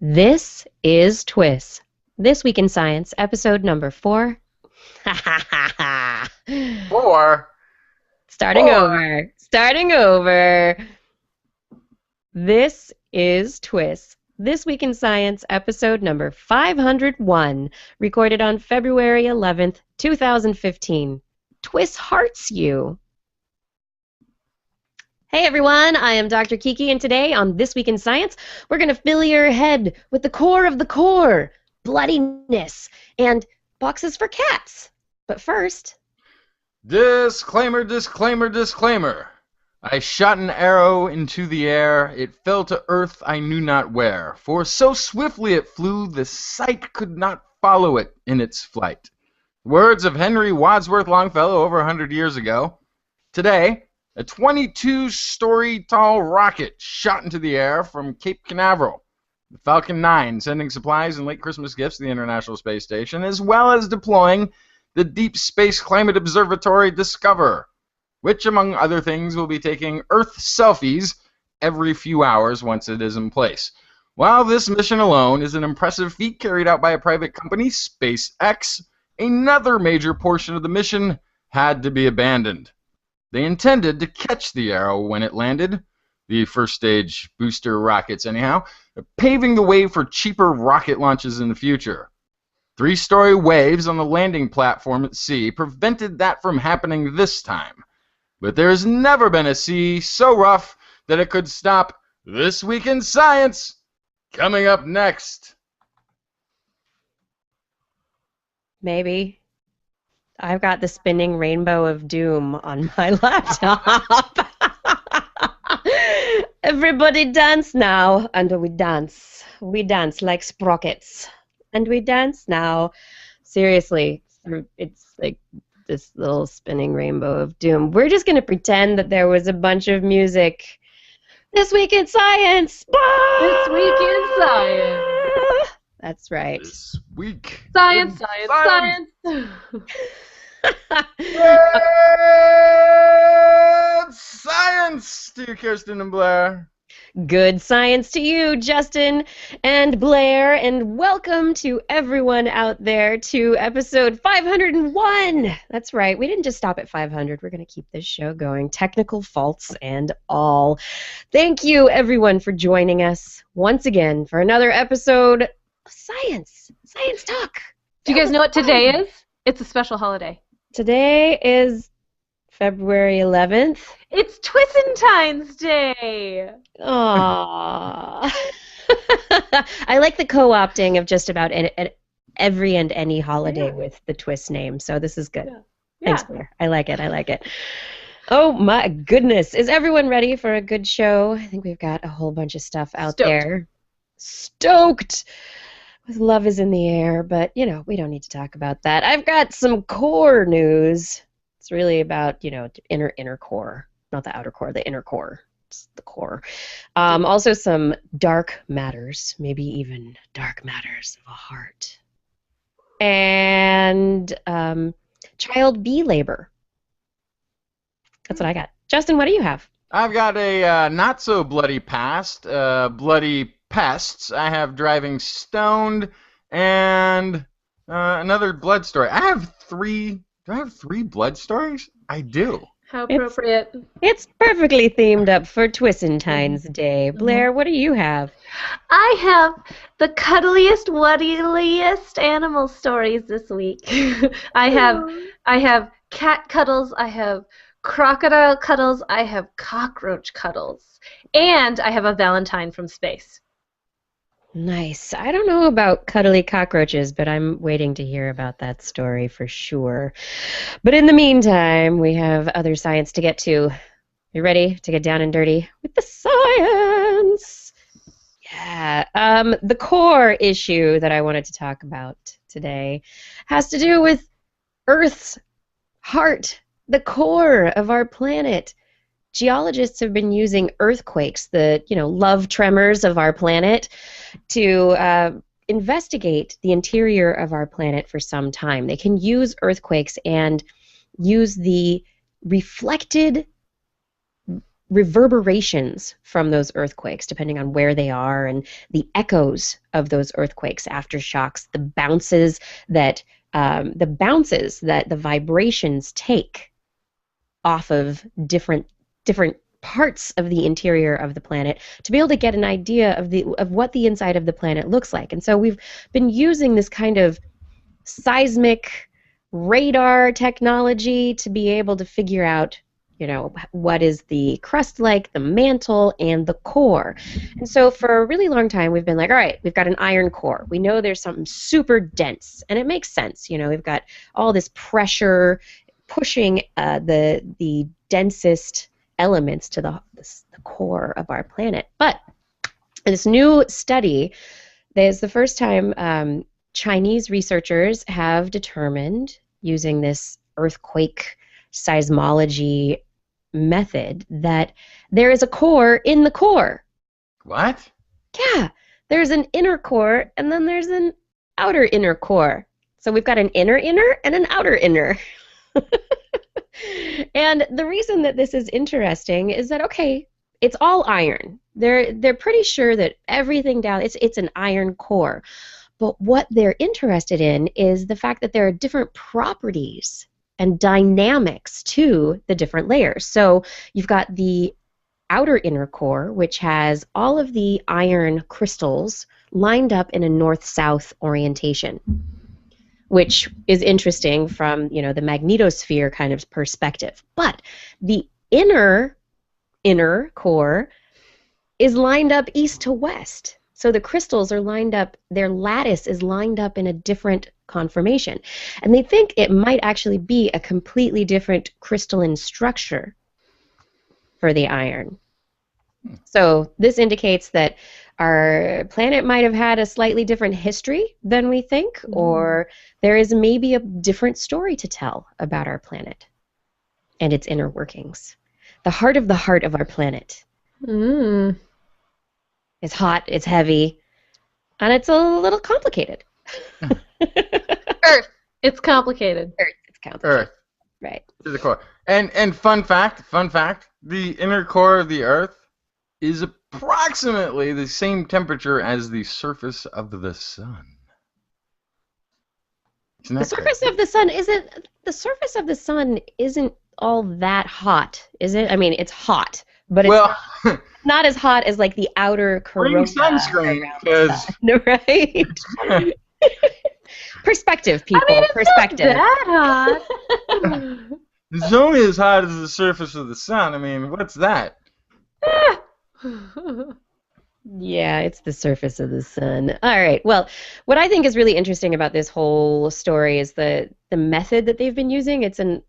This is TWIS. This Week in Science, episode number 4. Four. Starting over. This is TWIS. This Week in Science, episode number 501, recorded on February 11th, 2015. TWIS hearts you. Hey everyone, I am Dr. Kiki, and today on This Week in Science, we're going to fill your head with the core of the core, bloodiness, and boxes for cats. But first... Disclaimer, disclaimer, disclaimer. I shot an arrow into the air. It fell to earth I knew not where. For so swiftly it flew, the sight could not follow it in its flight. Words of Henry Wadsworth Longfellow over 100 years ago. Today, a 22-story tall rocket shot into the air from Cape Canaveral. The Falcon 9 sending supplies and late Christmas gifts to the International Space Station, as well as deploying the Deep Space Climate Observatory Discover, which, among other things, will be taking Earth selfies every few hours once it is in place. While this mission alone is an impressive feat carried out by a private company, SpaceX, another major portion of the mission had to be abandoned. They intended to catch the arrow when it landed, the first stage booster rockets anyhow, paving the way for cheaper rocket launches in the future. 3-story waves on the landing platform at sea prevented that from happening this time. But there has never been a sea so rough that it could stop This Week in Science. Coming up next. Maybe. I've got the spinning rainbow of doom on my laptop. Everybody dance now, and we dance. We dance like sprockets. And we dance now. Seriously, it's like this little spinning rainbow of doom. We're just going to pretend that there was a bunch of music. This Week in Science! This Week in Science! That's right. This week. Science. Good science to you, Kirsten and Blair. Good science to you, Justin and Blair, and welcome to everyone out there to episode 501. That's right, we didn't just stop at 500. We're going to keep this show going, technical faults and all. Thank you, everyone, for joining us once again for another episode of Science Talk. Do you guys know what today is? It's a special holiday. Today is February 11th. It's Twisentine's Day. Aww. I like the co-opting of just about every and any holiday with the TWIS name, so this is good. Yeah. Thanks, Blair. I like it. Oh my goodness. Is everyone ready for a good show? I think we've got a whole bunch of stuff out there. Stoked! With love is in the air, but, we don't need to talk about that. I've got some core news. It's really about, inner core. Not the outer core, the inner core. It's the core. Also some dark matters, maybe even dark matters of a heart. And child bee labor. That's what I got. Justin, what do you have? I've got a not-so-bloody past, bloody Pests. I have driving stoned, and another blood story. I have three... Do I have 3 blood stories? I do. How appropriate. It's perfectly themed up for Twisentine's Day. Blair, what do you have? I have the cuddliest, wuddliest animal stories this week. I have cat cuddles, I have crocodile cuddles, I have cockroach cuddles, and I have a valentine from space. Nice. I don't know about cuddly cockroaches, but I'm waiting to hear about that story for sure. But in the meantime, we have other science to get to. You ready to get down and dirty with the science? Yeah. The core issue that I wanted to talk about today has to do with Earth's heart, the core of our planet. Geologists have been using earthquakes, the love tremors of our planet, to investigate the interior of our planet for some time. They can use earthquakes and use the reflected reverberations from those earthquakes, depending on where they are, and the echoes of those earthquakes, aftershocks, the vibrations take off of different parts of the interior of the planet to be able to get an idea of what the inside of the planet looks like. And so we've been using this kind of seismic radar technology to be able to figure out, what is the crust like, the mantle, and the core. And so for a really long time, we've been like, all right, we've got an iron core. We know there's something super dense, and it makes sense. We've got all this pressure pushing the densest elements to the core of our planet. But in this new study, there's the first time Chinese researchers have determined, using this earthquake seismology method, that there is a core in the core. What? Yeah, there's an inner core, and then there's an outer inner core. So we've got an inner and an outer inner. And the reason that this is interesting is that, okay, it's all iron. They're pretty sure that everything down, it's an iron core. But what they're interested in is the fact that there are different properties and dynamics to the different layers. So you've got the outer inner core, which has all of the iron crystals lined up in a north-south orientation, which is interesting from, the magnetosphere kind of perspective. But the inner core is lined up east to west. So the crystals are lined up, their lattice is lined up in a different conformation. And they think it might actually be a completely different crystalline structure for the iron. So this indicates that our planet might have had a slightly different history than we think, or there is maybe a different story to tell about our planet and its inner workings. The heart of our planet. It's hot, it's heavy, and it's a little complicated. Earth. It's complicated. Earth. It's complicated. Earth. Right. To the core. And fun fact, the inner core of the Earth is approximately the same temperature as the surface of the sun. The surface of the sun isn't all that hot, is it? I mean, it's hot, but it's not as hot as like the outer corona. Bring sunscreen, because right? Perspective, people. I mean, it's perspective. Not that hot. it's only as hot as the surface of the sun. I mean, what's that? Yeah, it's the surface of the sun. All right. Well, what I think is really interesting about this whole story is the method that they've been using. It's an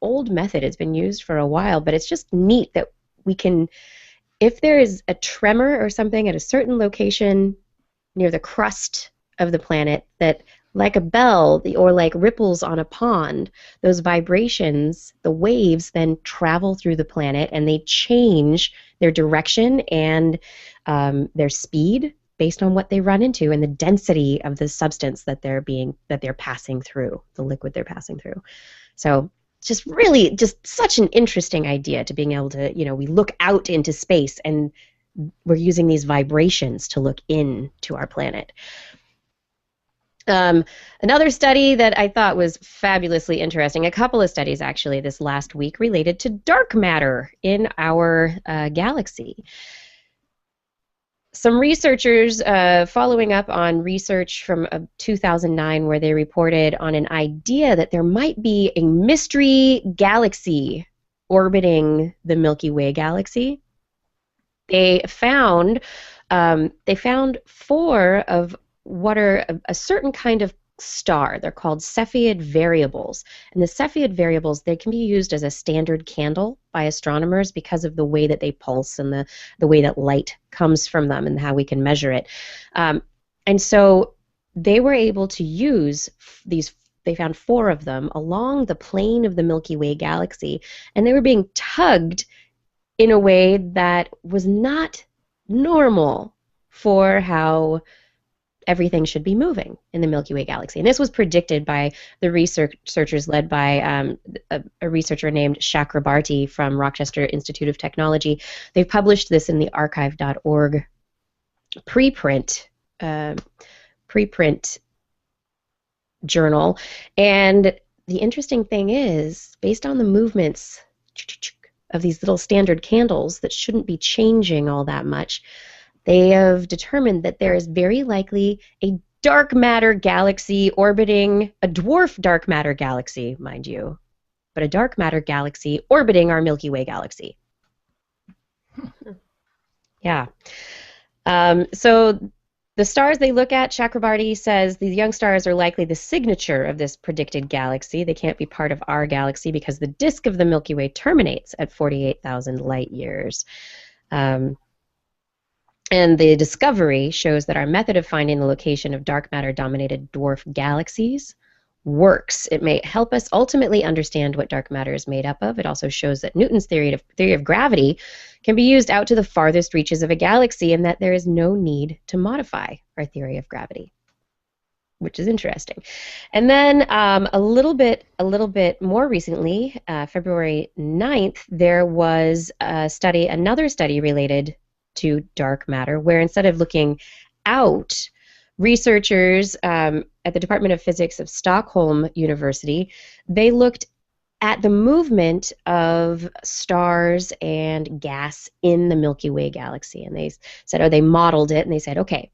old method. It's been used for a while, but it's just neat that we can, if there is a tremor or something at a certain location near the crust of the planet, that like a bell or like ripples on a pond, those vibrations, the waves then travel through the planet and they change their direction and their speed based on what they run into and the density of the substance that they're passing through, the liquid they're passing through. So just such an interesting idea to being able to, we look out into space and we're using these vibrations to look into our planet. Another study that I thought was fabulously interesting, a couple of studies actually this last week related to dark matter in our galaxy. Some researchers following up on research from 2009 where they reported on an idea that there might be a mystery galaxy orbiting the Milky Way galaxy. They found four of what are a certain kind of star. They're called Cepheid variables. And the Cepheid variables, they can be used as a standard candle by astronomers because of the way that they pulse and the way that light comes from them and how we can measure it. And so they were able to use these, they found four of them along the plane of the Milky Way galaxy, and they were being tugged in a way that was not normal for how everything should be moving in the Milky Way galaxy. And this was predicted by the researchers led by a researcher named Chakrabarty from Rochester Institute of Technology. They've published this in the archive.org preprint journal. And the interesting thing is, based on the movements of these little standard candles that shouldn't be changing all that much, they have determined that there is very likely a dark matter galaxy orbiting, a dwarf dark matter galaxy, mind you, but a dark matter galaxy orbiting our Milky Way galaxy. Yeah. So the stars they look at, Chakrabarty says these young stars are likely the signature of this predicted galaxy. They can't be part of our galaxy because the disk of the Milky Way terminates at 48,000 light years. And the discovery shows that our method of finding the location of dark matter-dominated dwarf galaxies works. It may help us ultimately understand what dark matter is made up of. It also shows that Newton's theory of gravity can be used out to the farthest reaches of a galaxy, and that there is no need to modify our theory of gravity, which is interesting. And then a little bit more recently, February 9th, there was another study related to dark matter, where instead of looking out, researchers at the Department of Physics of Stockholm University, they looked at the movement of stars and gas in the Milky Way galaxy. And they said, they modeled it, and they said, okay,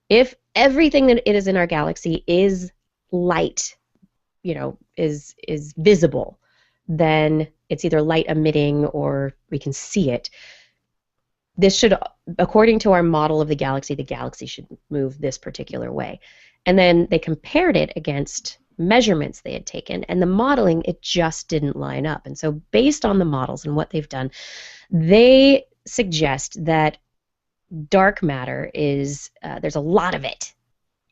if everything that it is in our galaxy is light, is visible, then it's either light emitting or we can see it. This should, according to our model of the galaxy should move this particular way. And then they compared it against measurements they had taken, and the modeling, it just didn't line up. And so based on the models and what they've done, they suggest that dark matter is, there's a lot of it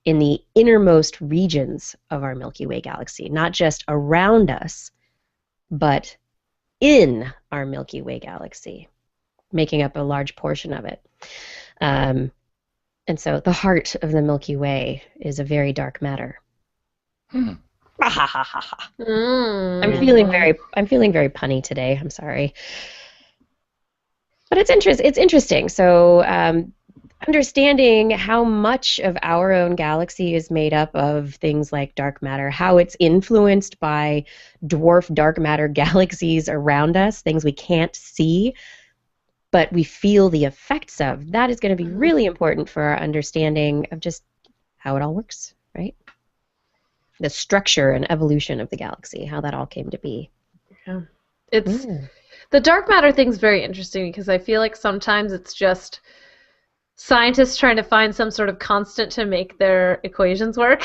in the innermost regions of our Milky Way galaxy, not just around us, but in our Milky Way galaxy, making up a large portion of it. And so the heart of the Milky Way is a very dark matter. I'm feeling very punny today. I'm sorry, but it's interesting. So understanding how much of our own galaxy is made up of things like dark matter, how it's influenced by dwarf dark matter galaxies around us, things we can't see, but we feel the effects of, that is going to be really important for our understanding of just how it all works, right? The structure and evolution of the galaxy, how that all came to be. Yeah. The dark matter thing's very interesting because I feel like sometimes it's just scientists trying to find some sort of constant to make their equations work.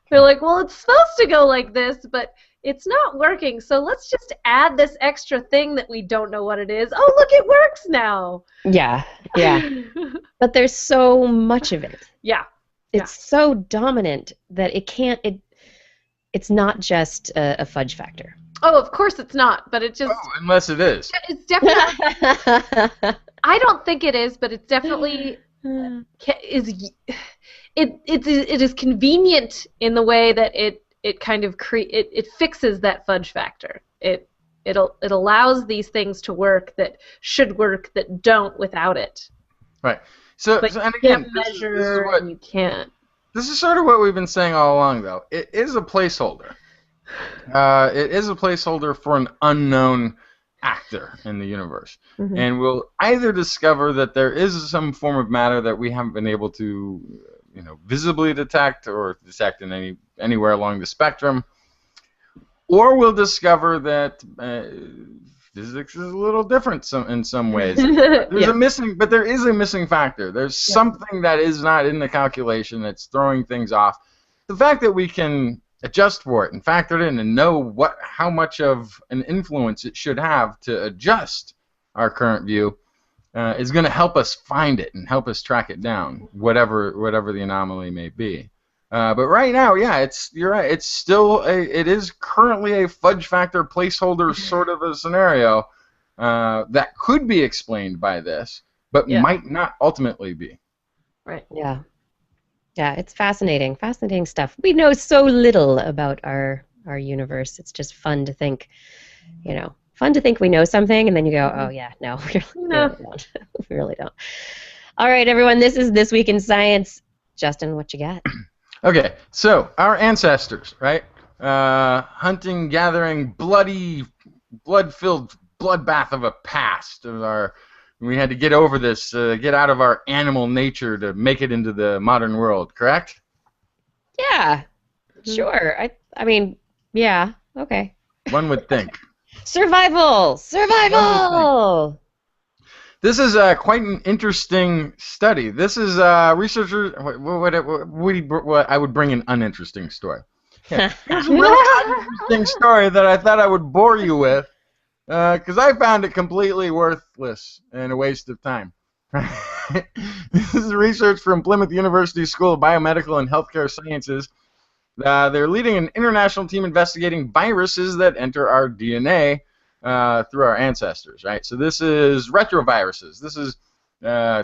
They're like, well, it's supposed to go like this, but it's not working, so let's just add this extra thing that we don't know what it is. Oh, look, it works now. Yeah. But there's so much of it. Yeah. It's so dominant that it's not just a fudge factor. Oh, of course it's not, but it just... Oh, unless it is. It's definitely... I don't think it is, but it's definitely... It is convenient in the way that it kind of it fixes that fudge factor. It allows these things to work that should work that don't without it. Right. So and again, you can't. This is sort of what we've been saying all along, though. It is a placeholder. It is a placeholder for an unknown actor in the universe, and we'll either discover that there is some form of matter that we haven't been able to, visibly detect or detect in anywhere along the spectrum, or we'll discover that physics is a little different in some ways. But there is a missing factor. There's something that is not in the calculation that's throwing things off. The fact that we can adjust for it and factor it in and know how much of an influence it should have to adjust our current view is going to help us find it and help us track it down, whatever the anomaly may be. But right now, you're right. It's still it is currently a fudge factor placeholder sort of a scenario that could be explained by this, but might not ultimately be. Right. Yeah. Yeah, it's fascinating. Fascinating stuff. We know so little about our universe. It's just fun to think, fun to think we know something, and then you go, oh yeah, no, we No. really don't. We really don't. All right, everyone, this is This Week in Science. Justin, what you got? Okay, so our ancestors, right? Hunting, gathering, bloody, blood-filled bloodbath of a past. We had to get over this, get out of our animal nature to make it into the modern world. Correct? Yeah, sure. I mean, yeah, okay. One would think. Survival! Survival! This is quite an interesting study. This is researchers. What I would bring an uninteresting story. Yeah. Here's a really uninteresting story that I thought I would bore you with, because I found it completely worthless and a waste of time. This is research from Plymouth University School of Biomedical and Healthcare Sciences. They're leading an international team investigating viruses that enter our DNA through our ancestors, right? So this is retroviruses. This is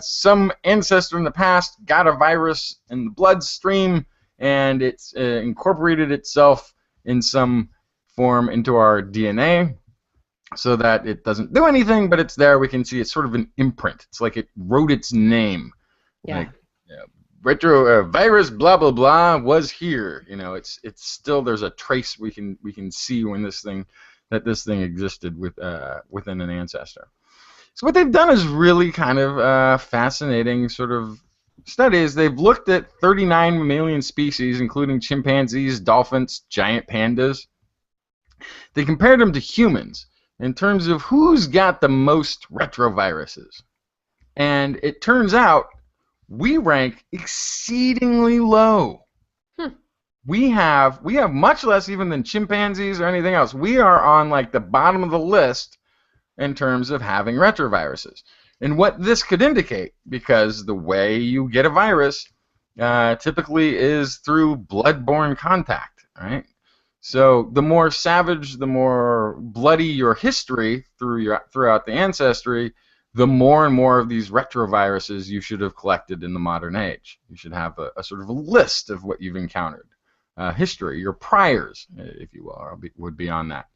some ancestor in the past got a virus in the bloodstream, and it's incorporated itself in some form into our DNA so that it doesn't do anything, but it's there. We can see it's sort of an imprint. It's like it wrote its name. Yeah. Like, retro virus blah blah blah was here. It's still, there's a trace we can see when this thing existed within an ancestor. So what they've done is really kind of fascinating sort of studies. They've looked at 39 mammalian species, including chimpanzees, dolphins, giant pandas. They compared them to humans in terms of who's got the most retroviruses. And it turns out we rank exceedingly low. We have much less even than chimpanzees or anything else. We are on like the bottom of the list in terms of having retroviruses. And what this could indicate, because the way you get a virus typically is through blood-borne contact, right? So the more savage, the more bloody your history throughout the ancestry, the more and more of these retroviruses you should have collected in the modern age. You should have a sort of a list of what you've encountered. History, your priors, if you will, would be on that.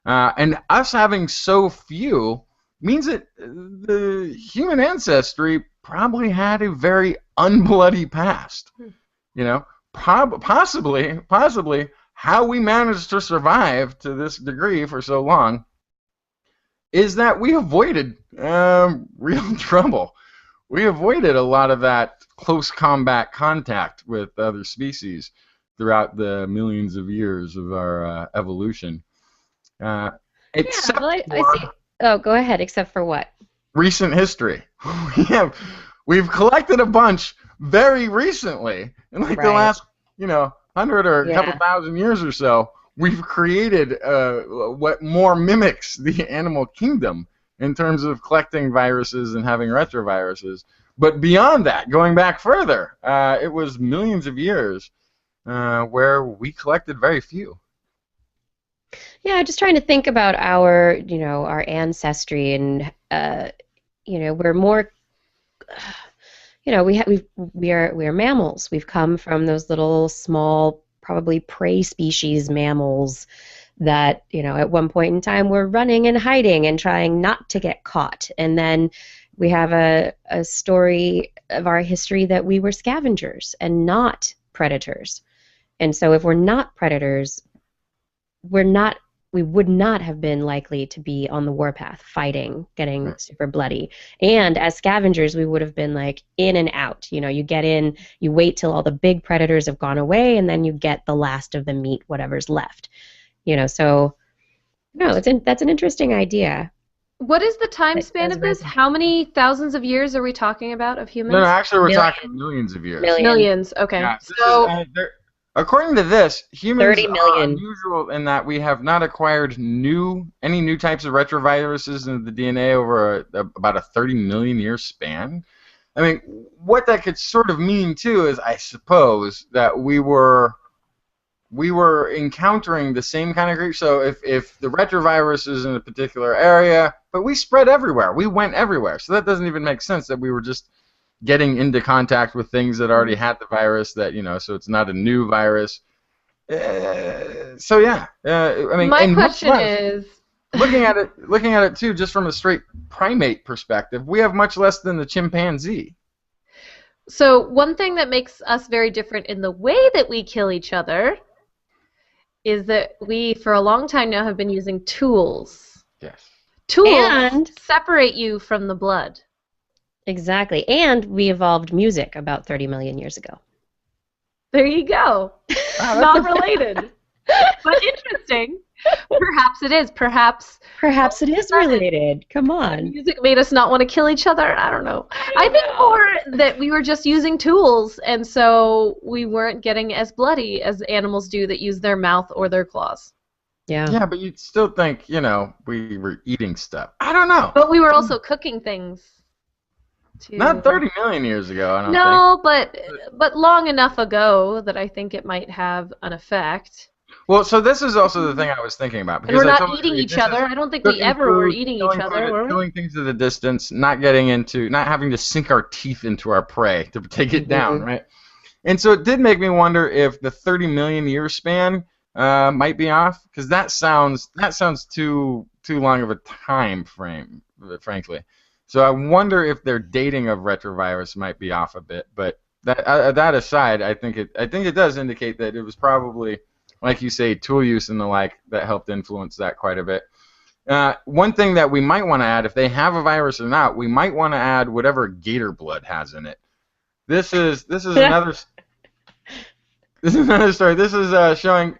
And us having so few means that the human ancestry probably had a very unbloody past. Possibly how we managed to survive to this degree for so long is that we avoided real trouble. We avoided a lot of that close combat contact with other species throughout the millions of years of our evolution. Except I see. Oh, go ahead. Except for what? Recent history. We've collected a bunch very recently, in like the last 100 or a couple thousand years or so. We've created what more mimics the animal kingdom in terms of collecting viruses and having retroviruses. But beyond that, going back further, it was millions of years where we collected very few. Yeah, just trying to think about our ancestry, and we're more, we are mammals. We've come from those little small, probably prey species mammals that at one point in time were running and hiding and trying not to get caught, and then we have a story of our history that we were scavengers and not predators. And so if we're not predators, we would not have been likely to be on the warpath, fighting, getting super bloody. And as scavengers, we would have been like in and out. You get in, you wait till all the big predators have gone away, and then you get the last of the meat, whatever's left. So no, that's an interesting idea. What is the time span of this? How many thousands of years are we talking about of humans? No, actually, we're talking millions of years. Millions. Okay. Yeah, according to this, humans 30 are million. unusual in that we have not acquired any new types of retroviruses into the DNA over about a 30 million year span. I mean, what that could sort of mean too is, I suppose, that we were encountering the same kind of creature. So if the retrovirus is in a particular area, but we spread everywhere, we went everywhere. So that doesn't even make sense that we were just getting into contact with things that already had the virus. That so it's not a new virus. So yeah, I mean, My and question much less, is, looking at it too, just from a straight primate perspective, we have much less than the chimpanzee. so one thing that makes us very different in the way that we kill each other is that we, for a long time now, have been using tools. Yes. Tools And separate you from the blood. exactly. And we evolved music about 30 million years ago. There you go. Wow, Not related, but interesting. Perhaps it is. Perhaps Perhaps it is related. Come on. music made us not want to kill each other. I don't know. I think more that we were just using tools, and so we weren't getting as bloody as animals do that use their mouth or their claws. Yeah. Yeah, but you'd still think, we were eating stuff. I don't know. But we were also cooking things. Not 30 million years ago, I don't think. No, but long enough ago that I think it might have an effect. Well, so this is also the thing I was thinking about. And Because we're I not told eating you, each this is other. I don't think we cooking ever were food, eating killing each other, food, were we? killing things at a distance, not having to sink our teeth into our prey to take it down, right? And so it did make me wonder if the 30 million year span might be off, because that sounds too long of a time frame, frankly. So I wonder if their dating of retrovirus might be off a bit. But that aside, I think it does indicate that it was probably, like you say, tool use and the like that helped influence that quite a bit. One thing that we might want to add, if they have a virus or not, we might want to add whatever gator blood has in it. This is another story. This is showing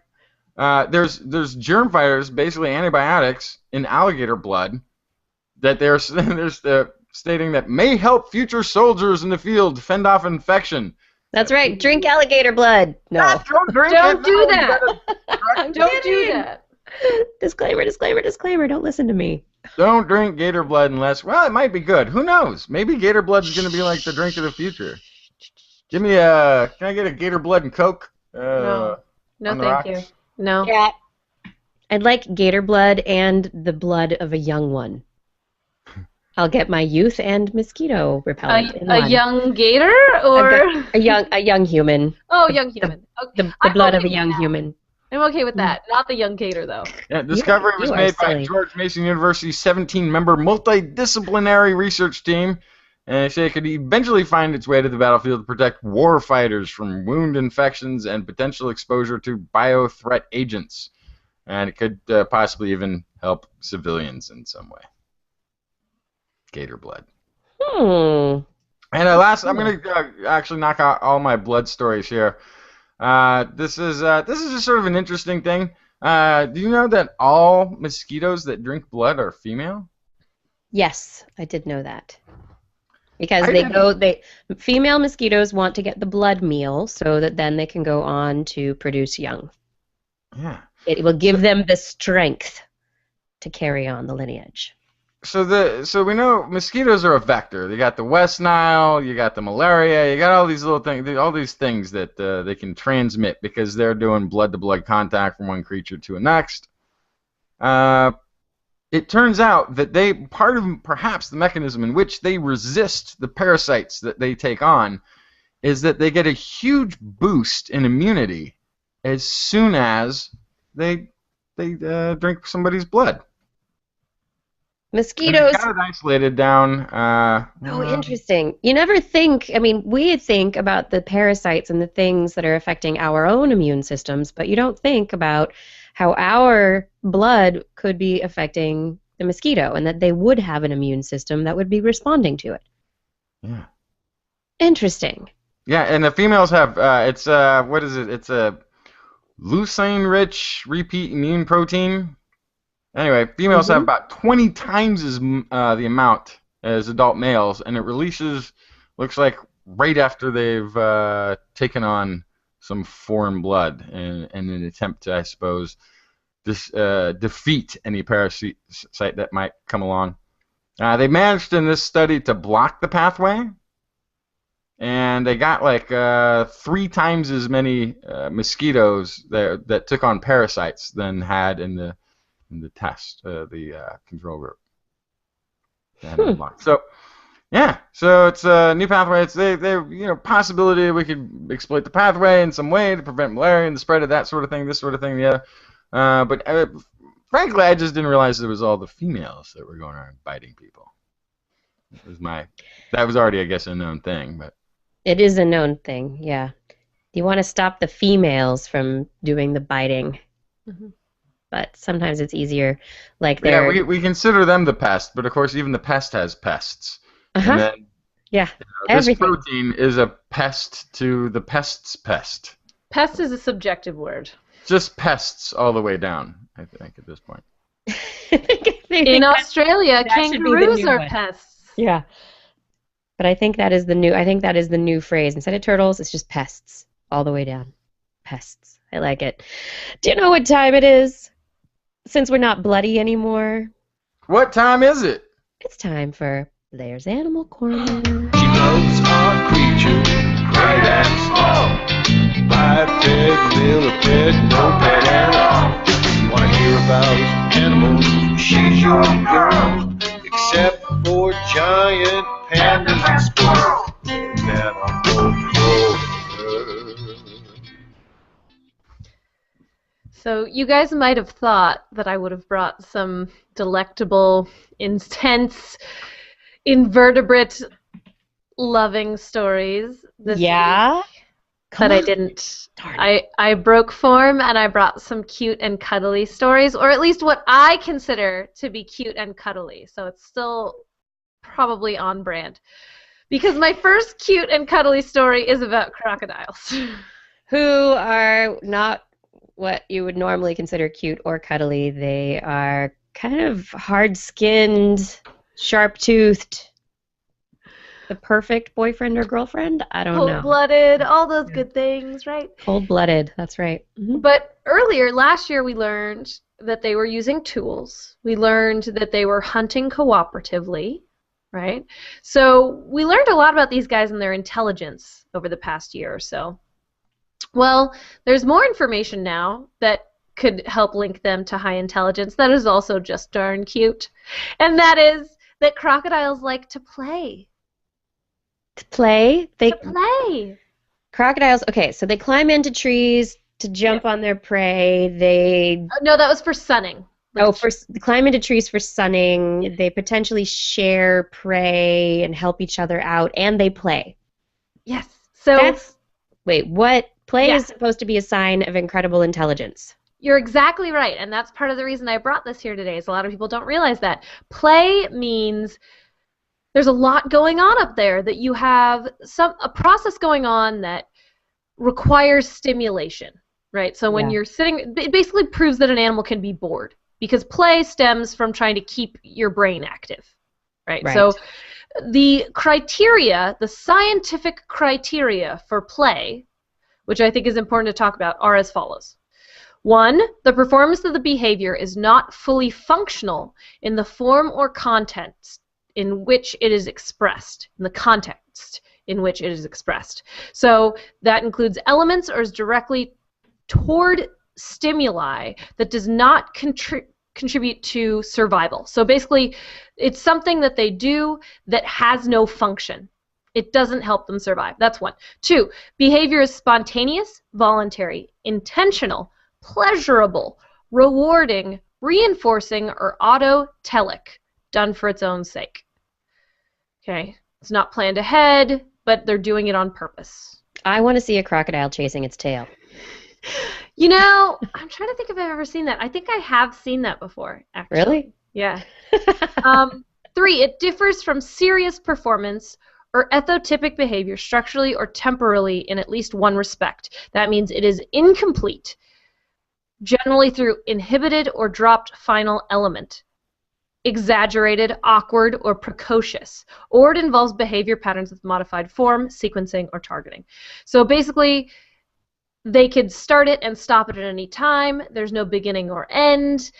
there's germ fighters, basically antibiotics in alligator blood that they're stating that may help future soldiers in the field fend off infection. That's right. Drink alligator blood. No. Don't drink Don't it. do No, that. you gotta- Don't do that. Disclaimer, disclaimer, disclaimer. Don't listen to me. Don't drink gator blood unless, well, it might be good. Who knows? Maybe gator blood is going to be like the drink of the future. Give me can I get a gator blood and Coke? No, on the thank you. rocks? No. Yeah. I'd like gator blood and the blood of a young one. I'll get my youth and mosquito repellent in A one. young gator or a young human. oh, young human. Okay. The I'm blood of okay a young with that. human. I'm okay with that. Not the young gator though. Yeah, discovery was you are made by silly. George Mason University's 17-member multidisciplinary research team, and they say it could eventually find its way to the battlefield to protect war fighters from wound infections and potential exposure to biothreat agents. And it could possibly even help civilians in some way. Gator blood. Hmm. And I'm going to actually knock out all my blood stories here. This is just sort of an interesting thing. Do you know that all mosquitoes that drink blood are female? Yes, I did know that. Because I female mosquitoes want to get the blood meal so that then they can go on to produce young. Yeah. It will give them the strength to carry on the lineage. So we know mosquitoes are a vector. They got the West Nile, you got the malaria, you got all these little things, all these things that they can transmit because they're doing blood-to-blood contact from one creature to the next. It turns out that part of perhaps the mechanism in which they resist the parasites that they take on is that they get a huge boost in immunity as soon as they drink somebody's blood. Mosquitoes. And got it isolated down. Oh, interesting. You never think, we think about the parasites and the things that are affecting our own immune systems, but you don't think about how our blood could be affecting the mosquito and that they would have an immune system that would be responding to it. Yeah. Interesting. Yeah, and the females have, what is it? It's a leucine-rich repeat immune protein. Anyway, females have about 20 times the amount as adult males, and it releases, looks like, right after they've taken on some foreign blood in an attempt to, I suppose, defeat any parasite that might come along. They managed in this study to block the pathway, and they got like 3 times as many mosquitoes that took on parasites than had in the test, the control group. So, Yeah, so it's a new pathway. It's possibility we could exploit the pathway in some way to prevent malaria and the spread of that sort of thing, this sort of thing, yeah. But frankly, I just didn't realize it was all the females that were going around biting people. That was already, I guess, a known thing, but It is a known thing, yeah. You want to stop the females from doing the biting, Mhm. but sometimes it's easier. Like yeah, they're, we consider them the pest, but of course even the pest has pests. And uh-huh, then yeah, this everything. protein is a pest to the pest's pest. Pest is a subjective word. Just pests all the way down, I think, at this point. In Australia, that should be the kangaroos new are one. pests. Yeah. But I think that is the new phrase. Instead of turtles, it's just pests all the way down. Pests. I like it. Do you know what time it is? Since we're not bloody anymore, What time is it? it's time for Blair's Animal Corner. She loves our creature, great and small. Live pig, millipede, no pet at all. You wanna hear about animals? She's your girl. Except for giant pandas and squirrels. So you guys might have thought that I would have brought some delectable, intense, invertebrate loving stories this week, Yeah? but I on. didn't. Darn it. I broke form and I brought some cute and cuddly stories, or at least what I consider to be cute and cuddly. So it's still probably on brand. Because my first cute and cuddly story is about crocodiles. Who are not what you would normally consider cute or cuddly. They are kind of hard-skinned, sharp-toothed. The perfect boyfriend or girlfriend? I don't know. Cold-blooded, all those good things, right? Cold-blooded, that's right. Mhm. But earlier, last year, we learned that they were using tools. We learned that they were hunting cooperatively, right? So we learned a lot about these guys and their intelligence over the past year or so. Well, there's more information now that could help link them to high intelligence that is also just darn cute. And that is that crocodiles like to play. To play, To play. crocodiles, okay, so they climb into trees to jump on their prey. They No, that was for sunning. climb into trees for sunning. They potentially share prey and help each other out, and they play. Yes. So Wait, what? Play Yeah. is supposed to be a sign of incredible intelligence. you're exactly right, and that's part of the reason I brought this here today, is a lot of people don't realize that. Play means there's a lot going on up there, that you have a process going on that requires stimulation, right? So when Yeah. you're sitting, it basically proves that an animal can be bored, because play stems from trying to keep your brain active, right? Right. So the criteria, the scientific criteria for play, which I think is important to talk about, are as follows. 1, the performance of the behavior is not fully functional in the form or context in which it is expressed, in the context in which it is expressed. So that includes elements or is directly toward stimuli that does not contribute to survival. So basically, it's something that they do that has no function. It doesn't help them survive. That's 1. 2, behavior is spontaneous, voluntary, intentional, pleasurable, rewarding, reinforcing, or autotelic, done for its own sake. Okay, it's not planned ahead, but they're doing it on purpose. I want to see a crocodile chasing its tail. You know, I'm trying to think if I've ever seen that. I think I have seen that before, actually. Really? Yeah. 3, it differs from serious performance or ethotypic behavior structurally or temporally in at least one respect. That means it is incomplete, generally through inhibited or dropped final element, exaggerated, awkward, or precocious, or it involves behavior patterns with modified form, sequencing, or targeting. So basically, they could start it and stop it at any time. There's no beginning or end.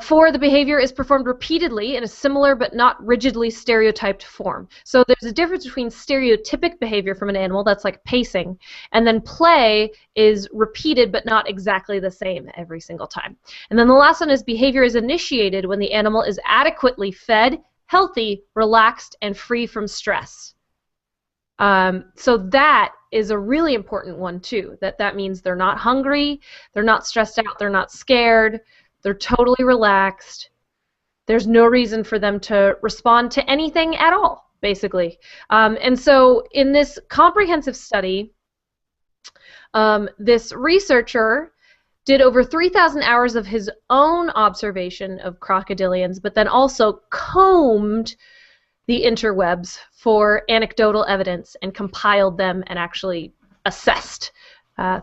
4, the behavior is performed repeatedly in a similar but not rigidly stereotyped form. So there's a difference between stereotypic behavior from an animal, that's like pacing, and then play is repeated but not exactly the same every single time. And then the last one is behavior is initiated when the animal is adequately fed, healthy, relaxed, and free from stress. So that is a really important one too. That means they're not hungry, they're not stressed out, they're not scared, they're totally relaxed. There's no reason for them to respond to anything at all, basically. And so in this comprehensive study, this researcher did over 3,000 hours of his own observation of crocodilians, but then also combed the interwebs for anecdotal evidence and compiled them and actually assessed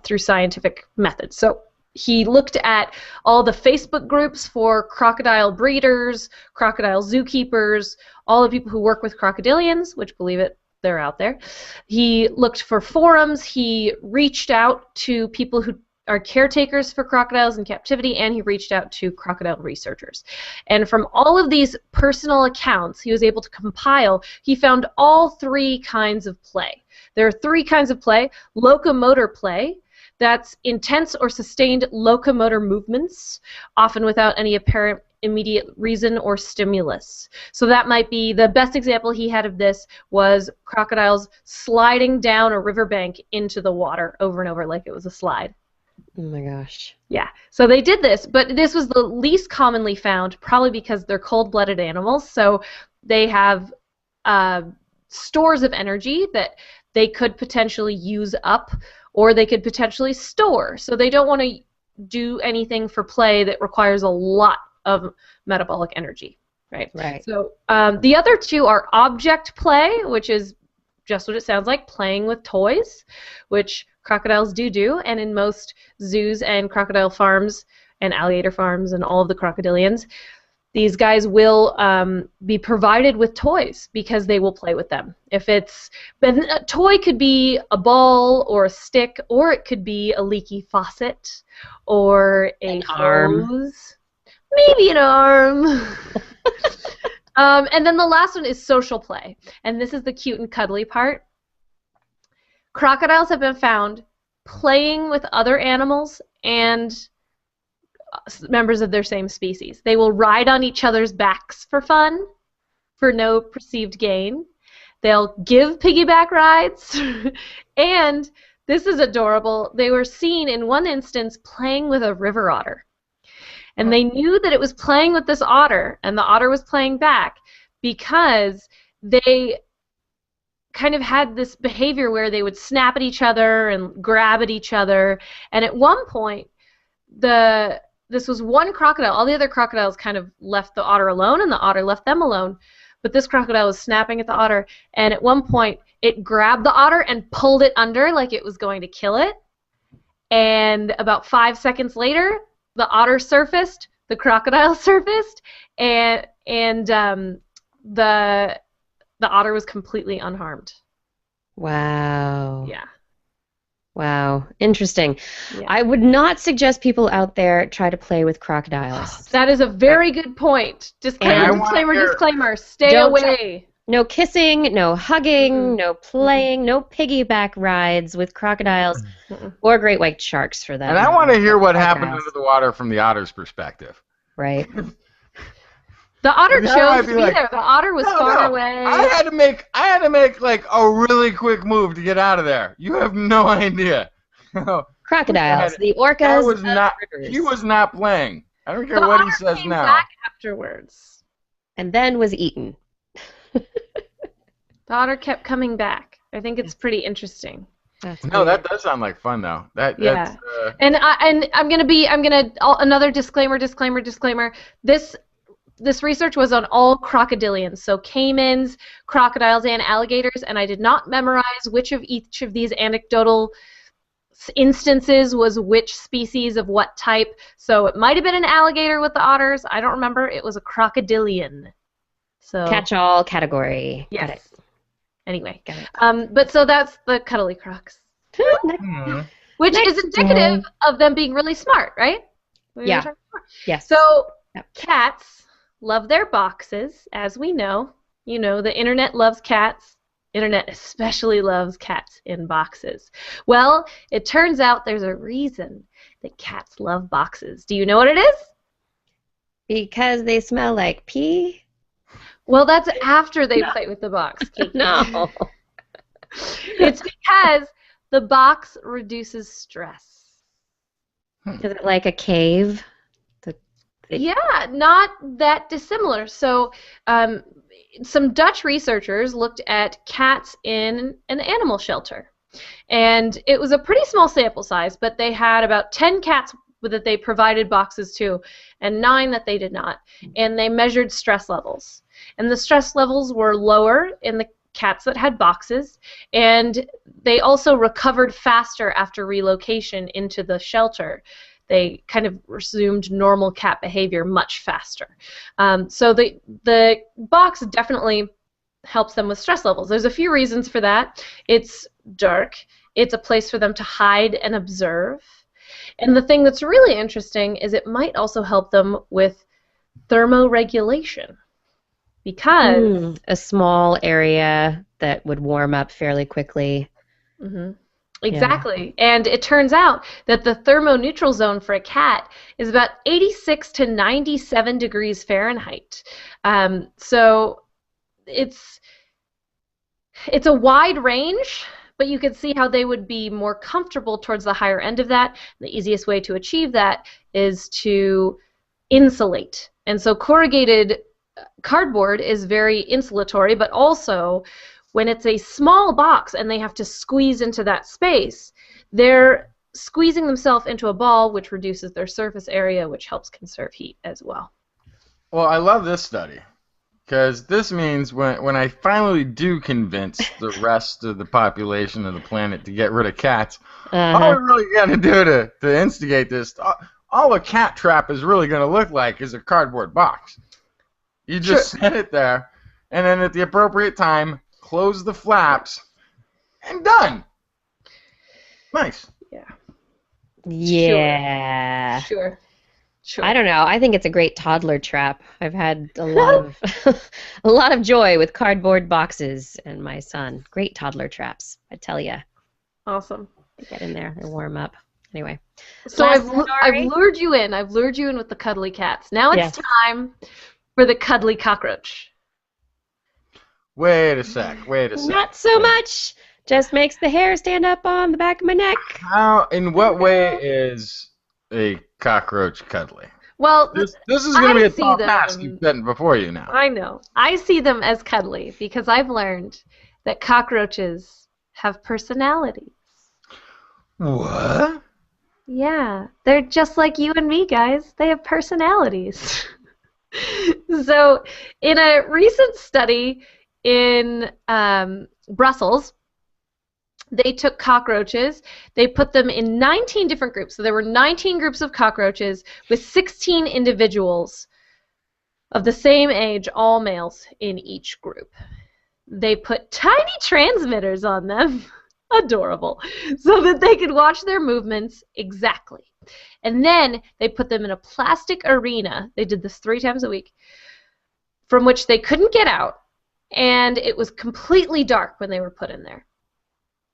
through scientific methods. So he looked at all the Facebook groups for crocodile breeders, crocodile zookeepers, all the people who work with crocodilians, which, believe it, they're out there. He looked for forums. He reached out to people who are caretakers for crocodiles in captivity, and he reached out to crocodile researchers. And from all of these personal accounts he was able to compile, he found all three kinds of play. There are three kinds of play. Locomotor play, that's intense or sustained locomotor movements, often without any apparent immediate reason or stimulus. So that might be, the best example he had of this was crocodiles sliding down a riverbank into the water over and over like it was a slide. Oh my gosh. Yeah, so they did this, but this was the least commonly found, probably because they're cold-blooded animals, so they have stores of energy that they could potentially use up, or they could potentially store. So they don't want to do anything for play that requires a lot of metabolic energy, right? Right. So the other two are object play, which is just what it sounds like, playing with toys, which crocodiles do, and in most zoos and crocodile farms and alligator farms and all of the crocodilians, these guys will be provided with toys because they will play with them. If it's, a toy could be a ball or a stick, or it could be a leaky faucet or a hose, maybe an arm. And then the last one is social play, and this is the cute and cuddly part. Crocodiles have been found playing with other animals and members of their same species. They will ride on each other's backs for fun, for no perceived gain. They'll give piggyback rides, and this is adorable. They were seen in one instance playing with a river otter. And they knew that it was playing with this otter, and the otter was playing back because they kind of had this behavior where they would snap at each other and grab at each other. And at one point, this was one crocodile. All the other crocodiles kind of left the otter alone, and the otter left them alone. But this crocodile was snapping at the otter, and at one point, it grabbed the otter and pulled it under like it was going to kill it. And about 5 seconds later, the otter surfaced, the crocodile surfaced, and the otter was completely unharmed. Wow. Yeah. Wow. Interesting. Yeah. I would not suggest people out there try to play with crocodiles. That is a very good point. Disclaimer, disclaimer. Stay away. No kissing, no hugging, no playing, no piggyback rides with crocodiles or great white sharks for that. And I want to hear what happened under the water from the otter's perspective. Right. The otter chose to be there. The otter was far away. I had to make like a really quick move to get out of there. You have no idea. Crocodiles, the orcas. He was not playing. I don't care the what he says came now. Back afterwards. And then was eaten. The otter kept coming back. I think it's pretty interesting. That does sound like fun though. Yeah. And I'm gonna another disclaimer. This research was on all crocodilians, so caimans, crocodiles, and alligators, and I did not memorize which of each of these anecdotal instances was which species of what type. So it might have been an alligator with the otters. I don't remember. It was a crocodilian. So catch-all category. Yes. Got it. Anyway. Got it. But so that's the cuddly crocs. Which is indicative of them being really smart, right? Yeah. Yes. So cats love their boxes, as we know. You know, the internet loves cats. Internet especially loves cats in boxes. Well, it turns out there's a reason that cats love boxes. Do you know what it is? Because they smell like pee? Well, that's after they play with the box, Kiki. No. It's because the box reduces stress. Is it like a cave? Yeah, not that dissimilar. So, some Dutch researchers looked at cats in an animal shelter. And it was a pretty small sample size, but they had about 10 cats that they provided boxes to and 9 that they did not. And they measured stress levels. And the stress levels were lower in the cats that had boxes, and they also recovered faster after relocation into the shelter. They kind of resumed normal cat behavior much faster. So the box definitely helps them with stress levels. There's a few reasons for that. It's dark. It's a place for them to hide and observe. And the thing that's really interesting is it might also help them with thermoregulation, because a small area that would warm up fairly quickly. Exactly. And it turns out that the thermoneutral zone for a cat is about 86 to 97 degrees Fahrenheit. So it's a wide range, but you can see how they would be more comfortable towards the higher end of that. The easiest way to achieve that is to insulate. And so corrugated cardboard is very insulatory, but also when it's a small box and they have to squeeze into that space, they're squeezing themselves into a ball, which reduces their surface area, which helps conserve heat as well. Well, I love this study, because this means when I finally do convince the rest of the population of the planet to get rid of cats, all we're really going to do to instigate this, all a cat trap is really going to look like is a cardboard box. You just set it there, and then at the appropriate time, close the flaps, and done. Nice. Yeah. Sure. I don't know. I think it's a great toddler trap. I've had a lot of a lot of joy with cardboard boxes and my son. Great toddler traps, I tell you. Awesome. They get in there, they warm up. Anyway. So I've lured you in. I've lured you in with the cuddly cats. Now it's time for the cuddly cockroach. Wait a sec. Not so much. Just makes the hair stand up on the back of my neck. In what way is a cockroach cuddly? Well, this is going to be a tall task you've set before you now. I know. I see them as cuddly because I've learned that cockroaches have personalities. What? Yeah, they're just like you and me, guys. They have personalities. So, in a recent study in Brussels, they took cockroaches, they put them in 19 different groups. So there were 19 groups of cockroaches with 16 individuals of the same age, all males, in each group. They put tiny transmitters on them, adorable, so that they could watch their movements exactly. And then they put them in a plastic arena. They did this 3 times a week, from which they couldn't get out. And it was completely dark when they were put in there.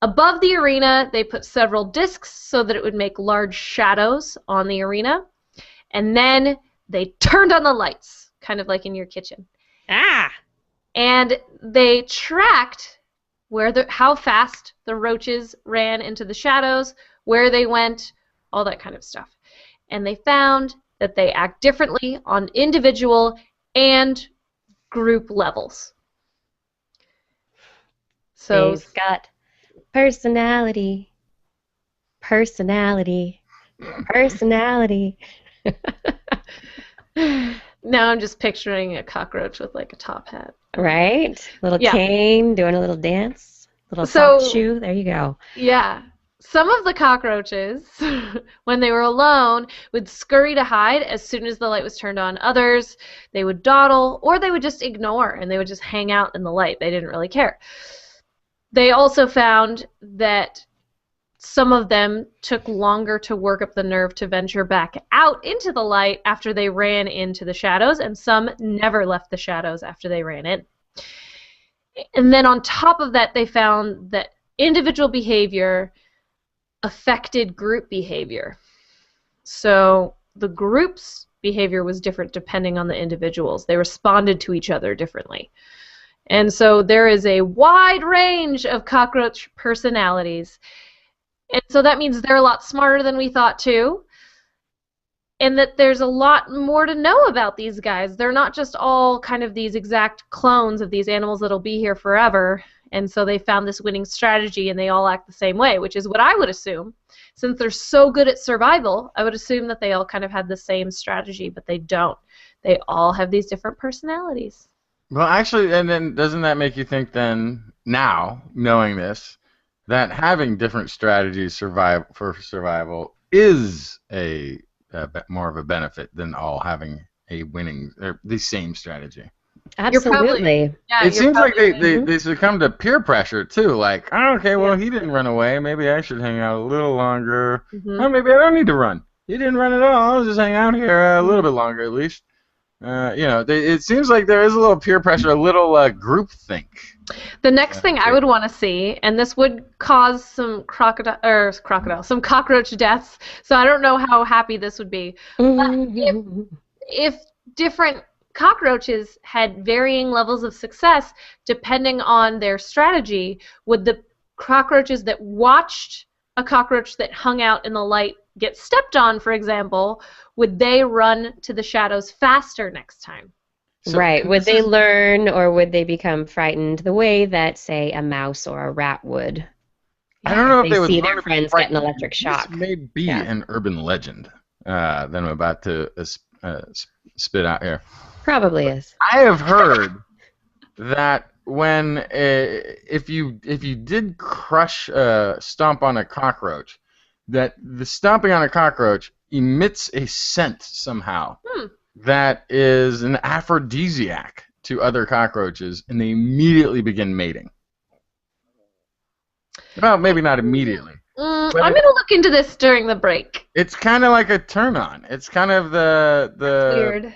Above the arena, they put several discs so that it would make large shadows on the arena. And then they turned on the lights, kind of like in your kitchen. And they tracked how fast the roaches ran into the shadows, where they went, all that kind of stuff. And they found that they act differently on individual and group levels. So they've got personality. Now I'm just picturing a cockroach with like a top hat. Right? Little cane, doing a little dance. Little soft shoe. There you go. Yeah. Some of the cockroaches, when they were alone, would scurry to hide as soon as the light was turned on. Others, they would dawdle, or they would just ignore, and they would just hang out in the light. They didn't really care. They also found that some of them took longer to work up the nerve to venture back out into the light after they ran into the shadows, and some never left the shadows after they ran in. And then on top of that, they found that individual behavior affected group behavior. So the groups behavior was different depending on the individuals. They responded to each other differently. And so there is a wide range of cockroach personalities. And so that means they're a lot smarter than we thought too. And that there's a lot more to know about these guys. They're not just all kind of these exact clones of these animals that'll be here forever. And so they found this winning strategy and they all act the same way, which is what I would assume. Since they're so good at survival, I would assume that they all kind of had the same strategy, but they don't. They all have these different personalities. Well, actually, and then doesn't that make you think then, now, knowing this, that having different strategies for survival is more of a benefit than all having a winning, or the same strategy? Absolutely. It seems like they succumb to peer pressure too. Like, oh, okay, well, he didn't run away. Maybe I should hang out a little longer. Oh, maybe I don't need to run. He didn't run at all. I'll just hang out here a little bit longer at least. It seems like there is a little peer pressure, a little groupthink. The next thing I would want to see, and this would cause some some cockroach deaths. So I don't know how happy this would be. But if different cockroaches had varying levels of success depending on their strategy, would the cockroaches that watched a cockroach that hung out in the light get stepped on, for example, would they run to the shadows faster next time? Right. Would they learn, or would they become frightened the way that, say, a mouse or a rat would? I don't know if they would see their friends get an electric shock. This may be an urban legend that I'm about to spit out here. Probably is. I have heard that when if you did stomp on a cockroach, that the stomping on a cockroach emits a scent somehow that is an aphrodisiac to other cockroaches, and they immediately begin mating. Well, maybe not immediately. I'm going to look into this during the break. It's kind of like a turn-on. It's kind of the weird.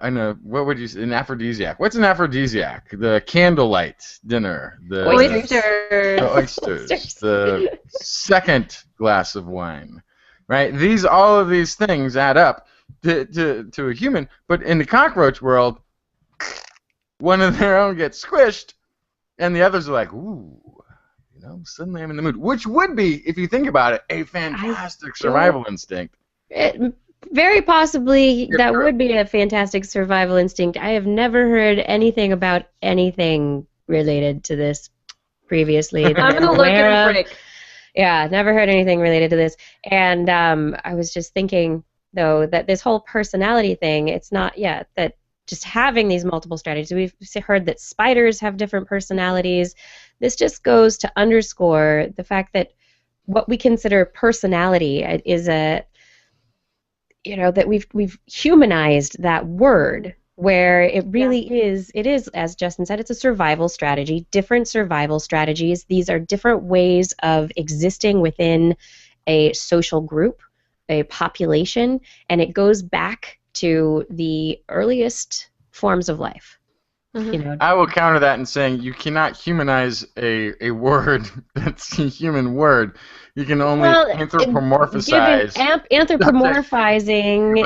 I know, what would you say? An aphrodisiac. What's an aphrodisiac? The candlelight dinner. The oysters. The oysters. The second glass of wine. Right? All of these things add up to a human, but in the cockroach world, one of their own gets squished, and the others are like, ooh, suddenly I'm in the mood. Which would be, if you think about it, a fantastic survival instinct. Very possibly, that would be a fantastic survival instinct. I have never heard anything about anything related to this previously. I'm going to look at a break. Yeah, never heard anything related to this. And I was just thinking, though, that this whole personality thing, it's not, that just having these multiple strategies. We've heard that spiders have different personalities. This just goes to underscore the fact that what we consider personality is that we've humanized that word, where it really is, as Justin said, it's a survival strategy, different survival strategies. These are different ways of existing within a social group, a population, and it goes back to the earliest forms of life. I will counter that in saying you cannot humanize a word that's a human word. You can only anthropomorphize. Anthropomorphizing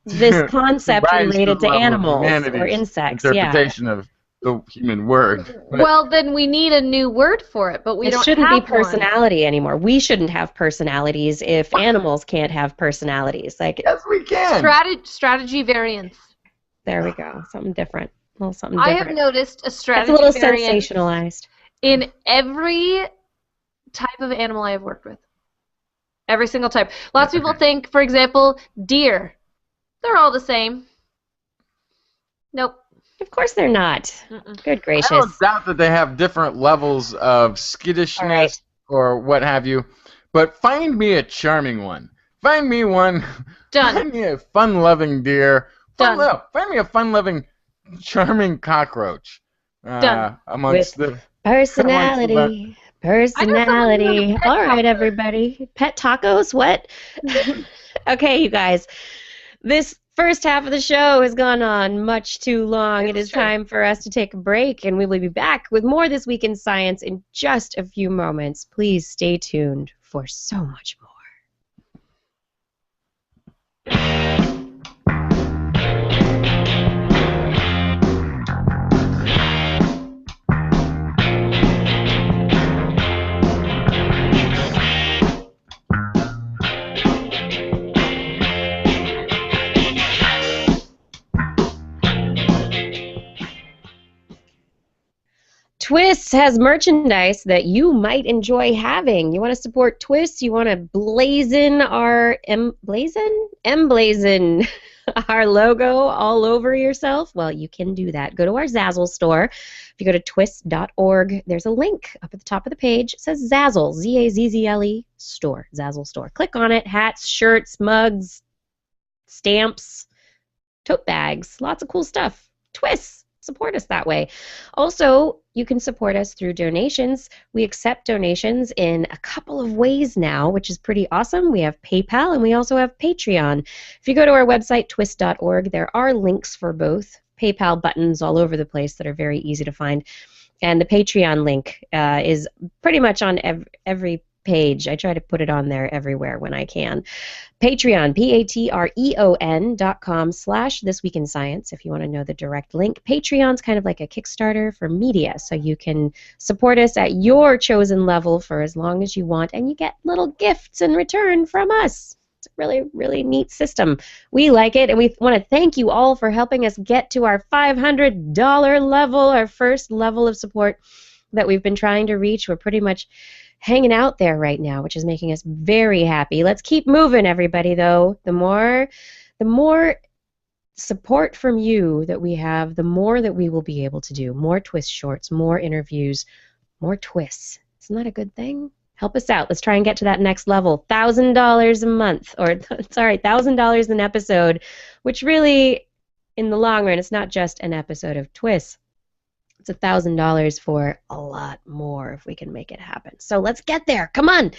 this concept related to animals or insects. Interpretation of the human word. Well, then we need a new word for it, but we don't have one. It shouldn't be personality anymore. We shouldn't have personalities if animals can't have personalities. Yes, we can. Strategy variance. There we go. Something different. A little something I different. have noticed a strategy variance. It's a little variance sensationalized. in every type of animal I have worked with. Every single type. Lots of people think, for example, deer. They're all the same. Nope. Of course they're not. Good gracious. I don't doubt that they have different levels of skittishness or what have you, but find me a charming one. Find me one. Done. Find me a fun-loving deer. Done. Find me a fun-loving, charming cockroach. Done. Amongst the personality. Personality. All right, everybody. Pet tacos? What? Okay, you guys. This first half of the show has gone on much too long. It is time for us to take a break, and we will be back with more This Week in Science in just a few moments. Please stay tuned for so much more. TWIS has merchandise that you might enjoy having. You want to support TWIS? You want to emblazon our logo all over yourself? Well, you can do that. Go to our Zazzle store. If you go to twis.org, there's a link up at the top of the page. It says Zazzle, Z-A-Z-Z-L-E, store, Zazzle store. Click on it. Hats, shirts, mugs, stamps, tote bags, lots of cool stuff. TWIS. Support us that way. Also, you can support us through donations. We accept donations in a couple of ways now, which is pretty awesome. We have PayPal and we also have Patreon. If you go to our website, twis.org, there are links for both. PayPal buttons all over the place that are very easy to find. And the Patreon link is pretty much on every page. I try to put it on there everywhere when I can. Patreon, patreon.com/thisweekinscience if you want to know the direct link. Patreon's kind of like a Kickstarter for media, so you can support us at your chosen level for as long as you want, and you get little gifts in return from us. It's a really, really neat system. We like it, and we want to thank you all for helping us get to our $500 level, our first level of support that we've been trying to reach. We're pretty much hanging out there right now, which is making us very happy. Let's keep moving, everybody, though. The more support from you that we have, the more that we will be able to do. More TWIS shorts, more interviews, more TWIS. Isn't that a good thing? Help us out. Let's try and get to that next level. $1,000 a month, or sorry, $1,000 an episode, which really, in the long run, it's not just an episode of TWIS. It's $1,000 for a lot more if we can make it happen. So let's get there. Come on.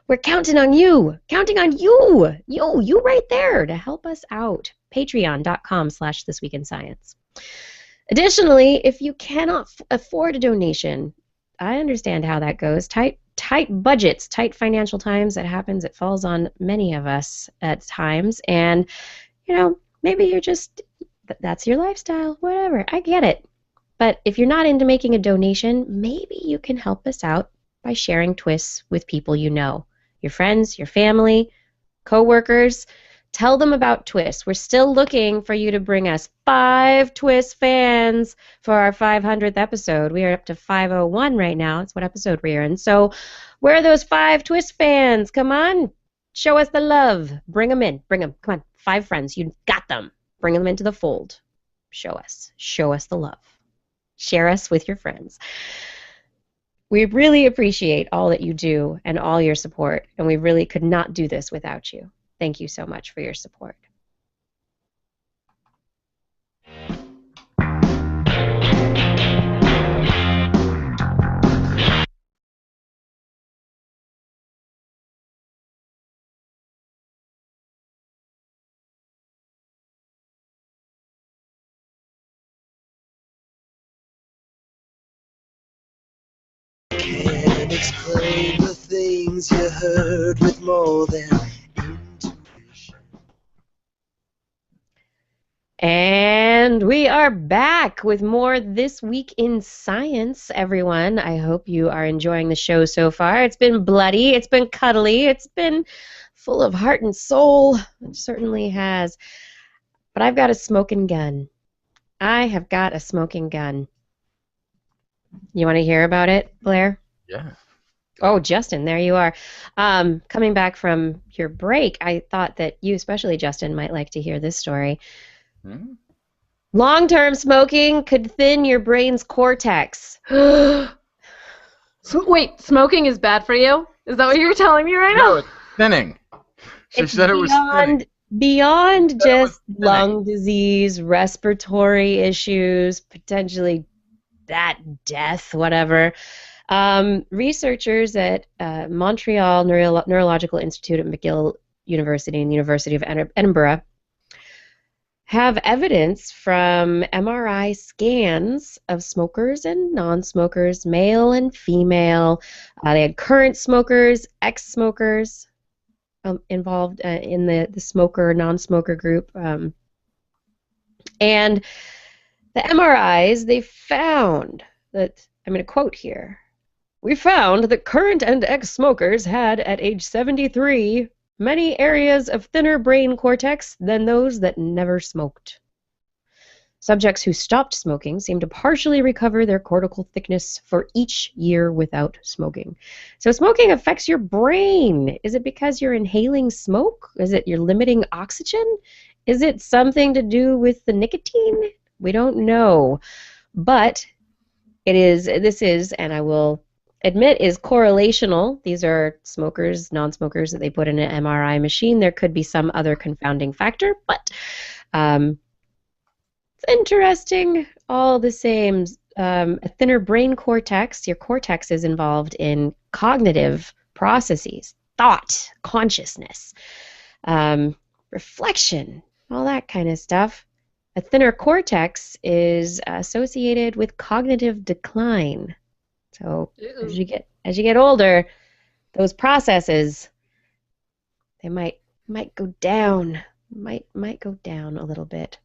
We're counting on you. Counting on you. You right there to help us out. Patreon.com/thisweekinscience. Additionally, if you cannot afford a donation, I understand how that goes. Tight budgets, tight financial times. It happens. It falls on many of us at times. And, maybe you're just, that's your lifestyle. Whatever. I get it. But if you're not into making a donation, maybe you can help us out by sharing TWIS with people you know. Your friends, your family, coworkers. Tell them about TWIS. We're still looking for you to bring us 5 TWIS fans for our 500th episode. We are up to 501 right now. That's what episode we're in. So where are those 5 TWIS fans? Come on. Show us the love. Bring them in. Bring them. Come on. 5 friends. You got them. Bring them into the fold. Show us. Show us the love. Share us with your friends. We really appreciate all that you do and all your support, and we really could not do this without you. Thank you so much for your support. Can't explain the things you heard with more than intuition. And we are back with more This Week in Science, everyone. I hope you are enjoying the show so far. It's been bloody, it's been cuddly, it's been full of heart and soul. It certainly has. But I've got a smoking gun. I have got a smoking gun. You want to hear about it, Blair? Yeah. Oh, Justin, there you are. Coming back from your break, I thought that you, especially Justin, might like to hear this story. Hmm? Long-term smoking could thin your brain's cortex. Wait, smoking is bad for you? Is that what you're telling me right No, now? it's thinning. She It's said it was thinning. beyond That was just thinning. lung disease, respiratory issues, potentially death, whatever. Researchers at Montreal Neurological Institute at McGill University and the University of Edinburgh have evidence from MRI scans of smokers and non-smokers, male and female. They had current smokers, ex-smokers involved in the smoker, non-smoker group. And the MRIs, they found that, I'm going to quote here, "We found that current and ex-smokers had, at age 73, many areas of thinner brain cortex than those that never smoked." Subjects who stopped smoking seemed to partially recover their cortical thickness for each year without smoking. So smoking affects your brain. Is it because you're inhaling smoke? Is it you're limiting oxygen? Is it something to do with the nicotine? We don't know. But this is, and I will admit, is correlational. These are smokers, non-smokers that they put in an MRI machine. There could be some other confounding factor, but it's interesting all the same. A thinner brain cortex, your cortex is involved in cognitive processes, thought, consciousness, reflection, all that kind of stuff. A thinner cortex is associated with cognitive decline. So as you get older, those processes, they might go down, might go down a little bit.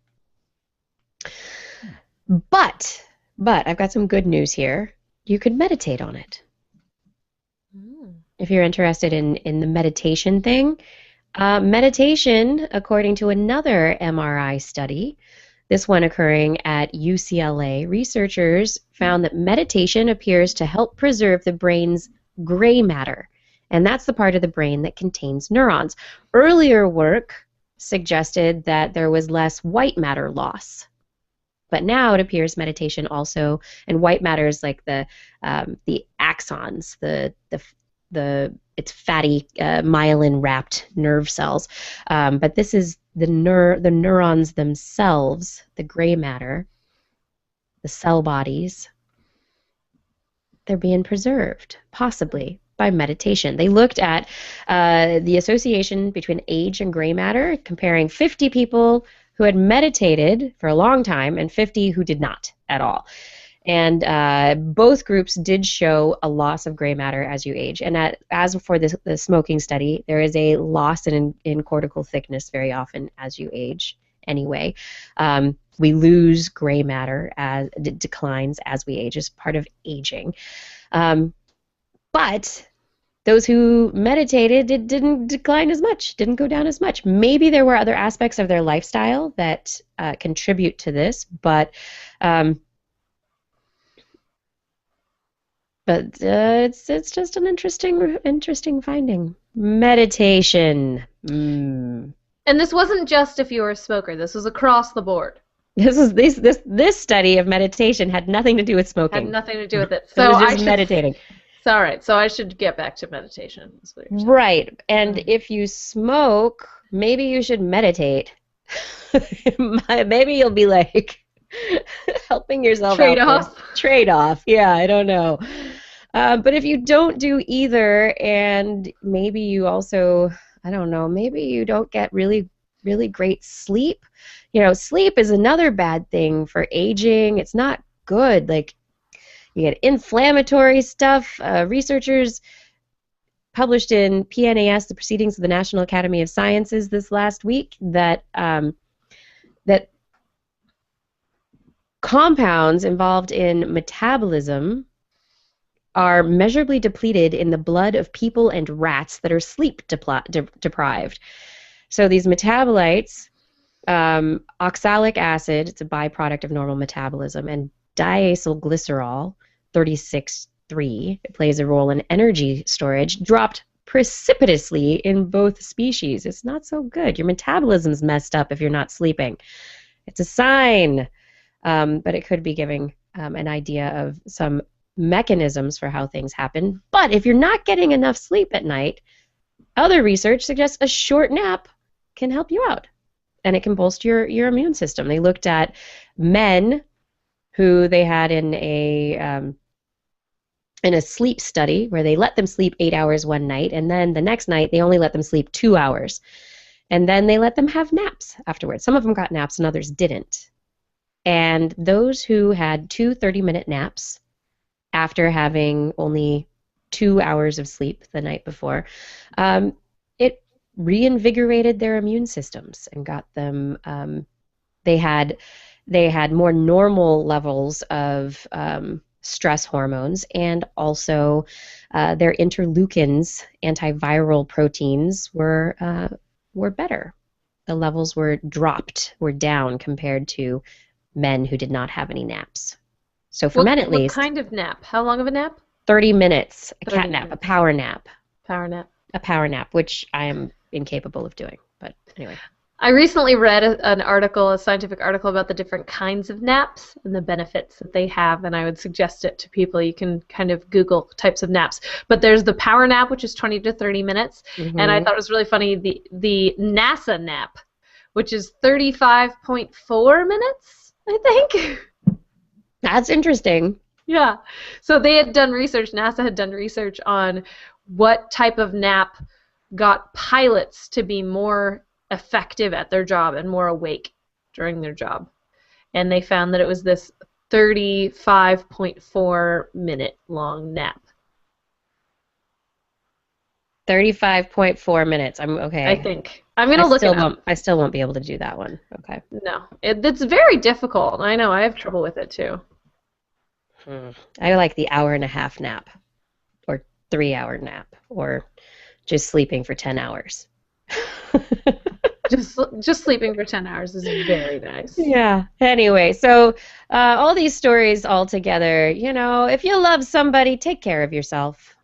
But I've got some good news here. You could meditate on it. If you're interested in the meditation thing. Meditation, according to another MRI study, this one occurring at UCLA, researchers found that meditation appears to help preserve the brain's gray matter, and that's the part of the brain that contains neurons. Earlier work suggested that there was less white matter loss. But now it appears meditation also, and white matter is like the axons, it's fatty myelin-wrapped nerve cells. But this is the neurons themselves, the gray matter, the cell bodies. They're being preserved, possibly, by meditation. They looked at the association between age and gray matter, comparing 50 people who had meditated for a long time and 50 who did not at all. And both groups did show a loss of gray matter as you age. And as for the smoking study, there is a loss in cortical thickness very often as you age anyway. We lose gray matter as it declines as we age as part of aging. But those who meditated, it didn't decline as much, didn't go down as much. Maybe there were other aspects of their lifestyle that contribute to this, but it's just an interesting finding. Meditation. And this wasn't just if you were a smoker. This was across the board. This study of meditation had nothing to do with smoking. Had nothing to do with it. So it was just meditating. All right, so I should get back to meditation. Is what you're saying. Right, and if you smoke, maybe you should meditate. Maybe you'll be like helping yourself out. Trade-off. Yeah, I don't know. But if you don't do either, and maybe you also, I don't know, maybe you don't get really, really great sleep. You know, sleep is another bad thing for aging. It's not good. Like, you get inflammatory stuff. Researchers published in PNAS, the Proceedings of the National Academy of Sciences, this last week, that that compounds involved in metabolism are measurably depleted in the blood of people and rats that are sleep deprived. So these metabolites, oxalic acid, it's a byproduct of normal metabolism, and diacylglycerol, 36,3, it plays a role in energy storage, dropped precipitously in both species. It's not so good. Your metabolism's messed up if you're not sleeping. It's a sign, but it could be giving an idea of some mechanisms for how things happen. But if you're not getting enough sleep at night, other research suggests a short nap can help you out, and it can bolster your immune system. They looked at men who they had in a sleep study where they let them sleep 8 hours one night, and then the next night they only let them sleep 2 hours. And then they let them have naps afterwards. Some of them got naps and others didn't. And those who had 2 30-minute naps after having only 2 hours of sleep the night before, it reinvigorated their immune systems and got them, they had more normal levels of stress hormones, and also their interleukins, antiviral proteins, were better. The levels were down compared to men who did not have any naps. So for men at What least, kind of nap? How long of a nap? 30 minutes, a 30 cat nap, a minutes. power nap, Power nap. which I am incapable of doing. But anyway. I recently read a scientific article about the different kinds of naps and the benefits that they have, and I would suggest it to people. You can kind of Google types of naps. But there's the power nap, which is 20 to 30 minutes, and I thought it was really funny, the NASA nap, which is 35.4 minutes, I think. That's interesting. Yeah. So they had done research, NASA had done research on what type of nap got pilots to be more effective at their job and more awake during their job. And they found that it was this 35.4-minute long nap. 35.4 minutes. I'm okay. I think. I'm going to look it up. I still won't be able to do that one. Okay. No. It's very difficult. I know. I have trouble with it, too. I like the hour-and-a-half nap or 3-hour nap or just sleeping for 10 hours. Just sleeping for 10 hours is very nice. Yeah. Anyway, so all these stories all together, if you love somebody, take care of yourself.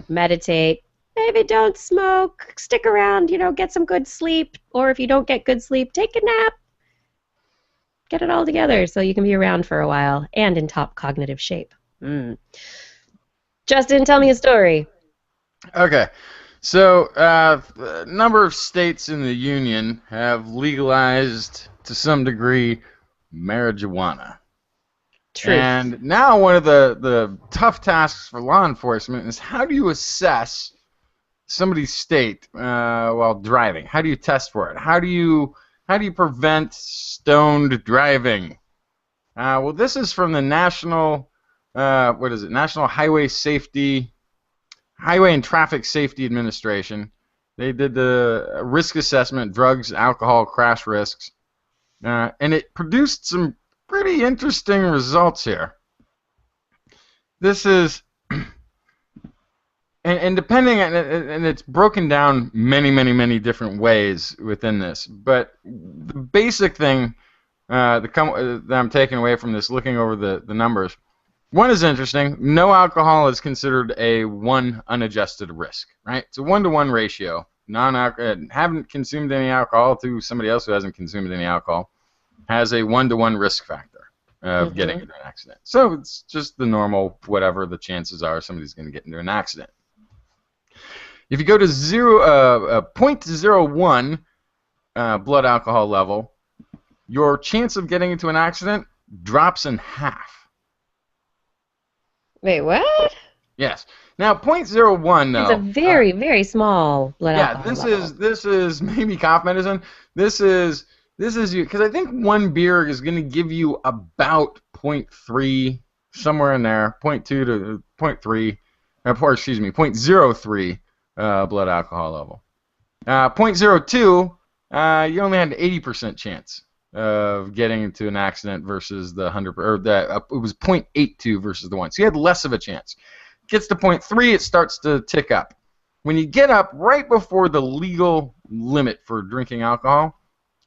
Meditate. Maybe don't smoke. Stick around, get some good sleep. Or if you don't get good sleep, take a nap. Get it all together so you can be around for a while and in top cognitive shape. Justin, tell me a story. Okay. So, a number of states in the Union have legalized, to some degree, marijuana. True. And now one of the tough tasks for law enforcement is how do you assess somebody's state while driving? How do you test for it? How do you prevent stoned driving? Well, this is from the National Highway and Traffic Safety Administration. They did the risk assessment, drugs, alcohol, crash risks, and it produced some pretty interesting results here. This is, and depending on, and it's broken down many different ways within this, but the basic thing that I'm taking away from this, looking over the numbers, one is interesting. No alcohol is considered a one unadjusted risk, right? It's a 1-to-1 ratio. Haven't consumed any alcohol to somebody else who hasn't consumed any alcohol has a 1-to-1 risk factor of getting into an accident. So it's just the normal, whatever the chances are somebody's going to get into an accident. If you go to 0.01 blood alcohol level, your chance of getting into an accident drops in half. Wait, what? Yes. Now, 0.01, though. It's a very, very small blood alcohol level. This is maybe cough medicine. This is you, because I think one beer is going to give you about 0.3, somewhere in there, 0.2 to 0.3, or excuse me, 0.03 blood alcohol level. 0.02, you only had an 80% chance of getting into an accident versus the 100, or it was 0.82 versus the 1. So you had less of a chance. Gets to 0.3, it starts to tick up. When you get up right before the legal limit for drinking alcohol,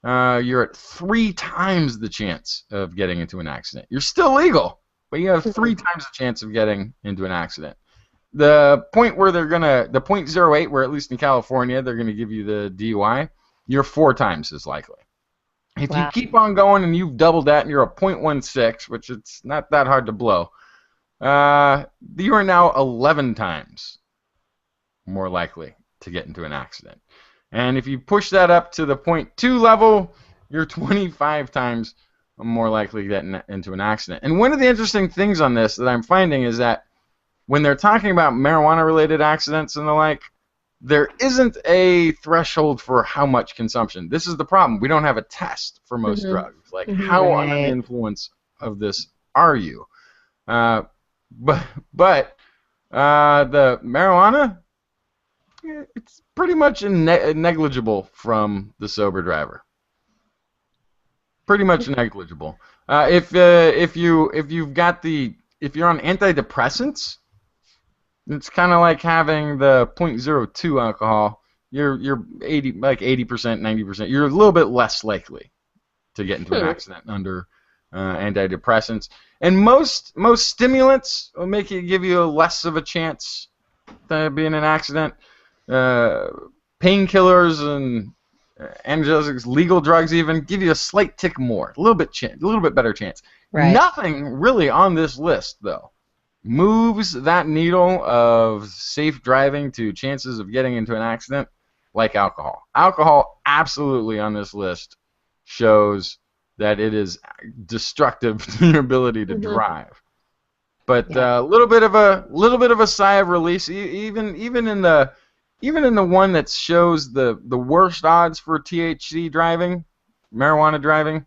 you're at 3 times the chance of getting into an accident. You're still legal, but you have 3 times the chance of getting into an accident. The point where the 0.08, where at least in California they're going to give you the DUI, you're 4 times as likely. If you keep on going and you've doubled that and you're a 0.16, which it's not that hard to blow, you are now 11 times more likely to get into an accident. And if you push that up to the 0.2 level, you're 25 times more likely to get into an accident. And one of the interesting things on this that I'm finding is that when they're talking about marijuana-related accidents and the like, there isn't a threshold for how much consumption. This is the problem. We don't have a test for most drugs. Like, how under the influence of this are you? But the marijuana, it's pretty much negligible from the sober driver. Pretty much negligible. If you're on antidepressants, it's kind of like having the 0.02 alcohol. You're 80%, 90%. You're a little bit less likely to get into an accident under antidepressants. And most stimulants will give you less of a chance to be in an accident. Painkillers and analgesics, legal drugs even, give you a slight tick more, a little bit better chance. Right. Nothing really on this list, though, moves that needle of safe driving to chances of getting into an accident like alcohol. Alcohol, absolutely on this list, shows that it is destructive to your ability to drive. But a little bit of a sigh of release, even in the one that shows the worst odds for THC driving, marijuana driving.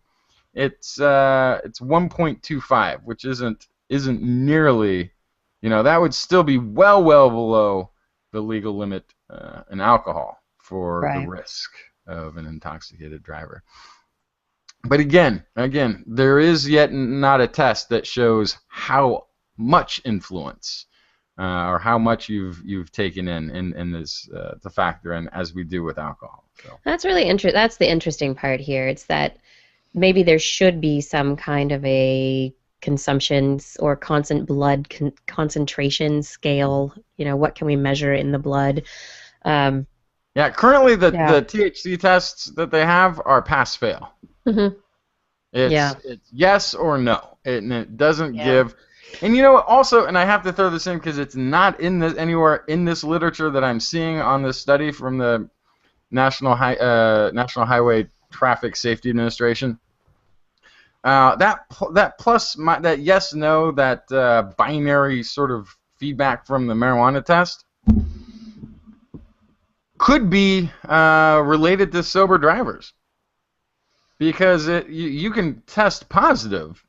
It's 1.25, which isn't nearly, that would still be well below the legal limit in alcohol for the risk of an intoxicated driver. But again, there is yet not a test that shows how much influence or how much you've taken in this to factor in, as we do with alcohol. So. That's really interesting. That's the interesting part here. It's that maybe there should be some kind of a consumption or constant blood concentration scale. What can we measure in the blood? Currently the THC tests that they have are pass-fail. Mm-hmm. It's yes or no. It doesn't give. And also, and I have to throw this in because it's not anywhere in this literature that I'm seeing on this study from the National Highway Traffic Safety Administration. That yes no, that binary sort of feedback from the marijuana test could be related to sober drivers, because you can test positive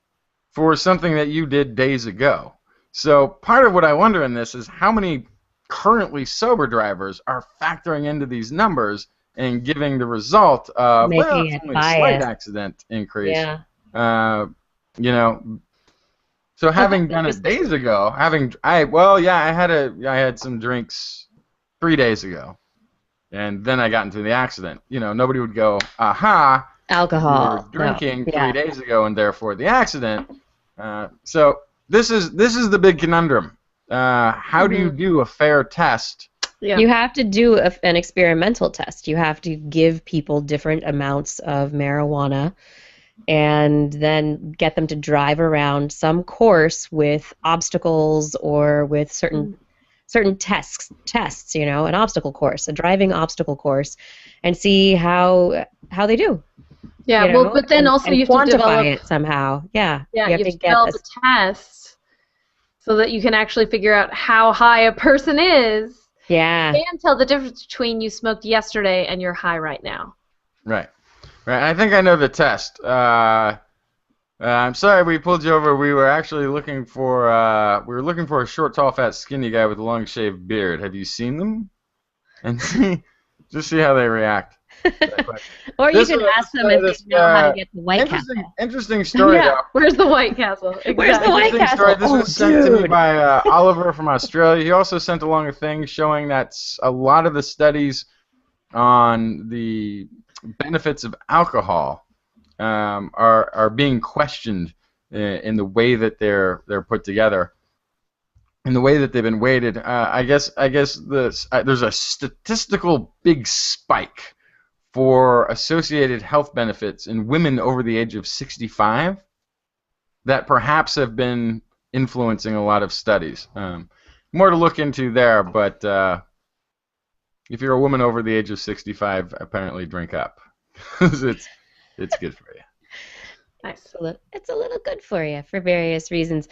for something that you did days ago. So part of what I wonder in this is how many currently sober drivers are factoring into these numbers and giving the result of Making it's only a slight accident increase. Yeah. So having done it days ago, I had some drinks 3 days ago, and then I got into the accident. Nobody would go, aha, alcohol. You were drinking 3 days ago, and therefore the accident. So this is the big conundrum. How do you do a fair test? Yeah. You have to do an experimental test. You have to give people different amounts of marijuana and then get them to drive around some course with obstacles or with certain tests, an obstacle course, a driving obstacle course, and see how they do. Yeah, but then also you have to quantify develop it somehow. Yeah, you have to develop a test so that you can actually figure out how high a person is. Yeah. And tell the difference between you smoked yesterday and you're high right now. Right. I think I know the test. I'm sorry we pulled you over. We were actually looking for a short, tall, fat, skinny guy with a long shaved beard. Have you seen them? And just see how they react. Or you can ask them if they know how to get the White Castle. Interesting story. Yeah, where's the White Castle? Exactly. Where's the White Castle? Story. This was sent to me by Oliver from Australia. He also sent along a thing showing that a lot of the studies on the benefits of alcohol are being questioned in the way that they're put together, in the way that they've been weighted. I guess there's a statistical big spike for associated health benefits in women over the age of 65 that perhaps have been influencing a lot of studies. More to look into there, but if you're a woman over the age of 65, apparently drink up. it's good for you. Nice. It's a little good for you for various reasons.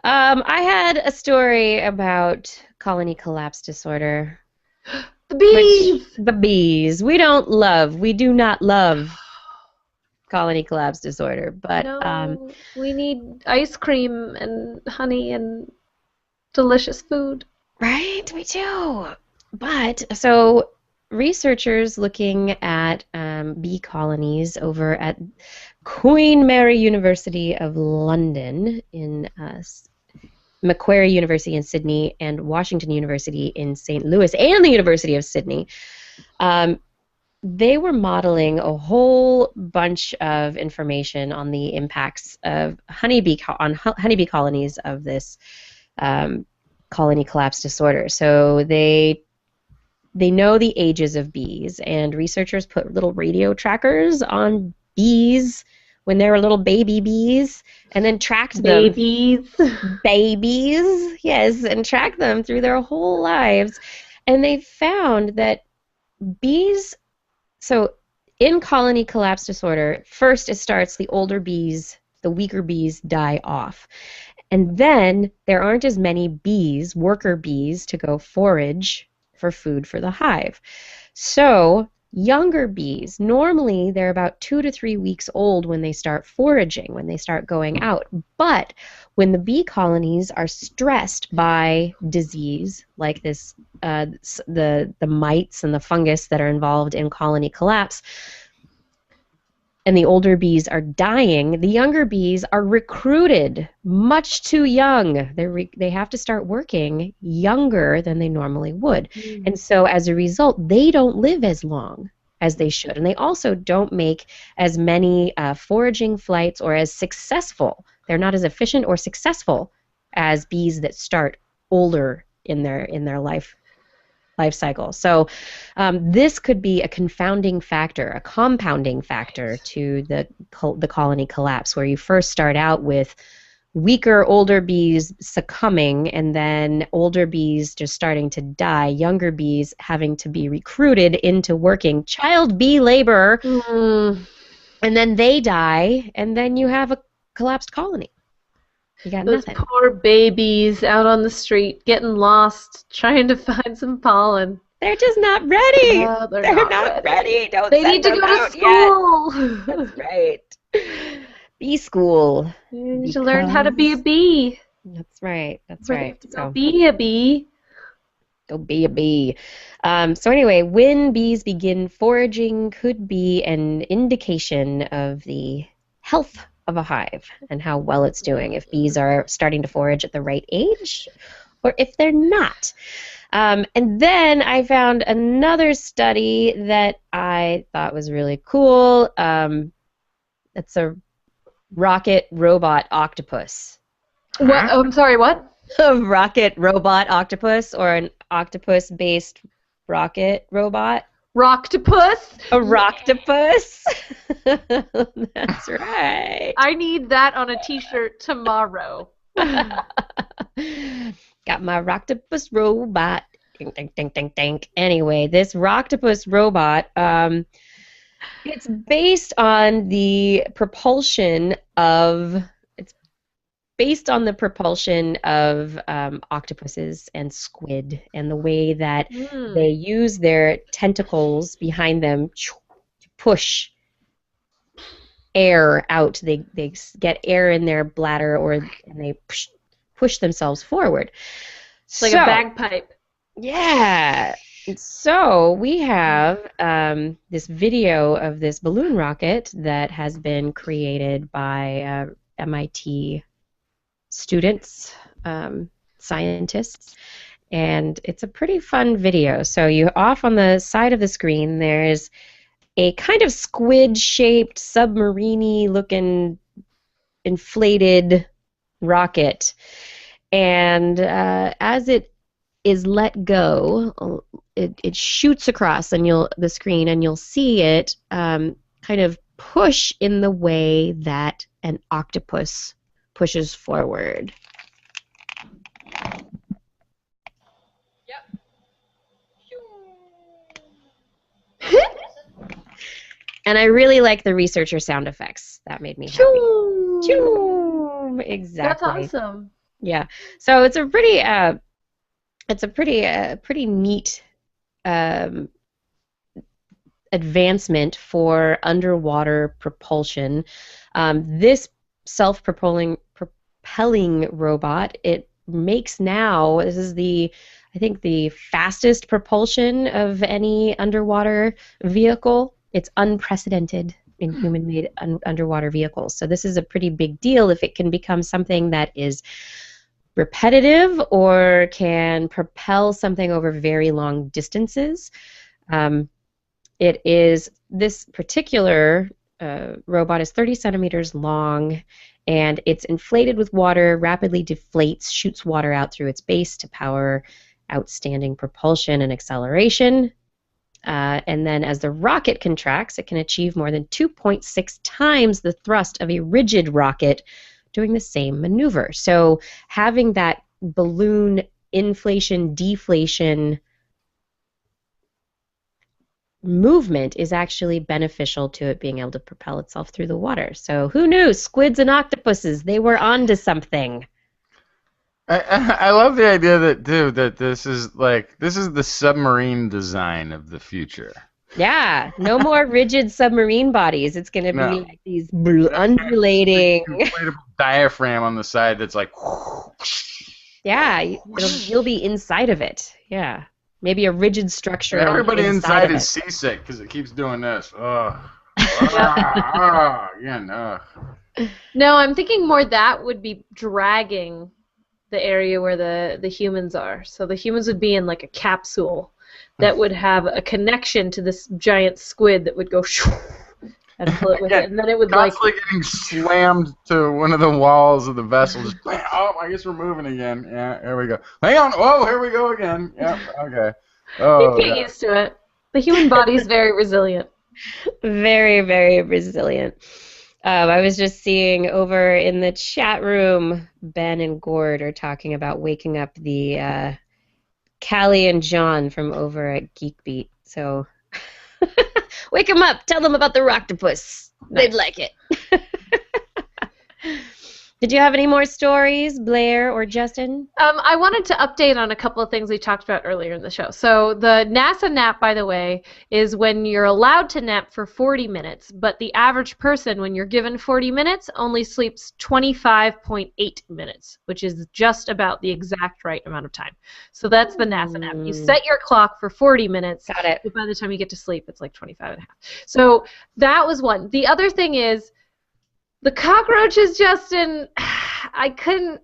I had a story about colony collapse disorder. The bees! The bees. We do not love colony collapse disorder, but no, we need ice cream and honey and delicious food. Right, we do. But so researchers looking at bee colonies over at Queen Mary University of London in Macquarie University in Sydney and Washington University in St. Louis and the University of Sydney they were modeling a whole bunch of information on the impacts of honeybee colonies of this colony collapse disorder. So they know the ages of bees, and researchers put little radio trackers on bees when they were little baby bees, and then tracked them. Babies, yes, and tracked them through their whole lives. And they found that bees, so in colony collapse disorder, first it starts the older bees, the weaker bees die off. And then there aren't as many bees, worker bees, to go forage for food for the hive. So younger bees, normally they're about 2 to 3 weeks old when they start foraging, when they start going out. But when the bee colonies are stressed by disease, like this, the mites and the fungus that are involved in colony collapse, and the older bees are dying, the younger bees are recruited much too young. They have to start working younger than they normally would. And so as a result, they don't live as long as they should. And they also don't make as many foraging flights or as successful. They're not as efficient or successful as bees that start older in their life cycle. So this could be a confounding factor, a compounding factor to the colony collapse, where you first start out with weaker, older bees succumbing, and then older bees just starting to die, younger bees having to be recruited into working child bee labor, and then they die, and then you have a collapsed colony. You got Those nothing. poor babies out on the street getting lost, trying to find some pollen. They're just not ready. Oh, they're not not ready. Don't They send need to them go to out school. yet. That's right. Bee school. You need to learn how to be a bee. That's right. That's But you right. have to go be a bee. Go be a bee. So anyway, when bees begin foraging could be an indication of the health of a hive and how well it's doing, if bees are starting to forage at the right age or if they're not. And then I found another study that I thought was really cool. It's a rocket robot octopus. What? Oh, I'm sorry, what? A rocket robot octopus, or an octopus-based rocket robot. Rocktopus? A Roctopus. That's right. I need that on a t-shirt tomorrow. Got my Roctopus robot. Ding, ding, ding, ding, ding. Anyway, this Roctopus robot, it's based on the propulsion of octopuses and squid, and the way that they use their tentacles behind them to push air out. They get air in their bladder, and they push themselves forward. It's like a bagpipe. Yeah. So we have this video of this balloon rocket that has been created by MIT students, scientists, and it's a pretty fun video. So you off on the side of the screen, there's a kind of squid-shaped, submarine-y looking inflated rocket, and as it is let go, it shoots across the screen, and you'll see it kind of push in the way that an octopus pushes forward. And I really like the researcher sound effects. That made me happy. Choo! Exactly. That's awesome. Yeah. So it's a pretty pretty neat advancement for underwater propulsion. This self-propelling robot, it makes now, this is I think the fastest propulsion of any underwater vehicle. It's unprecedented in human-made underwater vehicles. So this is a pretty big deal if it can become something that is repetitive or can propel something over very long distances. It is this particular robot is 30 centimeters long, and it's inflated with water, rapidly deflates, shoots water out through its base to power outstanding propulsion and acceleration. And then as the rocket contracts, it can achieve more than 2.6 times the thrust of a rigid rocket doing the same maneuver. So having that balloon inflation, deflation movement is actually beneficial to it being able to propel itself through the water. So who knew? Squids and octopuses, they were onto something. I love the idea that, dude, that this is the submarine design of the future. Yeah, no more rigid submarine bodies. It's going to be like these undulating. Inflatable diaphragm on the side that's like. Yeah, you'll be inside of it. Yeah, maybe a rigid structure. Everybody inside is it. seasick because it keeps doing this. Again. No, I'm thinking more that would be dragging the area where the humans are. So the humans would be in like a capsule that would have a connection to this giant squid that would go and pull it with it, and then it would constantly getting slammed to one of the walls of the vessel. Just oh, I guess we're moving again. Yeah, here we go. Hang on. Oh, here we go again. Yeah, okay. Oh, you get used to it. The human body is very resilient. Very, very resilient. I was just seeing over in the chat room, Ben and Gord are talking about waking up the Callie and John from over at Geekbeat. So wake them up. Tell them about the Rocktopus. They'd like it. Did you have any more stories, Blair or Justin? I wanted to update on a couple of things we talked about earlier in the show. So the NASA nap, by the way, is when you're allowed to nap for 40 minutes, but the average person, when you're given 40 minutes, only sleeps 25.8 minutes, which is just about the exact right amount of time. So that's the NASA nap. You set your clock for 40 minutes. Got it. But by the time you get to sleep, it's like 25 and a half. So that was one. The other thing is, the cockroaches, Justin, I couldn't.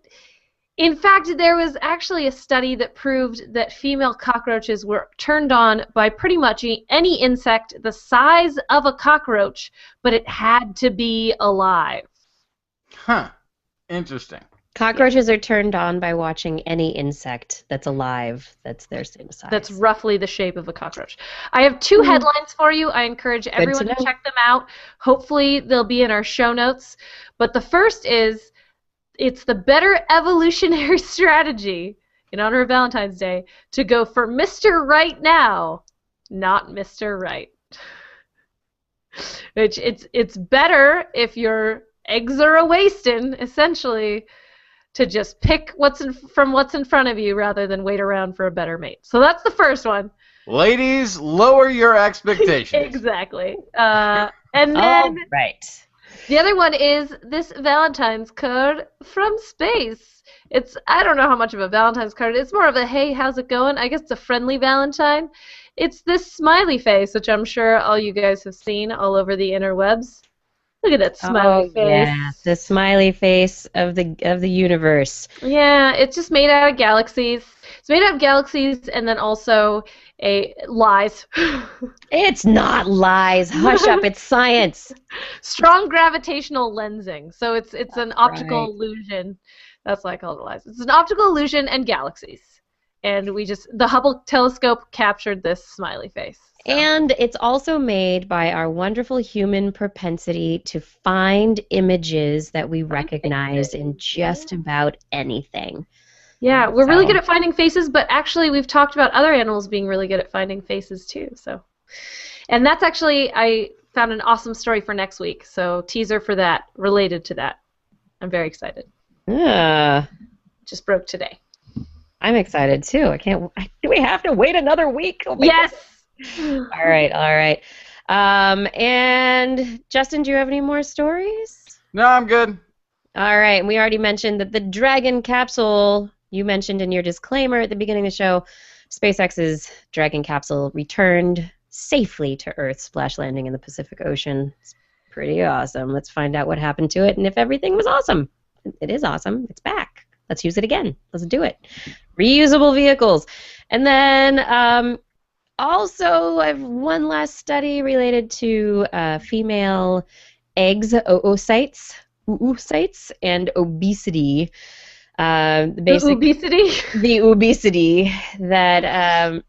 In fact, there was actually a study that proved that female cockroaches were turned on by pretty much any insect the size of a cockroach, but it had to be alive. Huh. Interesting. Cockroaches are turned on by watching any insect that's alive that's their same size. That's roughly the shape of a cockroach. I have two headlines for you. I encourage everyone to check them out. Hopefully they'll be in our show notes. But the first is, it's the better evolutionary strategy, in honor of Valentine's Day, to go for Mr. Right now, not Mr. Right. Which it's better if your eggs are a-wasting, essentially, to just pick from what's in front of you rather than wait around for a better mate. So that's the first one. Ladies, lower your expectations. Exactly. And then right. The other one is this Valentine's card from space. I don't know how much of a Valentine's card. It's more of a, hey, how's it going? I guess it's a friendly Valentine. It's this smiley face, which I'm sure all you guys have seen all over the interwebs. Look at that smiley face. Yeah, the smiley face of the universe. Yeah, it's just made out of galaxies. It's made out of galaxies and then also lies. It's not lies. Hush up, it's science. Strong gravitational lensing. So it's an optical illusion. That's why I call it lies. It's an optical illusion and galaxies. And the Hubble telescope captured this smiley face. So. And it's also made by our wonderful human propensity to find images that we recognize in just about anything. Yeah, we're really good at finding faces, but actually we've talked about other animals being really good at finding faces too. So, and that's actually, I found an awesome story for next week. So teaser for that, related to that. I'm very excited. Just broke today. I'm excited too. Do we have to wait another week? Oh yes. God. All right. And Justin, do you have any more stories? No, I'm good. All right. And we already mentioned that the Dragon capsule you mentioned in your disclaimer at the beginning of the show, SpaceX's Dragon capsule returned safely to Earth, splash landing in the Pacific Ocean. It's pretty awesome. Let's find out what happened to it and if everything was awesome. It is awesome. It's back. Let's use it again. Let's do it. Reusable vehicles. And then Also, I have one last study related to female eggs, oocytes, and obesity. The Basic obesity. the obesity that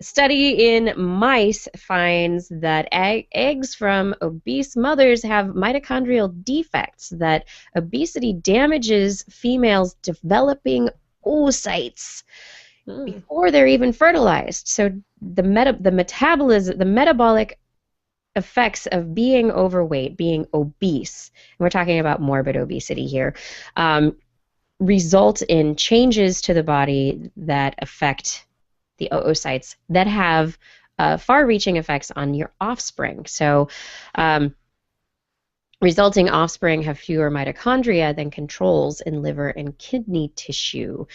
study in mice finds that eggs from obese mothers have mitochondrial defects, that obesity damages females developing oocytes before they're even fertilized. So the metabolism, the metabolic effects of being overweight, being obese, and we're talking about morbid obesity here, result in changes to the body that affect the oocytes that have far-reaching effects on your offspring. So resulting offspring have fewer mitochondria than controls in liver and kidney tissue.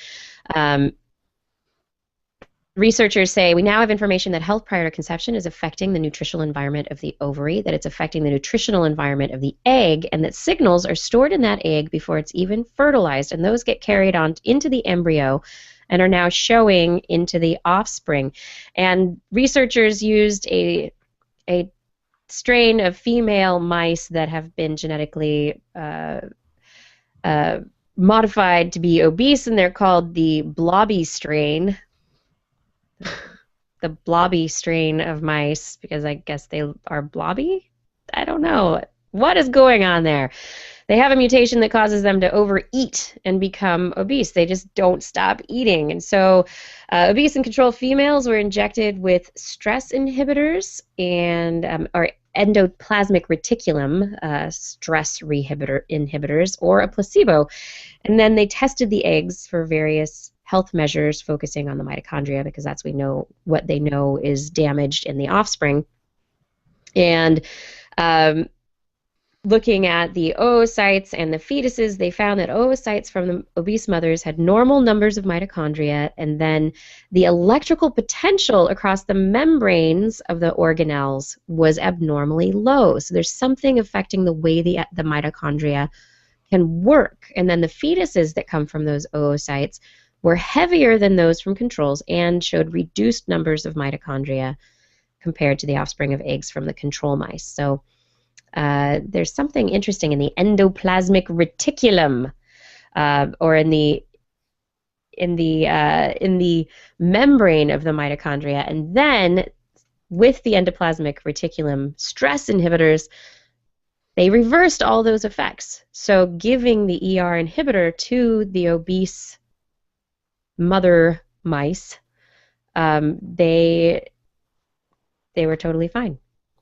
Researchers say we now have information that health prior to conception is affecting the nutritional environment of the ovary, that it's affecting the nutritional environment of the egg, and that signals are stored in that egg before it's even fertilized, and those get carried on into the embryo and are now showing into the offspring. And researchers used a strain of female mice that have been genetically modified to be obese, and they're called the blobby strain. The blobby strain of mice, because I guess they are blobby? I don't know. What is going on there? They have a mutation that causes them to overeat and become obese. They just don't stop eating. And so obese and controlled females were injected with stress inhibitors and or endoplasmic reticulum stress inhibitors or a placebo. And then they tested the eggs for various health measures focusing on the mitochondria, because that's what they know is damaged in the offspring. And looking at the oocytes and the fetuses, they found that oocytes from the obese mothers had normal numbers of mitochondria, and then the electrical potential across the membranes of the organelles was abnormally low. So there's something affecting the way the mitochondria can work. And then the fetuses that come from those oocytes were heavier than those from controls and showed reduced numbers of mitochondria compared to the offspring of eggs from the control mice. So there's something interesting in the endoplasmic reticulum, or in the membrane of the mitochondria, and then with the endoplasmic reticulum stress inhibitors, they reversed all those effects. So giving the ER inhibitor to the obese mother mice, they were totally fine.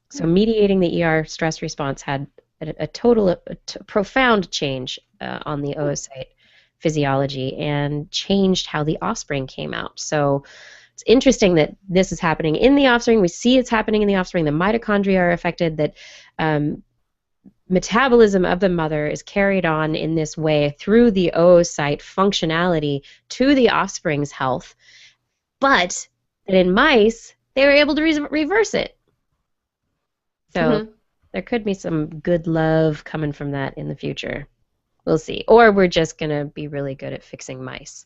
So mediating the ER stress response had a profound change on the oocyte physiology and changed how the offspring came out. So it's interesting that this is happening in the offspring. We see it's happening in the offspring. The mitochondria are affected, that metabolism of the mother is carried on in this way through the oocyte functionality to the offspring's health, but that in mice, they were able to reverse it. So there could be some good love coming from that in the future. We'll see. Or we're just going to be really good at fixing mice.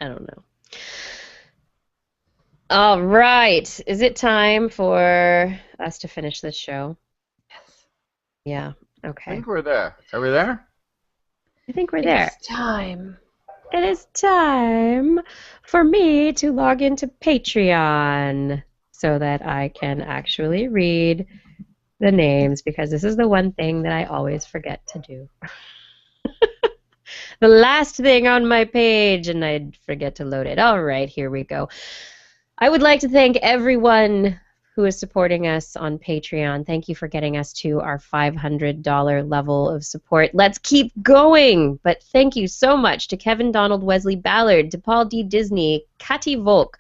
I don't know. All right. Is it time for us to finish this show? Yes. Yeah. I Okay. think we're there. Are we there? I think we're there. It's time. It is time for me to log into Patreon so that I can actually read the names, because this is the one thing that I always forget to do. The last thing on my page, and I forget to load it. All right, here we go. I would like to thank everyone who is supporting us on Patreon. Thank you for getting us to our $500 level of support. Let's keep going. But thank you so much to Kevin Donald Wesley Ballard, to Paul D. Disney, Kati Volk,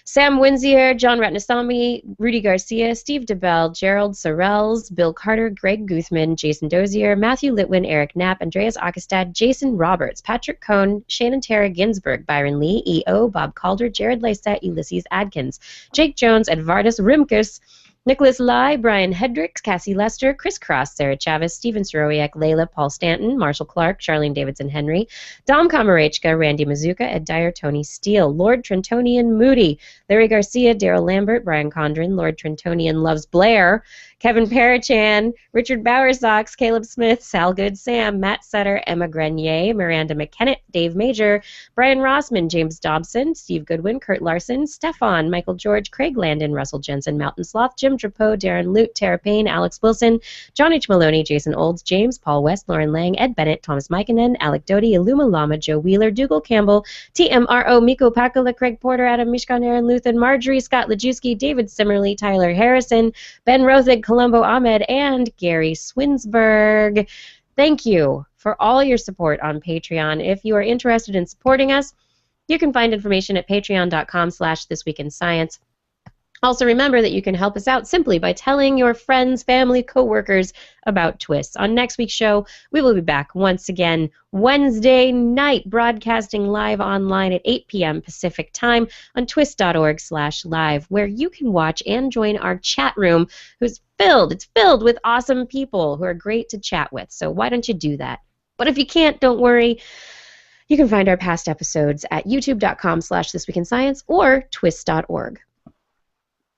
Sam Winzier, John Ratnasamy, Rudy Garcia, Steve DeBell, Gerald Sorrells, Bill Carter, Greg Guthman, Jason Dozier, Matthew Litwin, Eric Knapp, Andreas Akestad, Jason Roberts, Patrick Cohn, Shannon Tara Ginsburg, Byron Lee, E.O., Bob Calder, Jared Lysette, Ulysses Adkins, Jake Jones, Edvardus Rimkus, Nicholas Lai, Brian Hendricks, Cassie Lester, Chris Cross, Sarah Chavez, Steven Sorowiak, Layla, Paul Stanton, Marshall Clark, Charlene Davidson Henry, Dom Kamarechka, Randy Mazuka, Ed Dyer, Tony Steele, Lord Trentonian Moody, Larry Garcia, Daryl Lambert, Brian Condren, Lord Trentonian Loves Blair, Kevin Parachan, Richard Bowersox, Caleb Smith, Sal Good Sam, Matt Sutter, Emma Grenier, Miranda McKennett, Dave Major, Brian Rossman, James Dobson, Steve Goodwin, Kurt Larson, Stefan, Michael George, Craig Landon, Russell Jensen, Mountain Sloth, Jim Drapeau, Darren Lute, Tara Payne, Alex Wilson, John H. Maloney, Jason Olds, James, Paul West, Lauren Lang, Ed Bennett, Thomas Mikinen, Alec Doty, Illuma Lama, Joe Wheeler, Dougal Campbell, TMRO, Miko Pakula, Craig Porter, Adam Mishkan, Aaron Luthen, Marjorie, Scott Lajewski, David Simmerly, Tyler Harrison, Ben Rothig, Colombo Ahmed, and Gary Swinsberg. Thank you for all your support on Patreon. If you are interested in supporting us, you can find information at patreon.com/thisweekinscience. Also, remember that you can help us out simply by telling your friends, family, coworkers about TWIS. On next week's show, we will be back once again Wednesday night, broadcasting live online at 8 p.m. Pacific time on twis.org/live, where you can watch and join our chat room, it's filled with awesome people who are great to chat with. So why don't you do that? But if you can't, don't worry. You can find our past episodes at youtube.com/thisweekinscience or twis.org.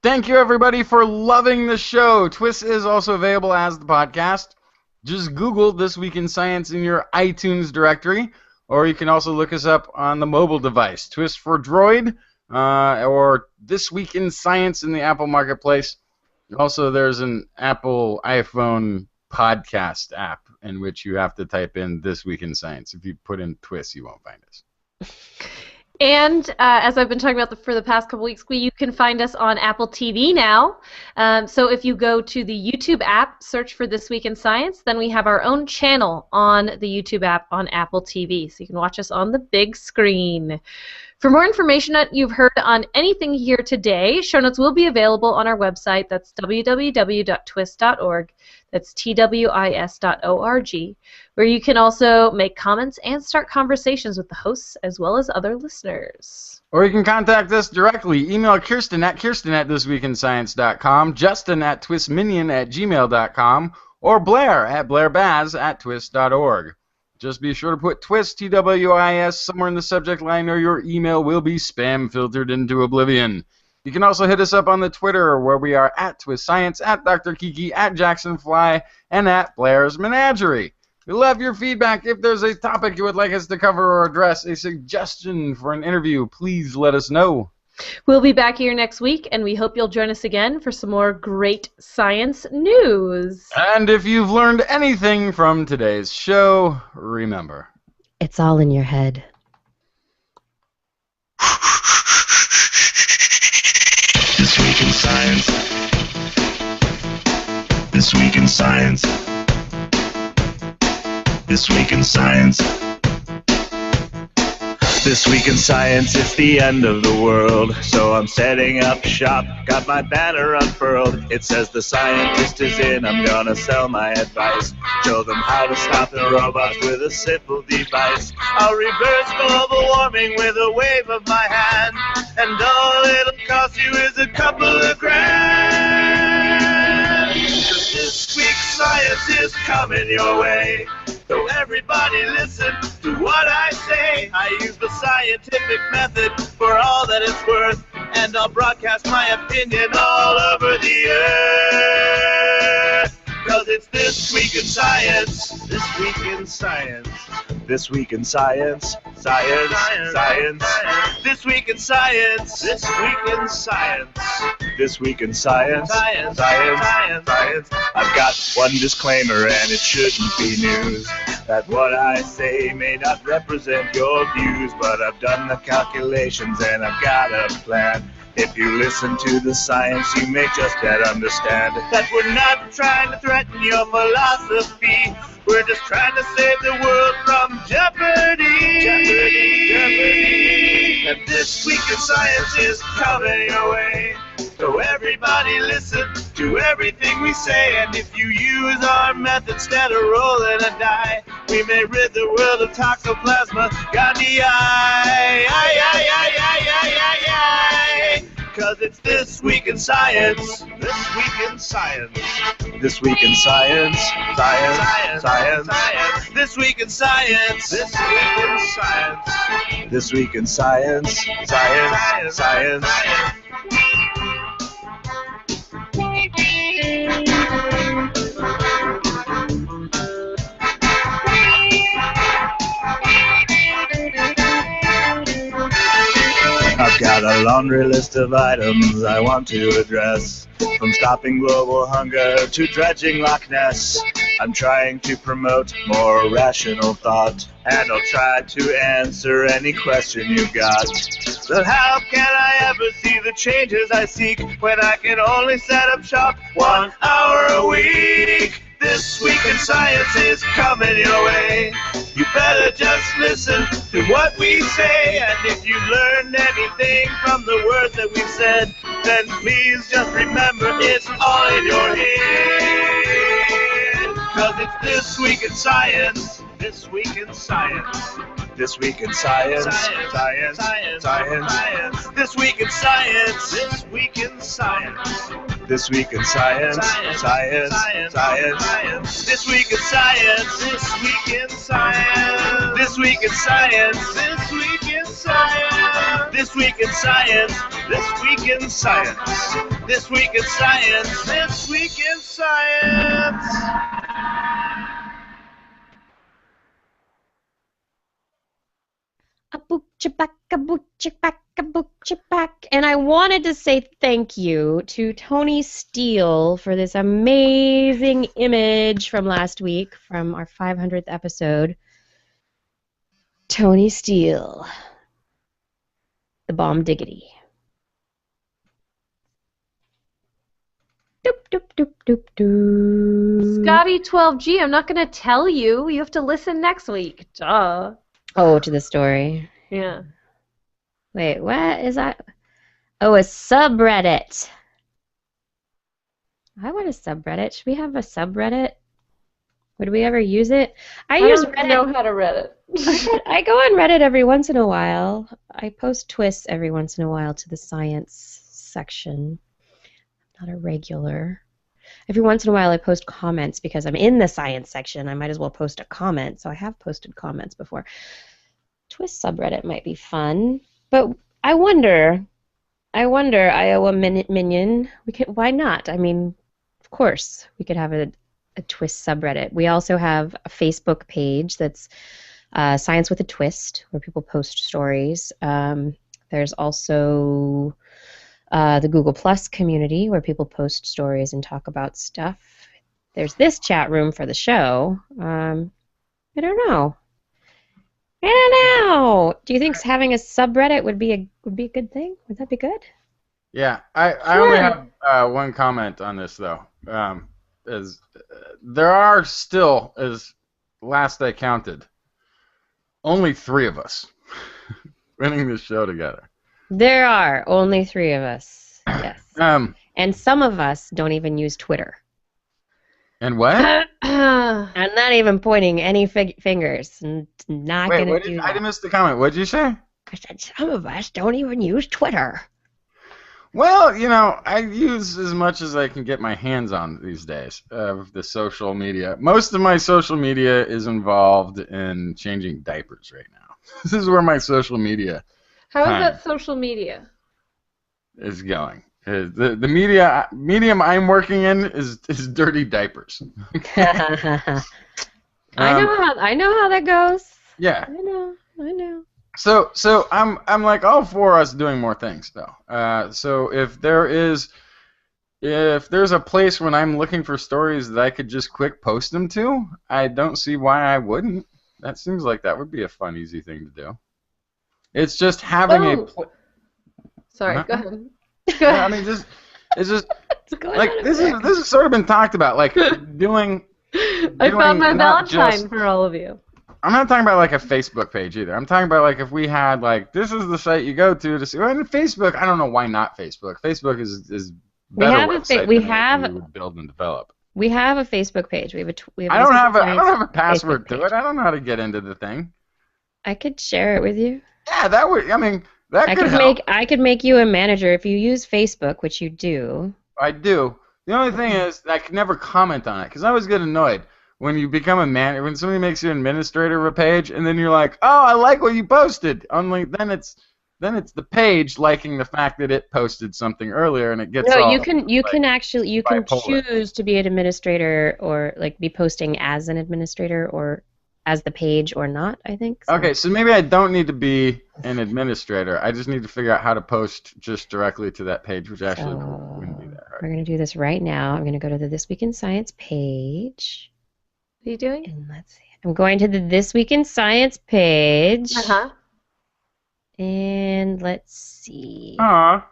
Thank you, everybody, for loving the show. TWIS is also available as the podcast. Just Google This Week in Science in your iTunes directory, or you can also look us up on the mobile device, TWIS for Droid, or This Week in Science in the Apple Marketplace. Also, there's an Apple iPhone podcast app in which you have to type in This Week in Science. If you put in TWIS, you won't find us. And as I've been talking about for the past couple weeks, you can find us on Apple TV now. So if you go to the YouTube app, search for This Week in Science, then we have our own channel on the YouTube app on Apple TV. So you can watch us on the big screen. For more information that you've heard on anything here today, show notes will be available on our website. That's www.twis.org. That's twis.org, where you can also make comments and start conversations with the hosts as well as other listeners. Or you can contact us directly. Email Kirsten at kirsten@thisweekinscience.com, Justin at twistminion@gmail.com, or Blair at blairbaz@twis.org. Just be sure to put TWIS, TWIS, somewhere in the subject line, or your email will be spam filtered into oblivion. You can also hit us up on the Twitter, where we are at TWIScience, at Dr. Kiki, at JacksonFly, and at Blair's Menagerie. We love your feedback. If there's a topic you would like us to cover or address, a suggestion for an interview, please let us know. We'll be back here next week, and we hope you'll join us again for some more great science news. And if you've learned anything from today's show, remember, It's all in your head. This week in science. This week in science. This week in science. This week in science, it's the end of the world. So I'm setting up shop, got my banner unfurled. It says the scientist is in, I'm gonna sell my advice. Show them how to stop the robots with a simple device. I'll reverse global warming with a wave of my hand. And all it'll cost you is a couple of grand. 'Cause this week's science is coming your way. So everybody listen to what I say. I use the scientific method for all that it's worth, and I'll broadcast my opinion all over the earth. 'Cause it's This Week in Science. This Week in Science. This Week in Science. Science. Science. This Week in Science. This Week in Science. This Week in Science. Science. Science. Science. I've got one disclaimer, and it shouldn't be news, that what I say may not represent your views, but I've done the calculations and I've got a plan. If you listen to the science, you may just better understand that we're not trying to threaten your philosophy. We're just trying to save the world from jeopardy. Jeopardy. And This Week in Science is coming your way. So everybody listen to everything we say. And if you use our method instead of rolling a die, we may rid the world of toxoplasma gondii. 'cause it's This Week in Science. This Week in Science. This Week in Science. Science. Science. Science. This Week in Science. This Week in Science. This Week in Science. Science. Science. I've got a laundry list of items I want to address. From stopping global hunger to dredging Loch Ness. I'm trying to promote more rational thought, and I'll try to answer any question you've got. But how can I ever see the changes I seek when I can only set up shop 1 hour a week? This Week in Science is coming your way. You better just listen to what we say. And if you learned anything from the words that we said, then please just remember it's all in your head. 'Cause it's This Week in Science. This Week in Science. This Week in Science. Science. Science. Science. Science. This Week in Science. This Week in Science. This Week in Science. Science. Science. This Week in Science. This Week in Science. This Week in Science. This Week in Science. This Week in Science. This Week in Science. This Week in Science. This Week in Science. And I wanted to say thank you to Tony Steele for this amazing image from last week from our 500th episode. Tony Steele, the bomb diggity. Doop, doop, doop, doop, doop. Scotty 12G, I'm not going to tell you. You have to listen next week. Duh. Oh, to the story. Yeah. Wait, what is that? Oh, a subreddit. I want a subreddit. Should we have a subreddit? Would we ever use it? I use don't Reddit. know how to Reddit. I go on Reddit every once in a while. I post TWIS every once in a while to the science section. Not a regular. Every once in a while I post comments because I'm in the science section. I might as well post a comment. So I have posted comments before. TWIS subreddit might be fun. But I wonder, Iowa Minion, why not? I mean, of course, we could have a TWIS subreddit. We also have a Facebook page that's Science with a Twist, where people post stories. There's also the Google Plus community, where people post stories and talk about stuff. There's this chat room for the show. I don't know. Do you think having a subreddit would be a good thing? Would that be good? Yeah, I only have one comment on this though. There are still, as last I counted, only 3 of us running this show together. There are only 3 of us. Yes. And some of us don't even use Twitter. And what? I'm not even pointing any fingers. And not Wait, gonna do that. I missed the comment. What did you say? I said some of us don't even use Twitter. Well, you know, I use as much as I can get my hands on these days of the social media. Most of my social media is involved in changing diapers right now. This is where my social media How is that social media? is going. The medium I'm working in is dirty diapers. I know how that goes. Yeah. I know. So I'm like all for us doing more things though. So if there's a place when I'm looking for stories that I could just quick post them to, I don't see why I wouldn't. That seems like that would be a fun, easy thing to do. It's just having Sorry, go ahead. I mean, it's just like this has sort of been talked about, like doing. I found my valentine for all of you. I'm not talking about like a Facebook page either. I'm talking about like if we had like this is the site you go to see. And Facebook, I don't know why not Facebook. Facebook is better website we would build and develop. We have a Facebook page. We have I don't have a password to it. I don't know how to get into the thing. I could share it with you. Yeah, that That I could could help. make you a manager if you use Facebook, which you do. I do. The only thing is, I could never comment on it because I always get annoyed when you become a man. When somebody makes you an administrator of a page, and then you're like, "Oh, I like what you posted." Only then it's the page liking the fact that it posted something earlier, and it gets No, all you can actually bipolar. choose to be an administrator or like be posting as an administrator or as the page or not, I think. So. Okay, so maybe I don't need to be an administrator. I just need to figure out how to post just directly to that page, which actually wouldn't be that We're hard. going to do this right now. I'm going to go to the This Week in Science page. What are you doing? And let's see. I'm going to the This Week in Science page. Uh-huh. And let's see. Aw.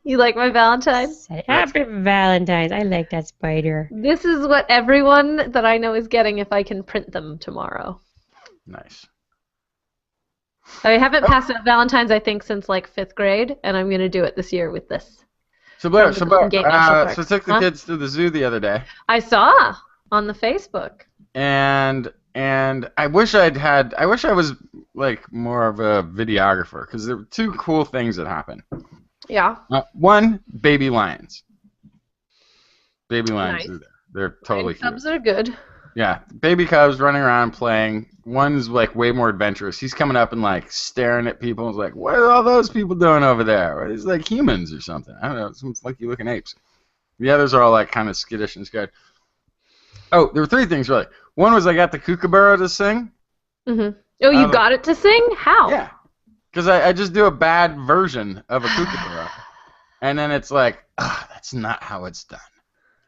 You like my Valentine? Happy Valentine's. I like that spider. This is what everyone that I know is getting if I can print them tomorrow. Nice. I haven't passed out Valentine's, I think, since like 5th grade, and I'm going to do it this year with this. So Blair, From the Golden Gate National Park. so I took the Huh? kids to the zoo the other day. I saw on the Facebook. And I wish I was like more of a videographer because there were two cool things that happened. Yeah. One, baby lions. Baby lions Nice. are there. They're totally And cute. cubs are good. Yeah, baby cubs running around playing. One's like way more adventurous. He's coming up and like staring at people. He's like, "What are all those people doing over there?" Or it's like humans or something. I don't know. Some funky looking apes. The others are all like kind of skittish and scared. Oh, there were three things really. One was I got the kookaburra to sing. Mm-hmm. Oh, you got it to sing? How? Yeah, because I just do a bad version of a kookaburra, and then it's like, that's not how it's done.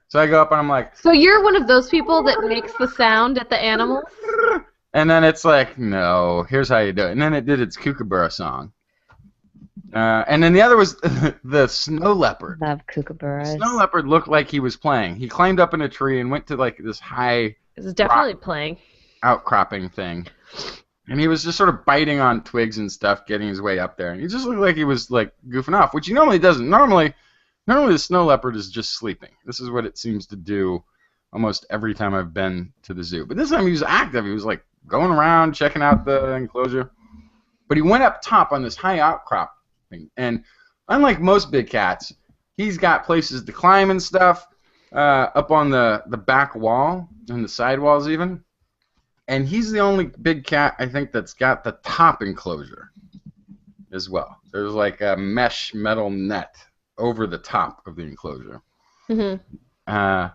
So I go up and I'm like, So you're one of those people that makes the sound at the animals? and then it's like, no, here's how you do it. And then it did its kookaburra song. And then the other was the snow leopard. Love The kookaburras. snow leopard looked like he was playing. He climbed up in a tree and went to like this high It's definitely playing. outcropping thing. And he was just sort of biting on twigs and stuff, getting his way up there. And he just looked like he was like goofing off, which he normally doesn't. Normally the snow leopard is just sleeping. This is what it seems to do almost every time I've been to the zoo. But this time he was active. He was like going around, checking out the enclosure. But he went up top on this high outcrop thing. And unlike most big cats, he's got places to climb and stuff up on the back wall and the side walls even. And he's the only big cat, I think, that's got the top enclosure as well. There's like a mesh metal net over the top of the enclosure. Mm-hmm.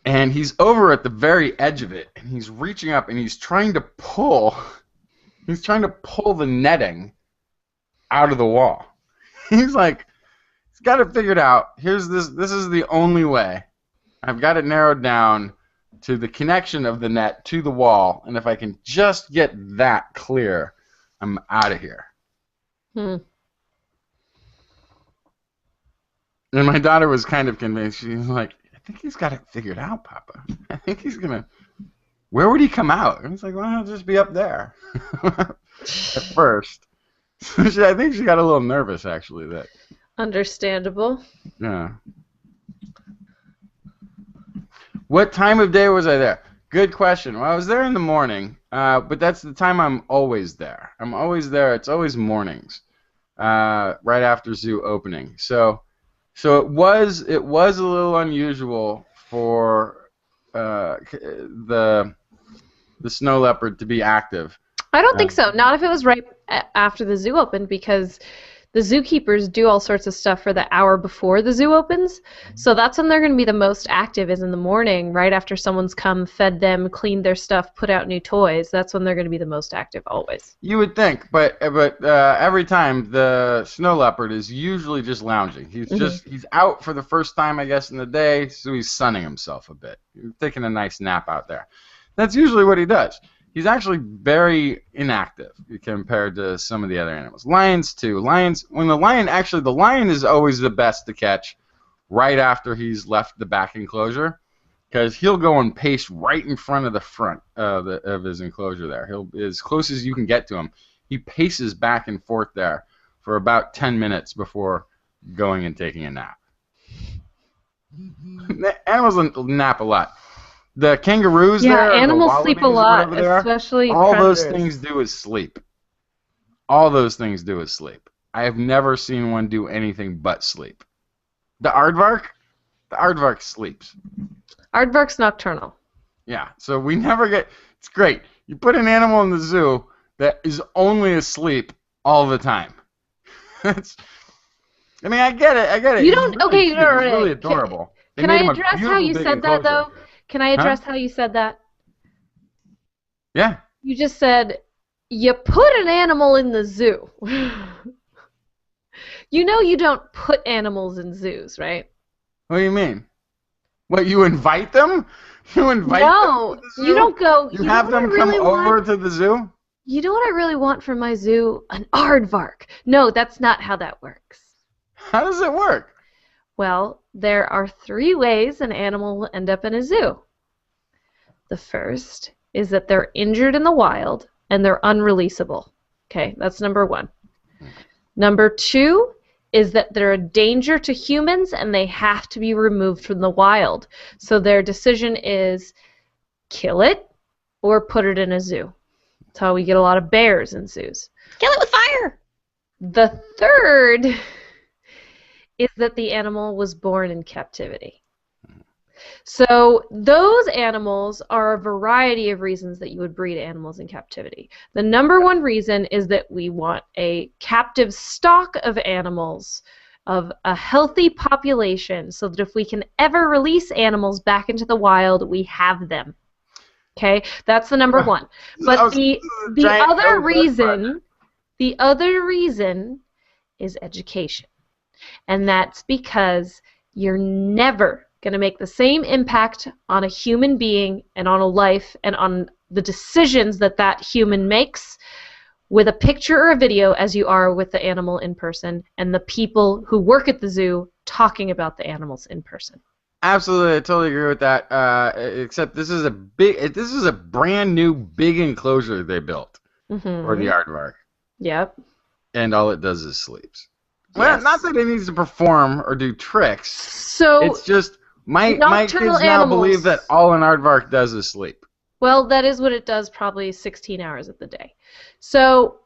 And he's over at the very edge of it, and he's reaching up, and he's trying to pull the netting out of the wall. He's like, he's got it figured out. This is the only way. I've got it narrowed down to the connection of the net to the wall, and if I can just get that clear, I'm out of here. Hmm. And my daughter was kind of convinced. She was like, I think he's got it figured out, Papa. I think he's going to... Where would he come out? And it's like, well, he'll just be up there at first. So I think she got a little nervous, actually. That Understandable. Yeah. What time of day was I there? Good question. Well, I was there in the morning, but that's the time I'm always there. I'm always there. It's always mornings, right after zoo opening. So it was a little unusual for the snow leopard to be active. I don't think so. Not if it was right after the zoo opened, because the zookeepers do all sorts of stuff for the hour before the zoo opens. So that's when they're going to be the most active, is in the morning, right after someone's come, fed them, cleaned their stuff, put out new toys. That's when they're going to be the most active, always. You would think, but every time the snow leopard is usually just lounging. He's out for the first time, I guess, in the day, so he's sunning himself a bit. He's taking a nice nap out there. That's usually what he does. He's actually very inactive compared to some of the other animals. Lions, too. When the lion is always the best to catch right after he's left the back enclosure, because he'll go and pace right in front of the front of his enclosure there. He'll, as close as you can get to him, he paces back and forth there for about 10 minutes before going and taking a nap. Animals nap a lot. The kangaroos there, Yeah, animals the sleep a wallabies or lot, whatever they are, especially all predators. those things do is sleep. all those things do is sleep. I have never seen one do anything but sleep. The aardvark sleeps. Aardvark's nocturnal. Yeah, so we never get. It's great. You put an animal in the zoo that is only asleep all the time. I mean, I get it. You don't. Okay, It's really adorable. Can I address how you said that though? Can I address how you said that? Yeah. You just said you put an animal in the zoo. You know you don't put animals in zoos, right? What do you mean? What, you invite them? You invite them to the zoo? You don't go. You have them come over to the zoo? You know what I really want from my zoo? An aardvark. No, that's not how that works. How does it work? Well, there are 3 ways an animal will end up in a zoo. The first is that they're injured in the wild and they're unreleasable. Okay, that's number 1. Number 2 is that they're a danger to humans and they have to be removed from the wild. So their decision is kill it or put it in a zoo. That's how we get a lot of bears in zoos. Kill it with fire! The third is that the animal was born in captivity. So those animals are a variety of reasons that you would breed animals in captivity. The number 1 reason is that we want a captive stock of animals, of a healthy population, so that if we can ever release animals back into the wild, we have them. Okay, that's the number 1. But the other reason is education. And that's because you're never going to make the same impact on a human being and on a life and on the decisions that that human makes with a picture or a video as you are with the animal in person and the people who work at the zoo talking about the animals in person. Absolutely, I totally agree with that. Except this is a brand new big enclosure they built for the aardvark. Yep. And all it does is sleeps. Well, not that it needs to perform or do tricks. So it's just my kids now believe that all an aardvark does is sleep. Well, that is what it does probably 16 hours of the day. So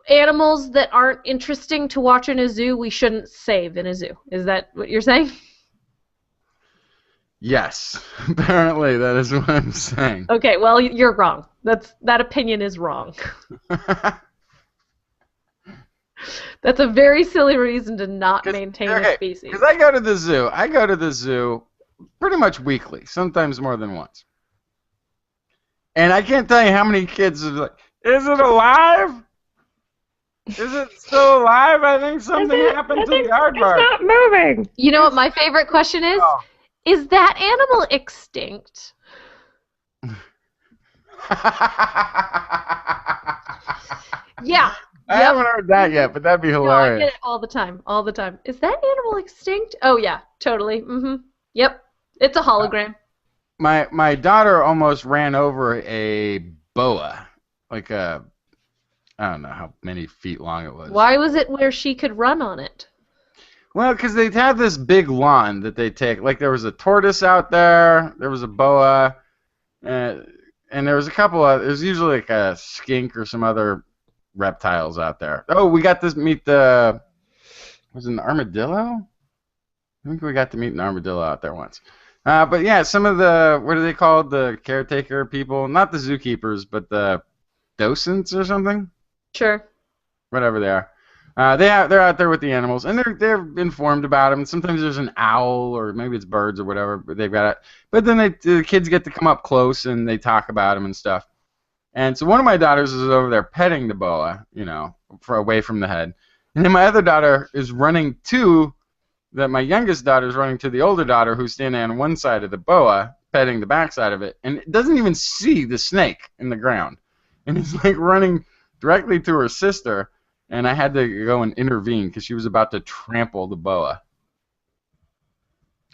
animals that aren't interesting to watch in a zoo, we shouldn't save in a zoo. Is that what you're saying? Yes. Apparently that is what I'm saying. Okay, well, you're wrong. That opinion is wrong. That's a very silly reason to not maintain a species. Because I go to the zoo pretty much weekly, sometimes more than once. And I can't tell you how many kids are like, is it alive? Is it still alive? I think something happened to the aardvark. It's not moving. You know what my favorite question is? Oh. Is that animal extinct? Yeah. I haven't heard that yet, but that'd be hilarious. No, I get it all the time. All the time. Is that animal extinct? Oh, yeah. Totally. Yep. It's a hologram. My daughter almost ran over a boa. Like I don't know how many feet long it was. Why was it where she could run on it? Well, because they have this big lawn that they take. Like there was a tortoise out there. There was a boa. And there was a couple of... There's usually like a skink or some other reptiles out there. Oh, we got to meet the... Was it an armadillo? I think we got to meet an armadillo out there once. But yeah, some of the... What are they called? The caretaker people? Not the zookeepers, but the docents or something? Sure. Whatever they are. They're out there with the animals, and they're informed about them. Sometimes there's an owl, or maybe it's birds or whatever. But they've got it. But then the kids get to come up close and they talk about them and stuff. And so one of my daughters is over there petting the boa, away from the head, and then my other daughter is running to my youngest daughter is running to the older daughter who's standing on one side of the boa, petting the backside of it, and it doesn't even see the snake in the ground, and it's like running directly to her sister. And I had to go and intervene because she was about to trample the boa.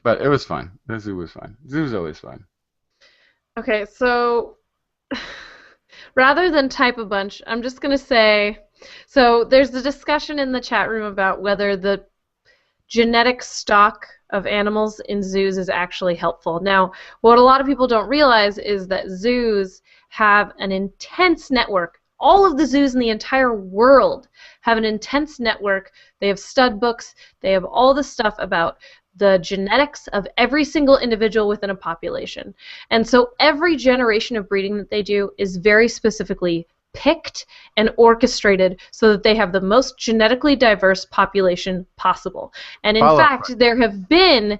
But it was fun. The zoo was fun. The zoo was always fun. Okay, so rather than type a bunch, I'm just going to say, so there's a discussion in the chat room about whether the genetic stock of animals in zoos is actually helpful. Now, what a lot of people don't realize is that zoos have an intense network all of the zoos in the entire world have an intense network. They have stud books. They have all the stuff about the genetics of every single individual within a population. And so every generation of breeding that they do is very specifically picked and orchestrated so that they have the most genetically diverse population possible. And in fact, there have been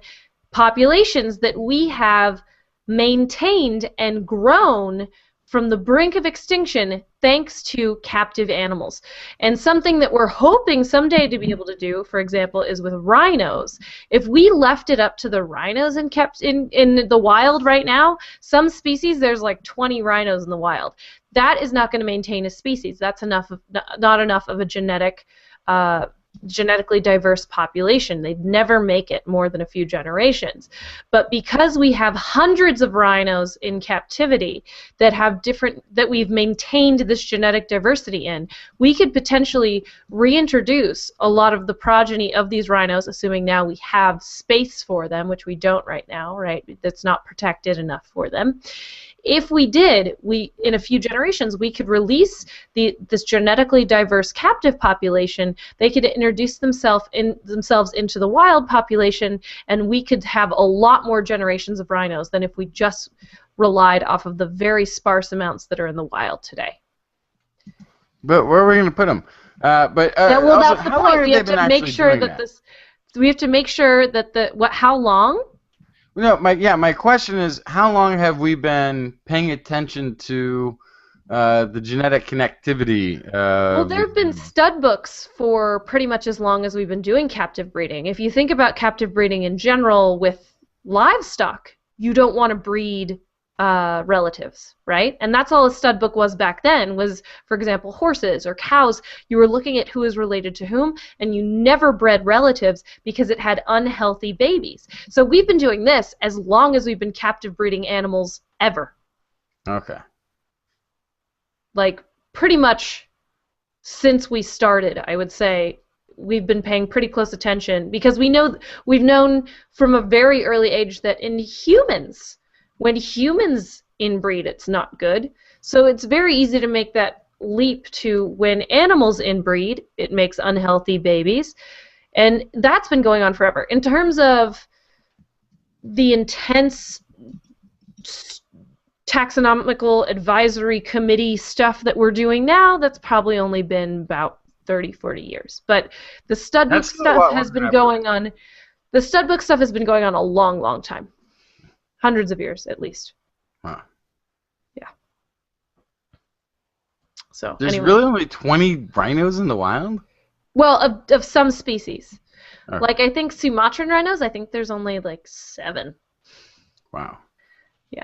populations that we have maintained and grown from the brink of extinction thanks to captive animals. And something that we're hoping someday to be able to do, for example, is with rhinos. If we left it up to the rhinos and kept in the wild right now, some species, there's like 20 rhinos in the wild. That is not going to maintain a species. That's not enough of a genetically diverse population. They'd never make it more than a few generations. But because we have hundreds of rhinos in captivity that we've maintained this genetic diversity in, we could potentially reintroduce a lot of the progeny of these rhinos, assuming now we have space for them, which we don't right now, right? That's not protected enough for them. If we did, in a few generations, we could release this genetically diverse captive population. They could introduce themselves into the wild population, and we could have a lot more generations of rhinos than if we just relied off of the very sparse amounts that are in the wild today. But where are we going to put them? Well, that's the point. We have to make sure that we have to make sure that how long? No, my question is, how long have we been paying attention to the genetic connectivity? Well, there have been stud books for pretty much as long as we've been doing captive breeding. If you think about captive breeding in general with livestock, you don't want to breed relatives, right? And that's all a stud book was back then, was, for example, horses or cows. You were looking at who is related to whom, and you never bred relatives because it had unhealthy babies. So we've been doing this as long as we've been captive breeding animals ever. Okay. Like, pretty much since we started, I would say, we've been paying pretty close attention because we've known from a very early age that in humans, when humans inbreed, it's not good. So it's very easy to make that leap to when animals inbreed, it makes unhealthy babies. And that's been going on forever. In terms of the intense taxonomical advisory committee stuff that we're doing now, that's probably only been about 30, 40 years. But the stud book stuff has been going on. The stud book stuff has been going on a long, long time. Hundreds of years, at least. Wow. Yeah. So there's really only 20 rhinos in the wild? Well, of some species. Okay. Like, I think Sumatran rhinos, I think there's only like 7. Wow. Yeah.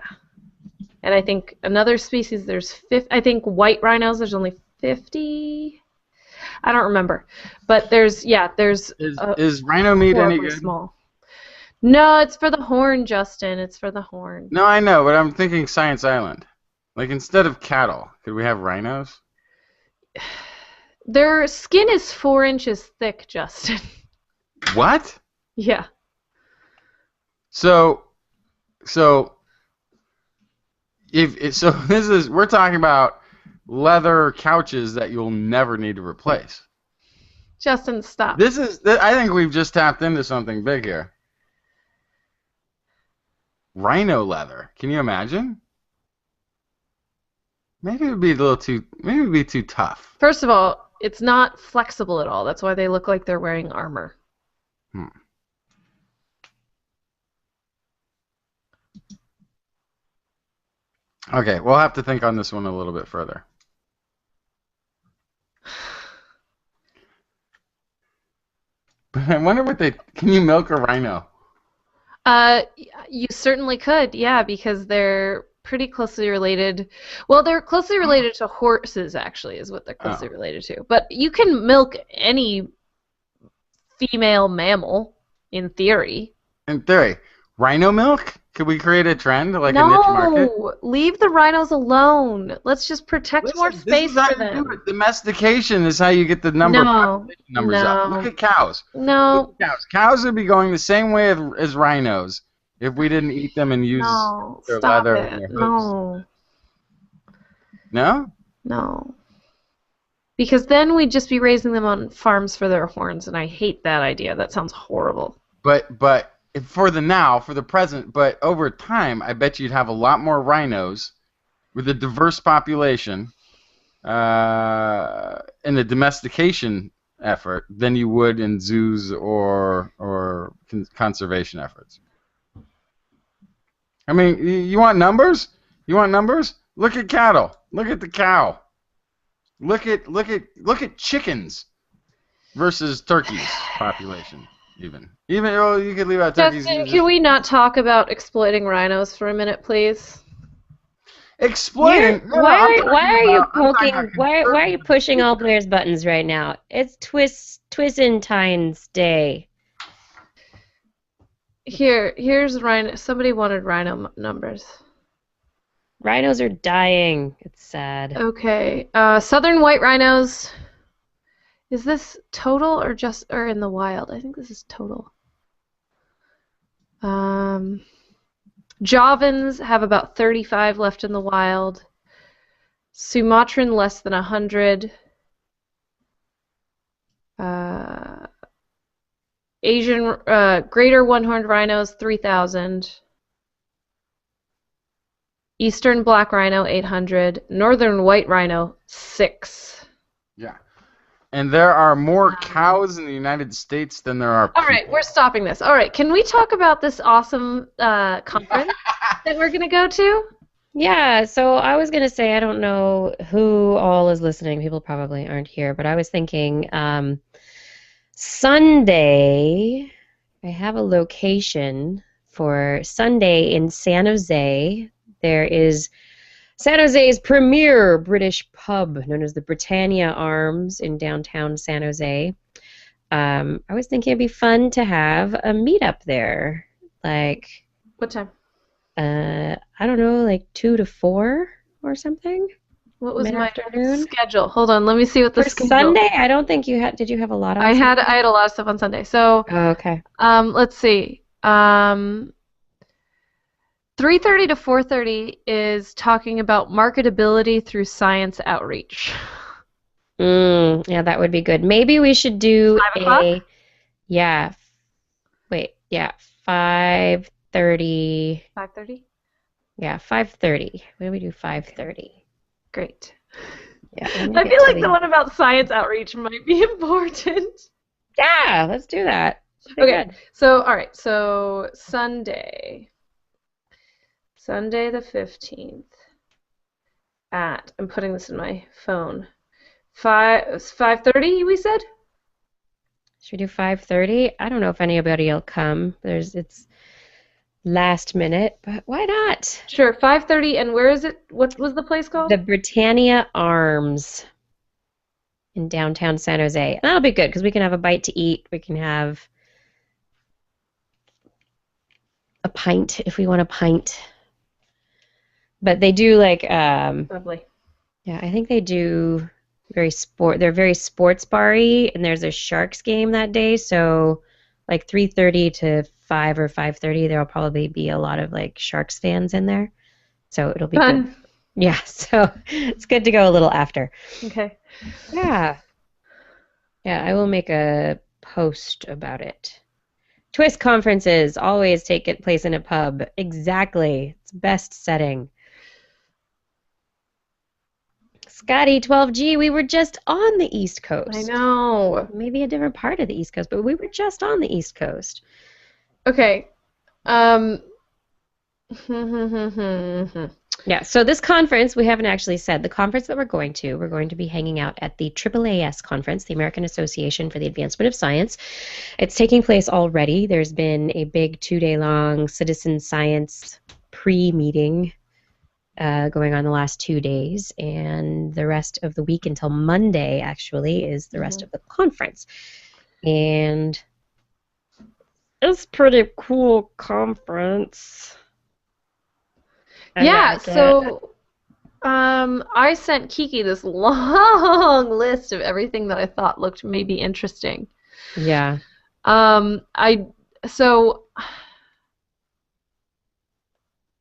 And I think another species, I think white rhinos, there's only 50. I don't remember. But there's. Is rhino meat any good? Small. No, it's for the horn, Justin. It's for the horn. No, I know, but I'm thinking Science Island. Like, instead of cattle, could we have rhinos? Their skin is 4 inches thick, Justin. What? Yeah. So we're talking about leather couches that you'll never need to replace. Justin, stop. I think we've just tapped into something big here. Rhino leather. Can you imagine? Maybe it would be too tough. First of all, it's not flexible at all. That's why they look like they're wearing armor. Okay, we'll have to think on this one a little bit further. But I wonder can you milk a rhino? You certainly could, yeah, because they're pretty closely related. Well, they're closely related to horses, actually, is what they're closely related to. But you can milk any female mammal, in theory. In theory. Rhino milk? Could we create a trend, like a niche market? No! Leave the rhinos alone. Let's just protect more space for them. Domestication is how you get the numbers up. Look at cows. No. Look at cows. Cows would be going the same way as rhinos if we didn't eat them and use their leather and their hooves. No. No? No. Because then we'd just be raising them on farms for their horns, and I hate that idea. That sounds horrible. But for the present, but over time, I bet you'd have a lot more rhinos with a diverse population in the domestication effort than you would in zoos or conservation efforts. I mean, you want numbers? You want numbers? Look at cattle. Look at the cow. Look at chickens versus turkeys population. Even you could leave out turkeys. Justin, can we not talk about exploiting rhinos for a minute, please? Exploiting? Why are you pushing all Blair's buttons right now? It's Twistentine's Day. Here's rhino. Somebody wanted rhino numbers. Rhinos are dying. It's sad. Okay. Southern white rhinos. Is this total or in the wild? I think this is total. Javans have about 35 left in the wild. Sumatran less than 100. Asian greater one-horned rhinos 3,000. Eastern black rhino 800. Northern white rhino 6. Yeah. And there are more cows in the United States than there are people. All right, we're stopping this. All right, can we talk about this awesome conference that we're going to go to? Yeah, so I was going to say, I don't know who all is listening. People probably aren't here, but I was thinking Sunday, I have a location for Sunday in San Jose. There is San Jose's premier British pub, known as the Britannia Arms in downtown San Jose. I was thinking it'd be fun to have a meetup there. Like, What time? I don't know, like 2 to 4 or something. What was my Mid-afternoon? schedule? Hold on, let me see what the For schedule. Sunday, I don't think you had. Did you have a lot on I Sunday? had a lot of stuff on Sunday. So, Oh, okay. let's see. 3:30 to 4:30 is talking about marketability through science outreach. Yeah, that would be good. Maybe we should do 5 o'clock? yeah. Wait, yeah, 5:30. 5:30? Yeah, 5:30. Why don't we do 5:30? Great. Yeah. let me I get feel to like the one about science outreach might be important. Yeah, let's do that. Should be Okay, good. so, all right, so Sunday the 15th I'm putting this in my phone, 5:30, we said? Should we do 5:30? I don't know if anybody will come. It's last minute, but why not? Sure, 5:30, and where is it? What was the place called? The Britannia Arms in downtown San Jose. And that'll be good because we can have a bite to eat. We can have a pint if we want a pint. But they do like Lovely. yeah, I think they do they're very sports bar-y, and there's a Sharks game that day, so like 3:30 to 5 or 5:30 there'll probably be a lot of like Sharks fans in there. So it'll be good. Fun. Yeah, so it's good to go a little after. Okay. Yeah. Yeah, I will make a post about it. TWIS conferences always take place in a pub. Exactly. It's best setting. Scotty, 12G, we were just on the East Coast. I know. Maybe a different part of the East Coast, but we were just on the East Coast. Okay. Yeah, so this conference, we haven't actually said, the conference that we're going to be hanging out at the AAAS conference, the American Association for the Advancement of Science. It's taking place already. There's been a big 2-day-long citizen science pre-meeting going on the last 2 days, and the rest of the week until Monday, actually, is the rest of the conference. And it's a pretty cool conference. Yeah, so I sent Kiki this long list of everything that I thought looked maybe interesting. Yeah.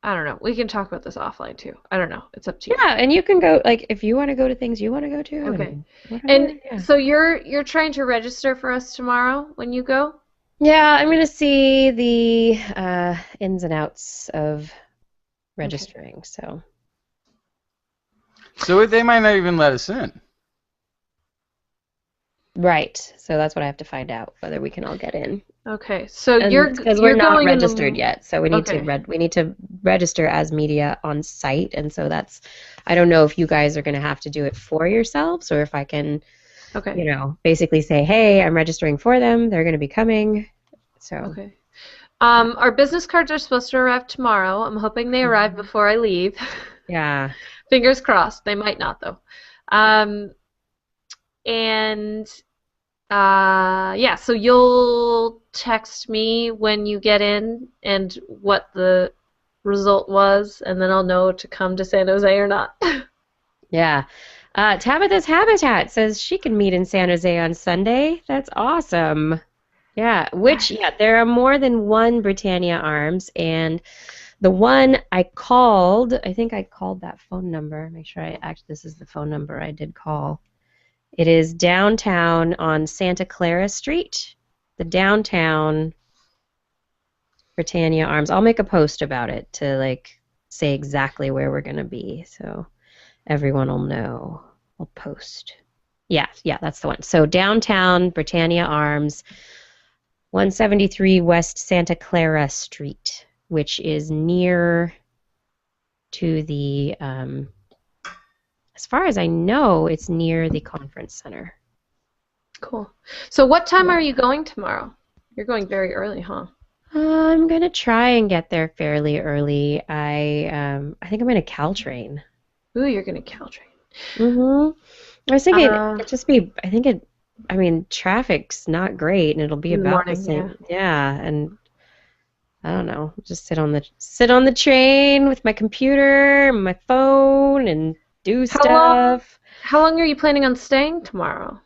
I don't know. We can talk about this offline too. I don't know. It's up to you. Yeah, and you can go, like, if you want to go to things you want to go to, Okay. and whatever, And yeah. so you're trying to register for us tomorrow when you go? Yeah, I'm gonna see the ins and outs of registering, so. So they might not even let us in. Right, so that's what I have to find out, whether we can all get in. Okay. So And you're because we're not going in the registered yet, so we need Okay. to register as media on site, and so that's, I don't know if you guys are gonna have to do it for yourselves, or if I can, Okay. basically say, hey, I'm registering for them, they're gonna be coming, so. Okay. Our business cards are supposed to arrive tomorrow. I'm hoping they arrive before I leave. Yeah. Fingers crossed. They might not though. And yeah, so you'll text me when you get in and what the result was, and then I'll know to come to San Jose or not. Yeah. Tabitha's Habitat says she can meet in San Jose on Sunday. That's awesome. Yeah, there are more than one Britannia Arms, and the one I called, I think I called that phone number. Make sure this is the phone number I did call. It is downtown on Santa Clara Street, the downtown Britannia Arms. I'll make a post about it to, like, say exactly where we're going to be, so everyone will know. I'll post. Yeah, that's the one. So downtown Britannia Arms, 173 West Santa Clara Street, which is near to the, as far as I know, it's near the conference center. Cool. So what time are you going tomorrow? You're going very early, huh? I'm gonna try and get there fairly early. I think I'm gonna Caltrain. Ooh, you're gonna Caltrain. I was thinking it'd just be. I mean, traffic's not great, and it'll be In the about the morning, same. Yeah, and I don't know. Just sit on the train with my computer, and my phone, and do stuff. How long are you planning on staying tomorrow?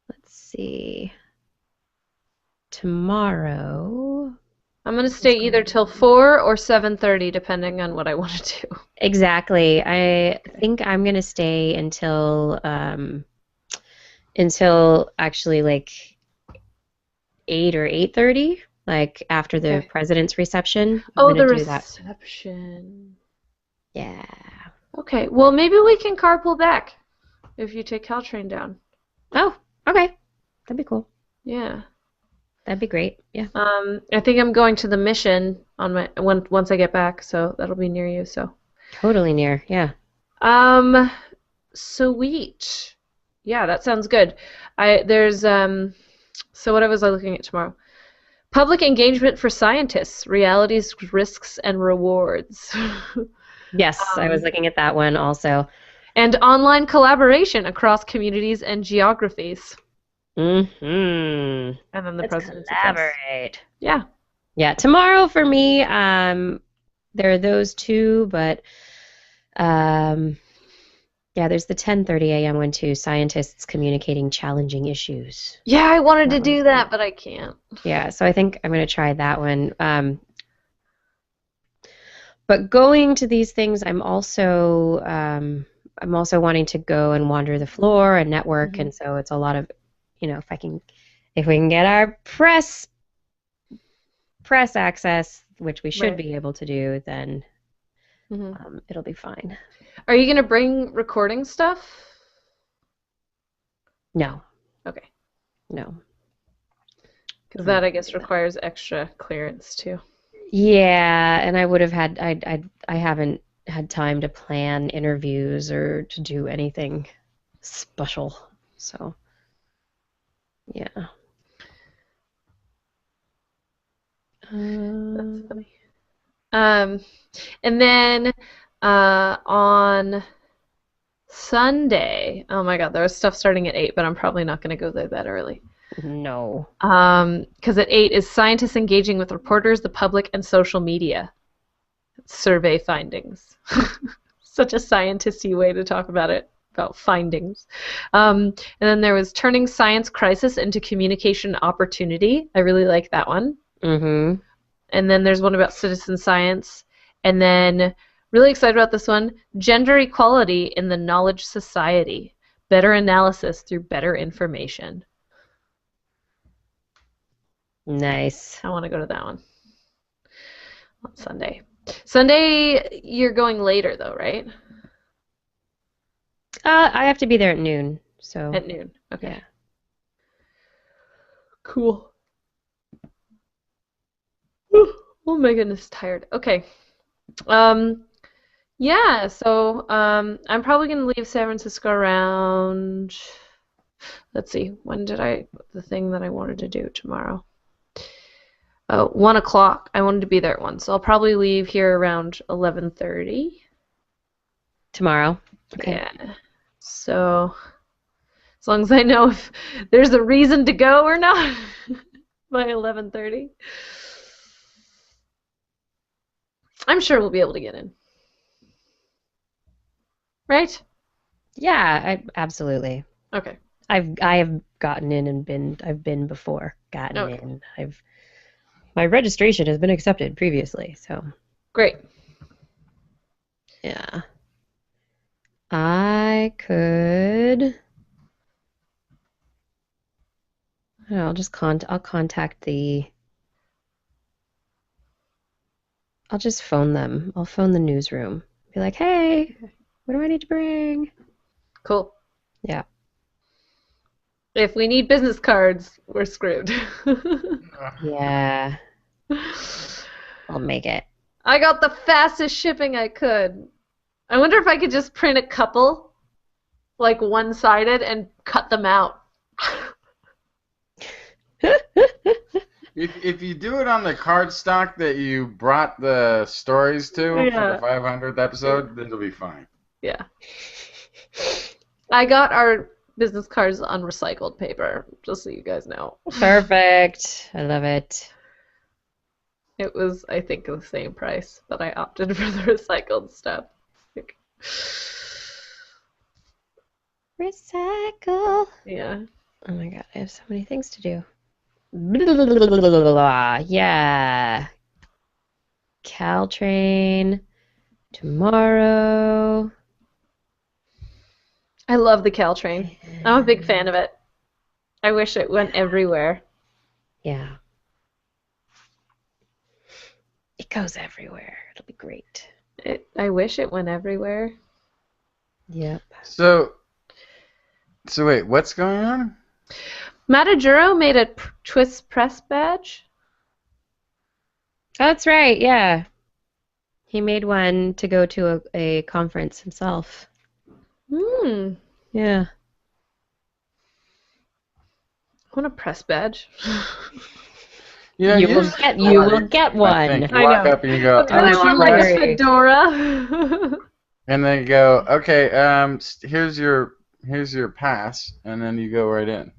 Let's see. Tomorrow. I'm gonna stay either till 4 or 7:30, depending on what I want to do. Exactly. I think I'm gonna stay until actually like 8 or 8:30, like after the president's reception. Oh, I'm the gonna do that. reception. Yeah. Okay. Well, maybe we can carpool back if you take Caltrain down. Oh, okay. That'd be cool. Yeah. That'd be great. Yeah. I think I'm going to the Mission once I get back, so that'll be near you. So. Totally near. Yeah. Sweet. Yeah, that sounds good. So what was I looking at tomorrow? Public engagement for scientists: realities, risks, and rewards. Yes, I was looking at that one also. And online collaboration across communities and geographies. Mm-hmm. And then the Let's president's address. collaborate. Yeah. Yeah, tomorrow for me, there are those two, but there's the 10:30 a.m. one too, scientists communicating challenging issues. Yeah, I wanted to That do one's that, good. but I can't. Yeah, so I think I'm going to try that one. But going to these things, I'm also wanting to go and wander the floor and network, and so it's a lot of, if we can get our press access, which we should be able to do, then it'll be fine. Are you going to bring recording stuff? No. Okay. No. Because that, I guess, requires extra clearance, too. Yeah, and I would have had, I haven't had time to plan interviews or to do anything special, so, yeah. That's funny. And then on Sunday, oh my God, there was stuff starting at 8, but I'm probably not going to go there that early. No. Because at 8 is scientists engaging with reporters, the public, and social media. Survey findings. Such a scientisty way to talk about it. about findings. And then there was turning science crisis into communication opportunity. I really like that one. Mm-hmm. And then there's one about citizen science. And then, really excited about this one, gender equality in the knowledge society. Better analysis through better information. Nice. I want to go to that one on Sunday. Sunday, you're going later though, right? I have to be there at noon, so At noon. Okay. yeah. Cool. Whew. Oh my goodness, tired. Okay. Yeah, so I'm probably gonna leave San Francisco around, let's see, when did the thing that I wanted to do tomorrow? 1 o'clock. I wanted to be there at 1, so I'll probably leave here around 11:30. Tomorrow. Okay. Yeah. So as long as I know if there's a reason to go or not by 11:30, I'm sure we'll be able to get in. Right? Yeah, absolutely. Okay. I have gotten in and I've been before. Gotten Okay. in. My registration has been accepted previously, so Great. yeah. I could. I'll just I'll contact I'll just phone them. I'll phone the newsroom. Be like, hey, what do I need to bring? Cool. Yeah. If we need business cards, we're screwed. Yeah. I'll make it. I got the fastest shipping I could. I wonder if I could just print a couple, like one-sided, and cut them out. If you do it on the card stock that you brought the stories to for Yeah. the 500th episode, then it'll be fine. Yeah. I got our business cards on recycled paper, just so you guys know. Perfect. I love it. It was, I think, the same price, but I opted for the recycled stuff. Recycle. Yeah. Oh my god, I have so many things to do. Yeah. Caltrain tomorrow. I love the Caltrain. I'm a big fan of it. I wish it went everywhere. Yeah. It goes everywhere. It'll be great. I wish it went everywhere. Yep. So wait, what's going on? Matajuro made a TWIS press badge. Oh, that's right. Yeah. He made one to go to a conference himself. Hmm. Yeah. I want a press badge. You know, You will usually- get I one. think you I walk know. up and you go, I Oh, want like a Larry. fedora. and then you go, okay, here's your pass, and then you go right in.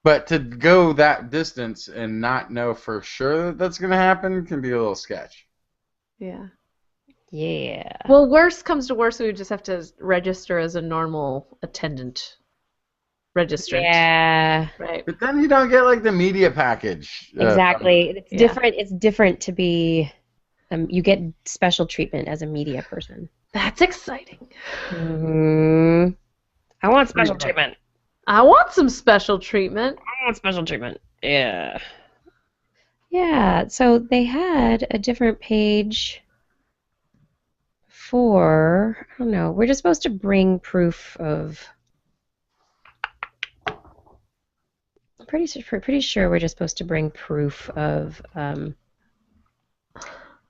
But to go that distance and not know for sure that that's going to happen can be a little sketch. Yeah. Yeah. Well, worst comes to worst, we would just have to register as a normal attendant. Registrant. Yeah. Right. But then you don't get like the media package. Exactly. It's Yeah. different. It's different to be. You get special treatment as a media person. That's exciting. Mm-hmm. I want special treatment. I want some special treatment. I want special treatment. Yeah. Yeah. So they had a different page for. I don't know. We're just supposed to bring proof of. I'm pretty sure we're just supposed to bring proof of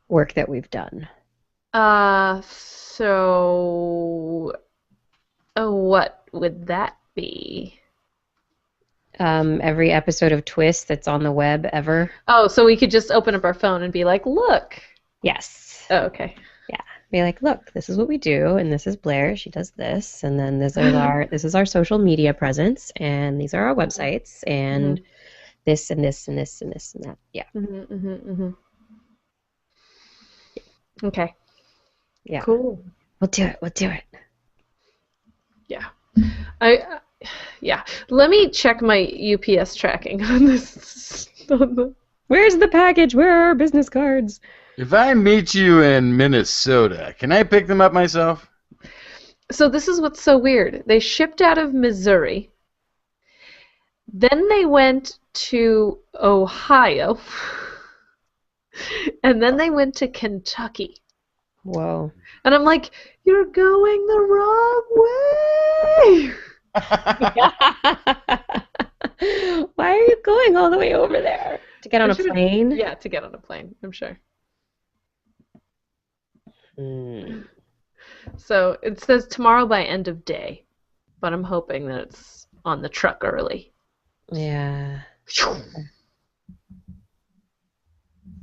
work that we've done. So what would that be? Every episode of TWIS that's on the web ever. Oh, so we could just open up our phone and be like, look. Yes. Oh, okay. Be like, look, this is what we do, and this is Blair. She does this, and then this is our social media presence, and these are our websites, and this and this and this and this and that. Yeah. Okay. Yeah. Cool. We'll do it. We'll do it. Yeah. Yeah. Let me check my UPS tracking on this. Where's the package? Where are our business cards? If I meet you in Minnesota, can I pick them up myself? So this is what's so weird. They shipped out of Missouri. Then they went to Ohio. And then they went to Kentucky. Whoa. And I'm like, you're going the wrong way. Why are you going all the way over there? To get on a plane? Yeah, to get on a plane, I'm sure. So it says tomorrow by end of day, but I'm hoping that it's on the truck early. Yeah.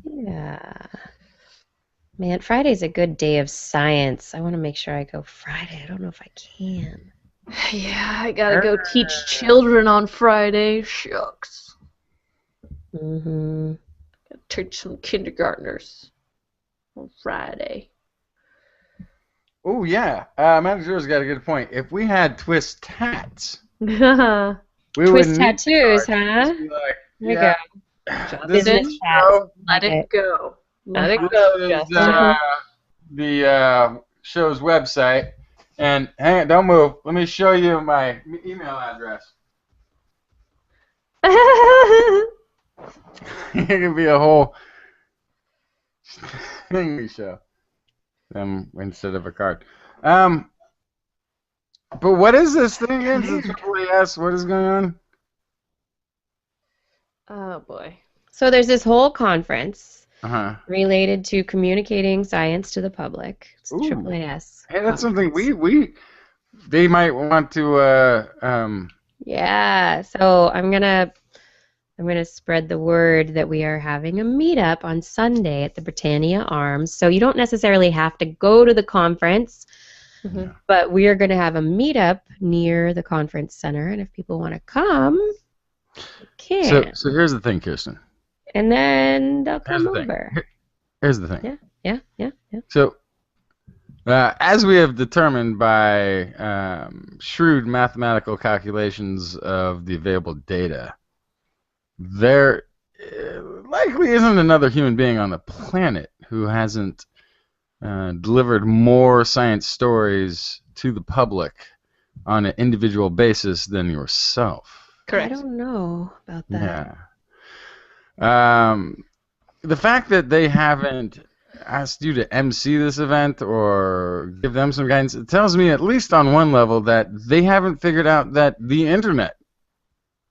Yeah. Man, Friday's a good day of science. I want to make sure I go Friday. I don't know if I can. Yeah, I gotta go teach children on Friday. Shucks. Mm-hmm. Gotta teach some kindergartners on Friday. Oh, yeah. Manager's got a good point. If we had TWIS tats, we TWIS wouldn't need tattoos, cards. huh? Just be like, There you yeah, go. this Business is tats. Let Okay. it go. Let it This go, is Justin. the show's website. And hang on, don't move. Let me show you my email address. It can be a whole thing we show them instead of a card. But what is this thing again? Is it TWIS? What is going on? Oh boy. So there's this whole conference Uh-huh. related to communicating science to the public. It's Ooh. TWIS. Hey, that's something they might want to Yeah. So I'm gonna spread the word that we are having a meetup on Sunday at the Britannia Arms. So you don't necessarily have to go to the conference, Mhm. but we are going to have a meetup near the conference center, and if people want to come, they can. So here's the thing, Kirsten. And then they'll Here's come the thing. over. Here's the thing. Yeah. So, as we have determined by shrewd mathematical calculations of the available data, there likely isn't another human being on the planet who hasn't delivered more science stories to the public on an individual basis than yourself. Correct. I don't know about that. Yeah. The fact that they haven't asked you to MC this event or give them some guidance, it tells me at least on one level that they haven't figured out that the internet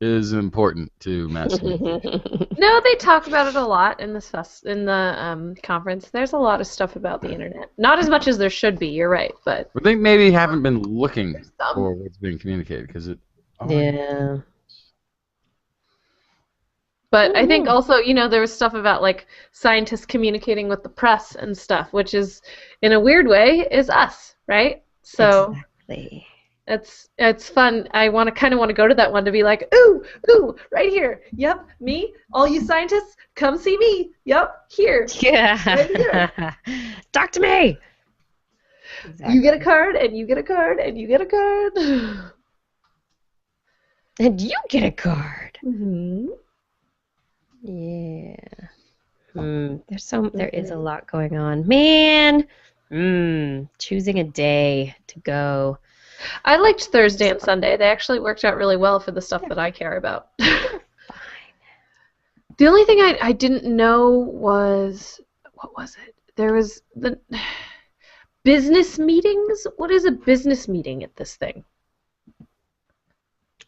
is important to mass communication. No, they talk about it a lot in the conference. There's a lot of stuff about the internet. Not as much as there should be. You're right, but But they maybe haven't been looking some. for what's being communicated because it. Yeah. But I think also, there was stuff about like scientists communicating with the press and stuff, which is, in a weird way, is us, right? So Exactly. it's fun. I kind of want to go to that one to be like, ooh, right here. Yep, me. All you scientists, come see me. Yep, here. Yeah. Right Talk to me. You get a card, and you get a card, and you get a card. And you get a card. Mm-hmm. Yeah. There is a lot going on. Man. Choosing a day to go. I liked Thursday and Sunday. They actually worked out really well for the stuff that I care about. The only thing I didn't know was, what was it? There was the business meetings. What is a business meeting at this thing?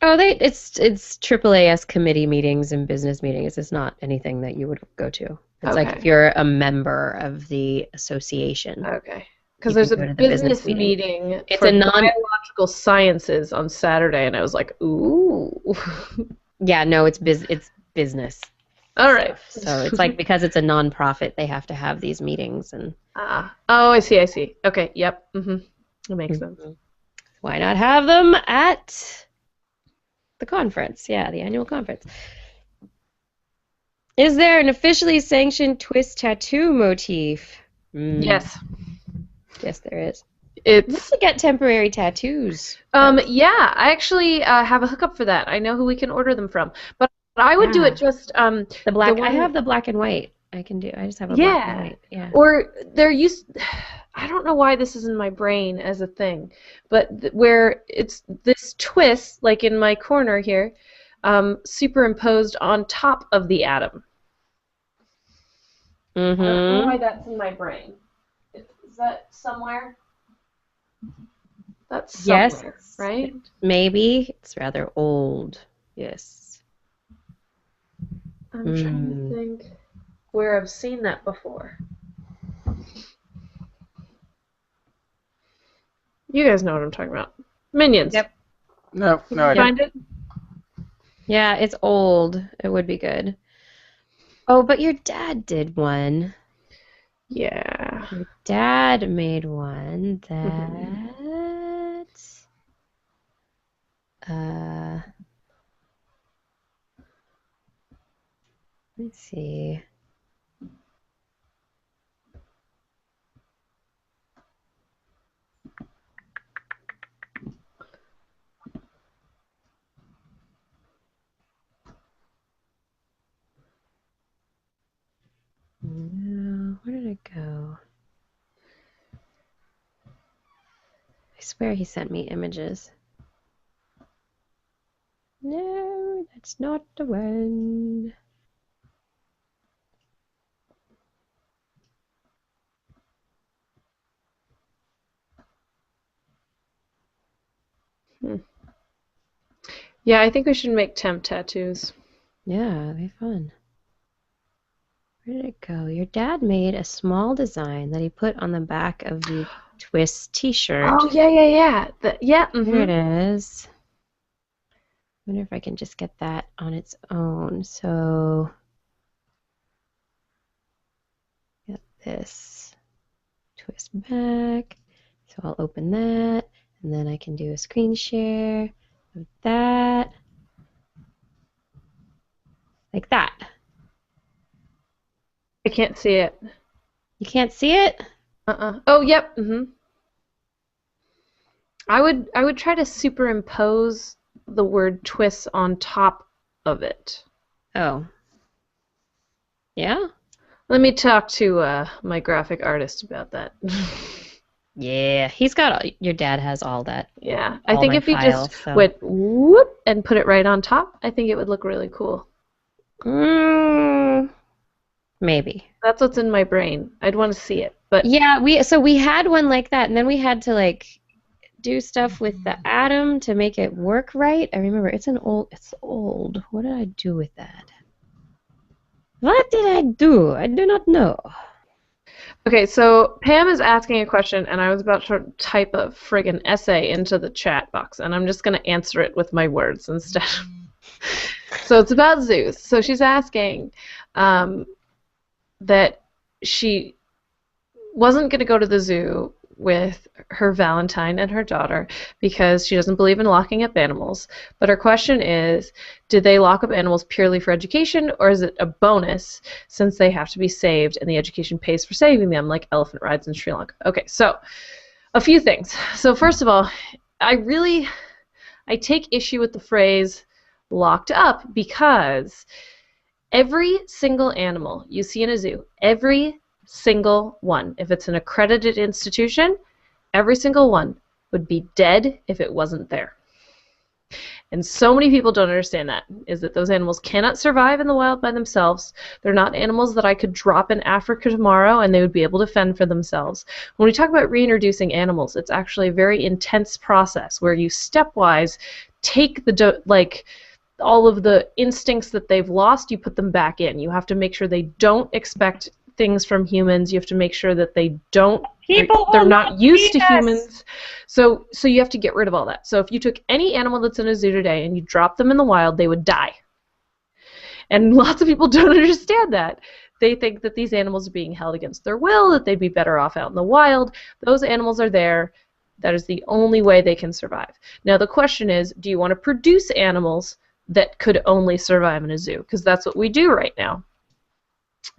Oh, it's AAAS committee meetings and business meetings. It's not anything that you would go to. It's like Okay. if you're a member of the association. Okay. Because You there's can a go to the business business meeting It's for a non- biological sciences on Saturday, and I was like, ooh. Yeah, no, it's business. All right. So it's like because it's a nonprofit, they have to have these meetings, and Oh, I see. Okay, yep. That makes sense. why not have them at the conference? Yeah, the annual conference. Is there an officially sanctioned TWIS tattoo motif? Yes. Yes, there is. You have It's to get temporary tattoos. yeah, I actually have a hookup for that. I know who we can order them from. But I would do Yeah. it just The black. the I one have the black and white. I can do. I just have a black and yeah. white. Yeah. Or there used I don't know why this is in my brain as a thing, but where it's this twist like in my corner here, superimposed on top of the atom. I don't know why Mm-hmm. that's in my brain. Is that somewhere? That's Yes. somewhere, right? Maybe it's rather old. Yes. I'm trying to think where I've seen that before. You guys know what I'm talking about. Minions. Yep. No, Can no you idea. find it? Yeah, it's old. It would be good. Oh, but your dad did one. Yeah. Your dad made one that let's see. No, where did it go? I swear he sent me images. No, that's not the one. Yeah, I think we should make temp tattoos. Yeah, they're fun. Where did it go? Your dad made a small design that he put on the back of the TWIS t-shirt. Oh, yeah. Here it is. Wonder if I can just get that on its own. So, get this twist back. So I'll open that, and then I can do a screen share of that. Like that. I can't see it. You can't see it? Oh, yep. I would try to superimpose the word twist on top of it. Oh. Yeah? Let me talk to my graphic artist about that. Yeah, your dad has all that. Yeah, I All think my if you files, just so. went whoop and put it right on top, I think it would look really cool. Maybe. That's what's in my brain. I'd want to see it, but Yeah, we had one like that, and then we had to like do stuff with the atom to make it work right. I remember it's old. What did I do with that? What did I do? I do not know. okay. So Pam is asking a question, and I was about to type a friggin' essay into the chat box, and I'm just gonna answer it with my words instead. So it's about zoos. So she's asking that she wasn't going to go to the zoo with her Valentine and her daughter because she doesn't believe in locking up animals. But her question is, did they lock up animals purely for education, or is it a bonus since they have to be saved and the education pays for saving them, like elephant rides in Sri Lanka? Okay, so a few things. So first of all, I take issue with the phrase locked up because every single animal you see in a zoo, every single one, if it's an accredited institution, every single one would be dead if it wasn't there. And so many people don't understand that, is that those animals cannot survive in the wild by themselves. They're not animals that I could drop in Africa tomorrow and they would be able to fend for themselves. When we talk about reintroducing animals, it's actually a very intense process where you stepwise take all of the instincts that they've lost, you put them back in. You have to make sure they don't expect things from humans. You have to make sure that they're not used to humans. So you have to get rid of all that. So if you took any animal that's in a zoo today and you dropped them in the wild, they would die. And lots of people don't understand that. They think that these animals are being held against their will, that they'd be better off out in the wild. Those animals are there. That is the only way they can survive. Now the question is, do you want to produce animals that could only survive in a zoo? Because that's what we do right now.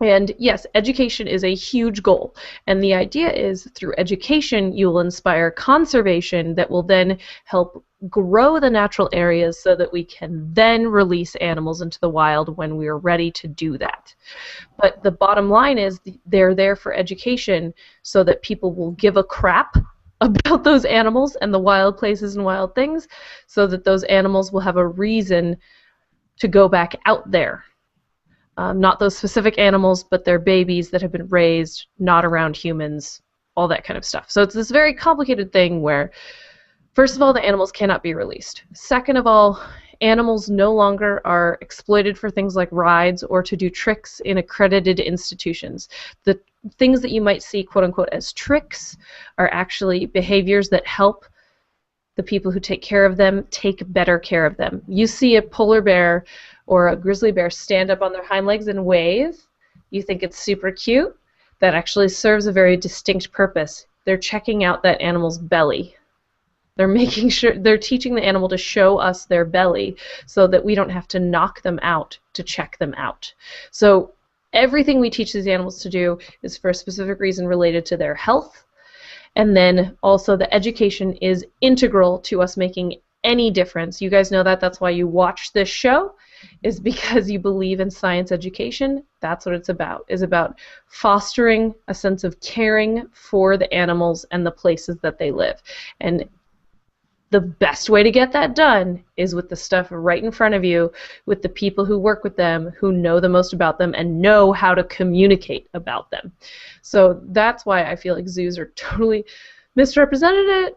And yes, education is a huge goal. And the idea is through education, you will inspire conservation that will then help grow the natural areas so that we can then release animals into the wild when we are ready to do that. But the bottom line is they're there for education so that people will give a crap about those animals and the wild places and wild things, so that those animals will have a reason to go back out there. Not those specific animals, but their babies that have been raised not around humans, all that kind of stuff. So it's this very complicated thing where, first of all, the animals cannot be released. Second of all, animals no longer are exploited for things like rides or to do tricks in accredited institutions. The things that you might see, quote unquote, as tricks are actually behaviors that help the people who take care of them take better care of them. You see a polar bear or a grizzly bear stand up on their hind legs and wave. You think it's super cute. That actually serves a very distinct purpose. They're checking out that animal's belly. They're making sure, they're teaching the animal to show us their belly so that we don't have to knock them out to check them out. So everything we teach these animals to do is for a specific reason related to their health. And then also the education is integral to us making any difference. You guys know that. That's why you watch this show, is because you believe in science education. That's what it's about, is about fostering a sense of caring for the animals and the places that they live. And the best way to get that done is with the stuff right in front of you, with the people who work with them, who know the most about them and know how to communicate about them. So that's why I feel like zoos are totally misrepresented.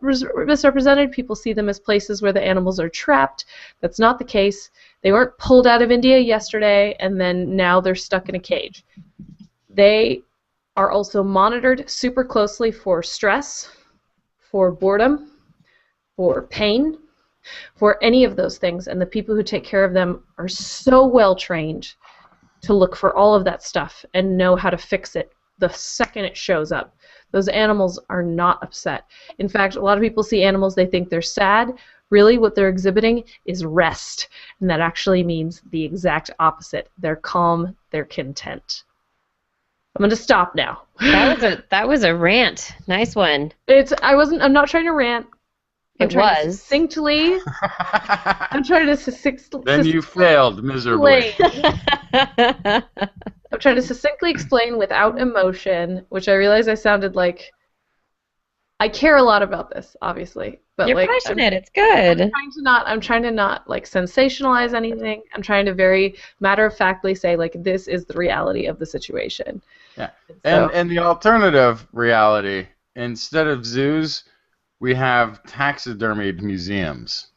People see them as places where the animals are trapped. That's not the case. They weren't pulled out of India yesterday and then now they're stuck in a cage. They are also monitored super closely for stress, for boredom, for pain, for any of those things, and the people who take care of them are so well trained to look for all of that stuff and know how to fix it the second it shows up. Those animals are not upset. In fact, a lot of people see animals, they think they're sad. Really, what they're exhibiting is rest, and that actually means the exact opposite. They're calm, they're content. I'm going to stop now. That was a rant. Nice one. I'm not trying to rant. I'm trying to succinctly. Then you failed miserably. I'm trying to succinctly explain without emotion, which I realize I sounded like. I care a lot about this, obviously, but You're passionate. It's good. I'm trying to not like sensationalize anything. I'm trying to very matter-of-factly say like this is the reality of the situation. Yeah, and the alternative reality, instead of zoos, we have taxidermied museums.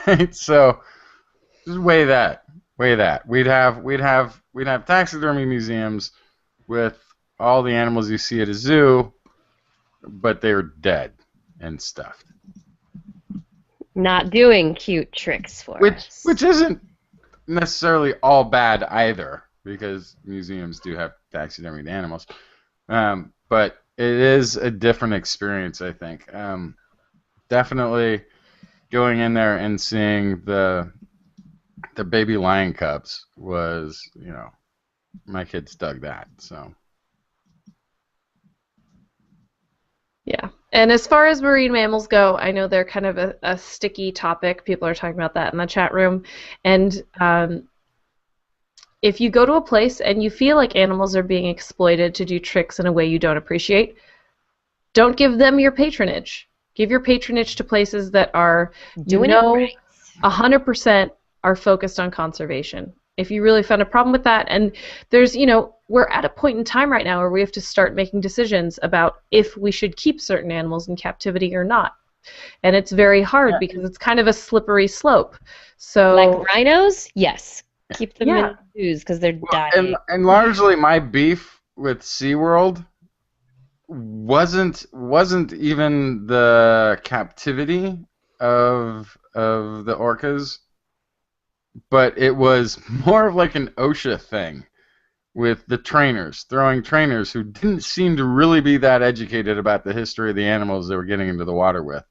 Right? So just weigh that. We'd have taxidermy museums with all the animals you see at a zoo, but they're dead and stuffed. Not doing cute tricks for us. Which isn't necessarily all bad either, because museums do have taxidermied animals. But it is a different experience, I think. Definitely going in there and seeing the baby lion cubs was, my kids dug that. So. Yeah. And as far as marine mammals go, I know they're kind of a sticky topic. People are talking about that in the chat room. And if you go to a place and you feel like animals are being exploited to do tricks in a way you don't appreciate, don't give them your patronage. Give your patronage to places that are, doing it right. 100% are focused on conservation. If you really found a problem with that, and there's, we're at a point in time right now where we have to start making decisions about if we should keep certain animals in captivity or not. And it's very hard because it's kind of a slippery slope. So, like rhinos, yes. Keep them in zoos because they're dying. And largely my beef with SeaWorld wasn't even the captivity of the orcas, but it was more of like an OSHA thing with the throwing trainers who didn't seem to really be that educated about the history of the animals they were getting into the water with.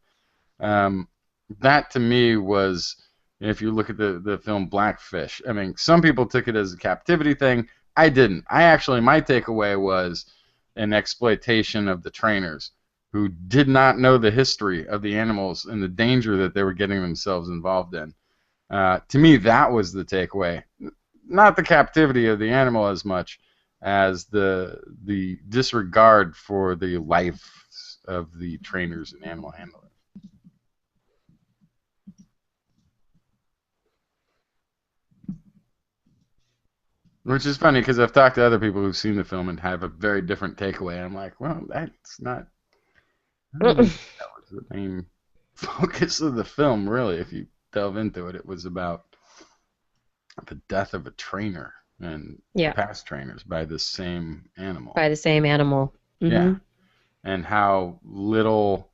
That to me was, if you look at the film Blackfish, I mean, some people took it as a captivity thing, I didn't. My takeaway was an exploitation of the trainers who did not know the history of the animals and the danger that they were getting themselves involved in. To me, that was the takeaway. Not the captivity of the animal as much as the disregard for the life of the trainers and animal handlers. Which is funny because I've talked to other people who've seen the film and have a very different takeaway. And I'm like, well, that's not. I don't think that was the main focus of the film, really. If you delve into it, it was about the death of a trainer and past trainers by the same animal. By the same animal. Mm-hmm. Yeah. And how little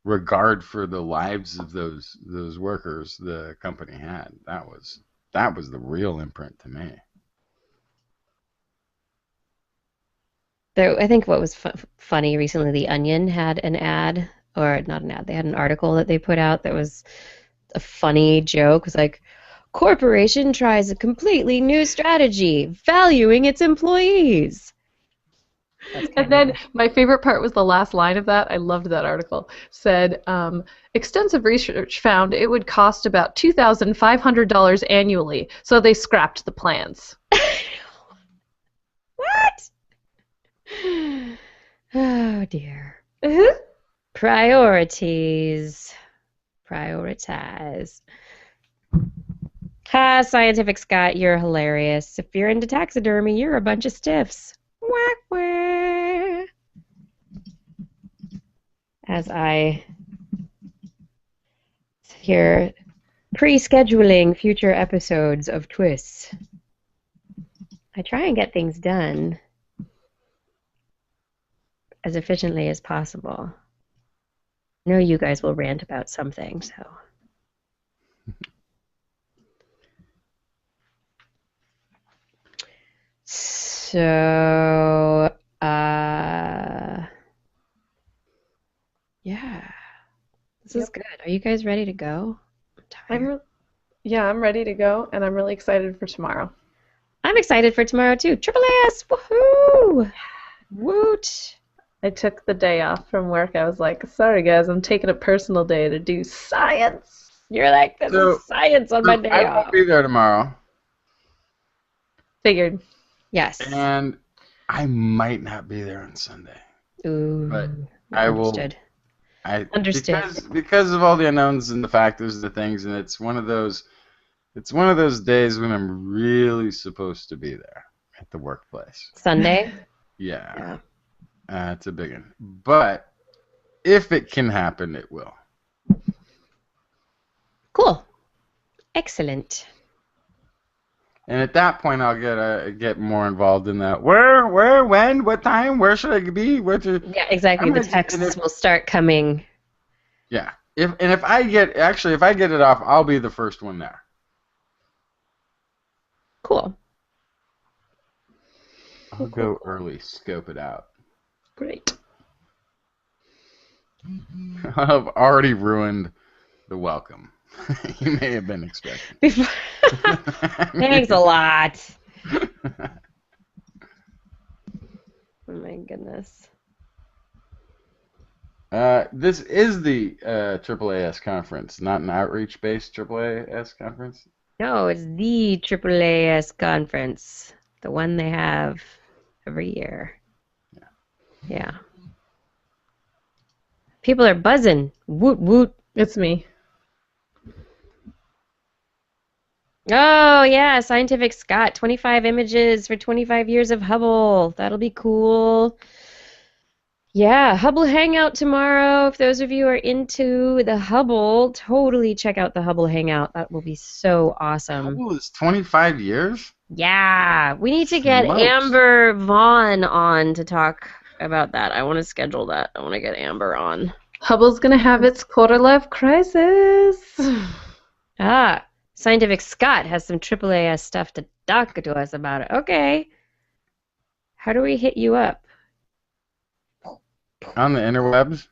regard for the lives of those workers the company had. That was the real imprint to me. I think what was funny recently, The Onion had an ad, or not an ad, they had an article that they put out that was a funny joke. It was like, corporation tries a completely new strategy, valuing its employees. And then my favorite part was the last line of that. I loved that article. Said, extensive research found it would cost about $2,500 annually, so they scrapped the plans. What? Oh, dear. Uh-huh. Priorities. Prioritize. Ha, Scientific Scott, you're hilarious. If you're into taxidermy, you're a bunch of stiffs. Wah, wah. As I sit here pre-scheduling future episodes of TWIS, I try and get things done as efficiently as possible. I know you guys will rant about something, so. So, yeah, this is good. Are you guys ready to go? I'm tired. I'm ready to go, and I'm really excited for tomorrow. I'm excited for tomorrow too. Triple S, woohoo! Woot! I took the day off from work. I was like, sorry guys, I'm taking a personal day to do science. You're like, this is science on my day I off. won't be there tomorrow. Figured. Yes. And I might not be there on Sunday. Ooh. But I understood. Understood. Because of all the unknowns and the factors and the things, and it's one of those days when I'm really supposed to be there at the workplace. Sunday? Yeah. It's a big one. But if it can happen, it will. Cool. Excellent. And at that point, I'll get more involved in that. Where, when, what time, where should I be? Yeah, exactly. The texts will start coming. Yeah. If I get it off, I'll be the first one there. Cool. I'll go early, scope it out. Great. I've already ruined the welcome. You may have been expecting. Thanks a lot. Oh my goodness. This is the AAAS conference, not an outreach-based AAAS conference. No, it's the AAAS conference, the one they have every year. Yeah. People are buzzing. Woot woot. It's me. Oh, yeah, Scientific Scott, 25 images for 25 years of Hubble. That'll be cool. Yeah, Hubble Hangout tomorrow. If those of you are into the Hubble, totally check out the Hubble Hangout. That will be so awesome. Hubble is 25 years? Yeah, we need to get Smokes. Amber Vaughn on to talk about that. I want to schedule that. I want to get Amber on. Hubble's going to have its quarter-life crisis. Ah, Scientific Scott has some AAAS stuff to talk to us about it. Okay. How do we hit you up? On the interwebs?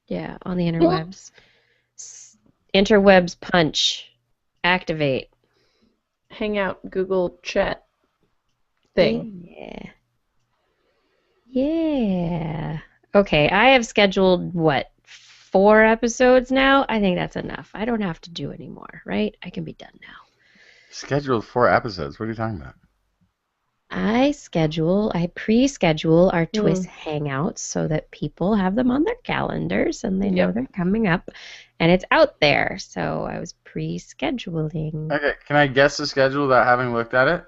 Yeah, on the interwebs. Interwebs punch. Activate. Hangout, Google Chat. thing. Yeah. Yeah. Okay, I have scheduled, what, 4 episodes now? I think that's enough. I don't have to do any more, right? I can be done now. Scheduled 4 episodes. What are you talking about? I pre-schedule our TWIS hangouts so that people have them on their calendars and they know they're coming up and it's out there. So I was pre-scheduling. Okay, can I guess the schedule without having looked at it?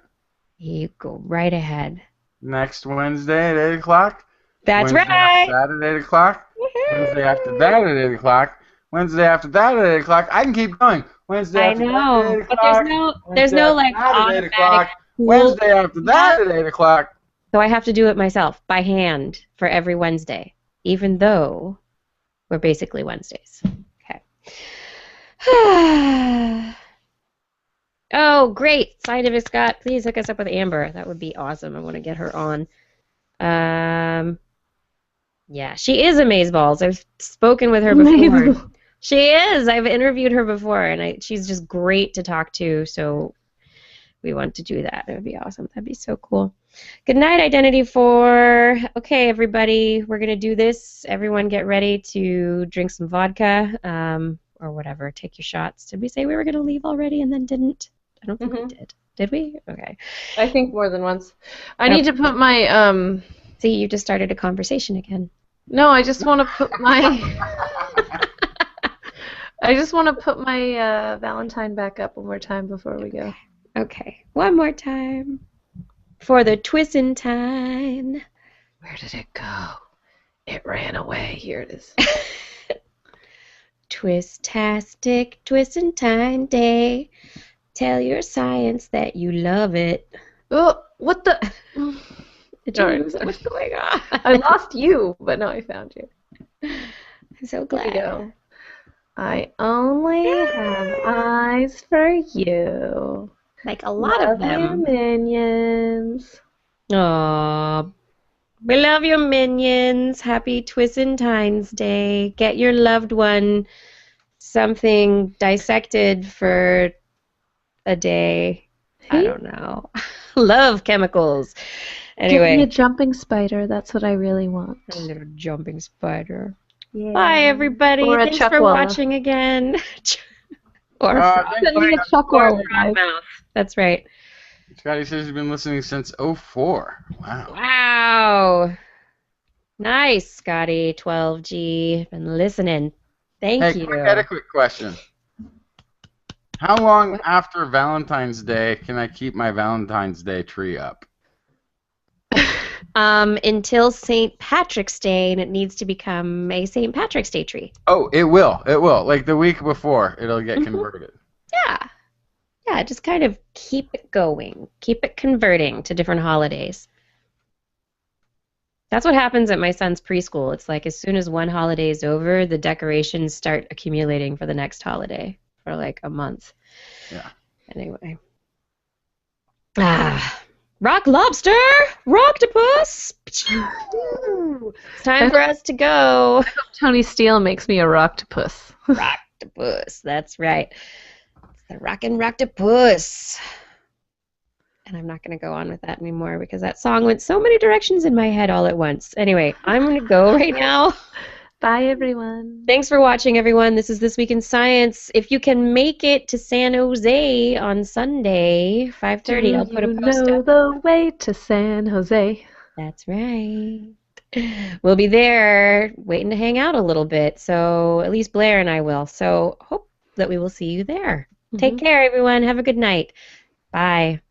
You go right ahead. Next Wednesday at 8 o'clock. That's Wednesday right. after that at 8 o'clock. Wednesday after that at 8 o'clock. Wednesday after that at 8 o'clock. I can keep going. Wednesday I after that know, at 8 but o'clock. there's no like Wednesday after that at 8 o'clock. automatic tool. Wednesday after that at 8 o'clock. So I have to do it myself by hand for every Wednesday, even though we're basically Wednesdays. Okay. Oh, great. Scientific Scott, please hook us up with Amber. That would be awesome. I want to get her on. Yeah, she is amazeballs. I've spoken with her before. She is. I've interviewed her before, and she's just great to talk to, so we want to do that. It would be awesome. That'd be so cool. Good night, Identity 4. Okay, everybody, we're going to do this. Everyone get ready to drink some vodka or whatever. Take your shots. Did we say we were going to leave already and then didn't? I don't think we did. Did we? Okay. I think more than once. I need to put my... See, you just started a conversation again. No, I just want to put my... I just want to put my Valentine back up one more time before we go. Okay, one more time. For the Twissentine. Where did it go? It ran away. Here it is. Twistastic Twissentine Day. Tell your science that you love it. Oh, what the... Did you lose it? What's going on? I lost you, but now I found you. I'm so glad. Here we go. I only have eyes for you. Like a lot of them. Love your minions. Aww. We love your minions. Happy Twissentine's Day. Get your loved one something dissected for a day. I don't know. Love chemicals. Anyway. Give me a jumping spider. That's what I really want. A little jumping spider. Yeah. Bye, everybody. Or a Thanks for chuckwalla. watching again. Or Send me a chuckwalla. That's right. Scotty says he's been listening since '04. Wow. Wow. Nice, Scotty. 12G. Been listening. Thank you. I got a quick question. How long after Valentine's Day can I keep my Valentine's Day tree up? Until St. Patrick's Day, and it needs to become a St. Patrick's Day tree. Oh, it will. It will. Like the week before, it'll get converted. Yeah. Yeah, just kind of keep it going. Keep it converting to different holidays. That's what happens at my son's preschool. It's like as soon as one holiday is over, the decorations start accumulating for the next holiday for like a month. Yeah. Anyway. Rock lobster! Rocktopus! It's time for us to go. Tony Steele makes me a Rocktopus. Rocktopus, that's right. It's the rockin' Rocktopus. And I'm not going to go on with that anymore because that song went so many directions in my head all at once. Anyway, I'm going to go right now. Bye, everyone. Thanks for watching, everyone. This is This Week in Science. If you can make it to San Jose on Sunday, 5:30, I'll put a post know up. the way to San Jose. That's right. We'll be there waiting to hang out a little bit. So at least Blair and I will. So hope that we will see you there. Take care, everyone. Have a good night. Bye.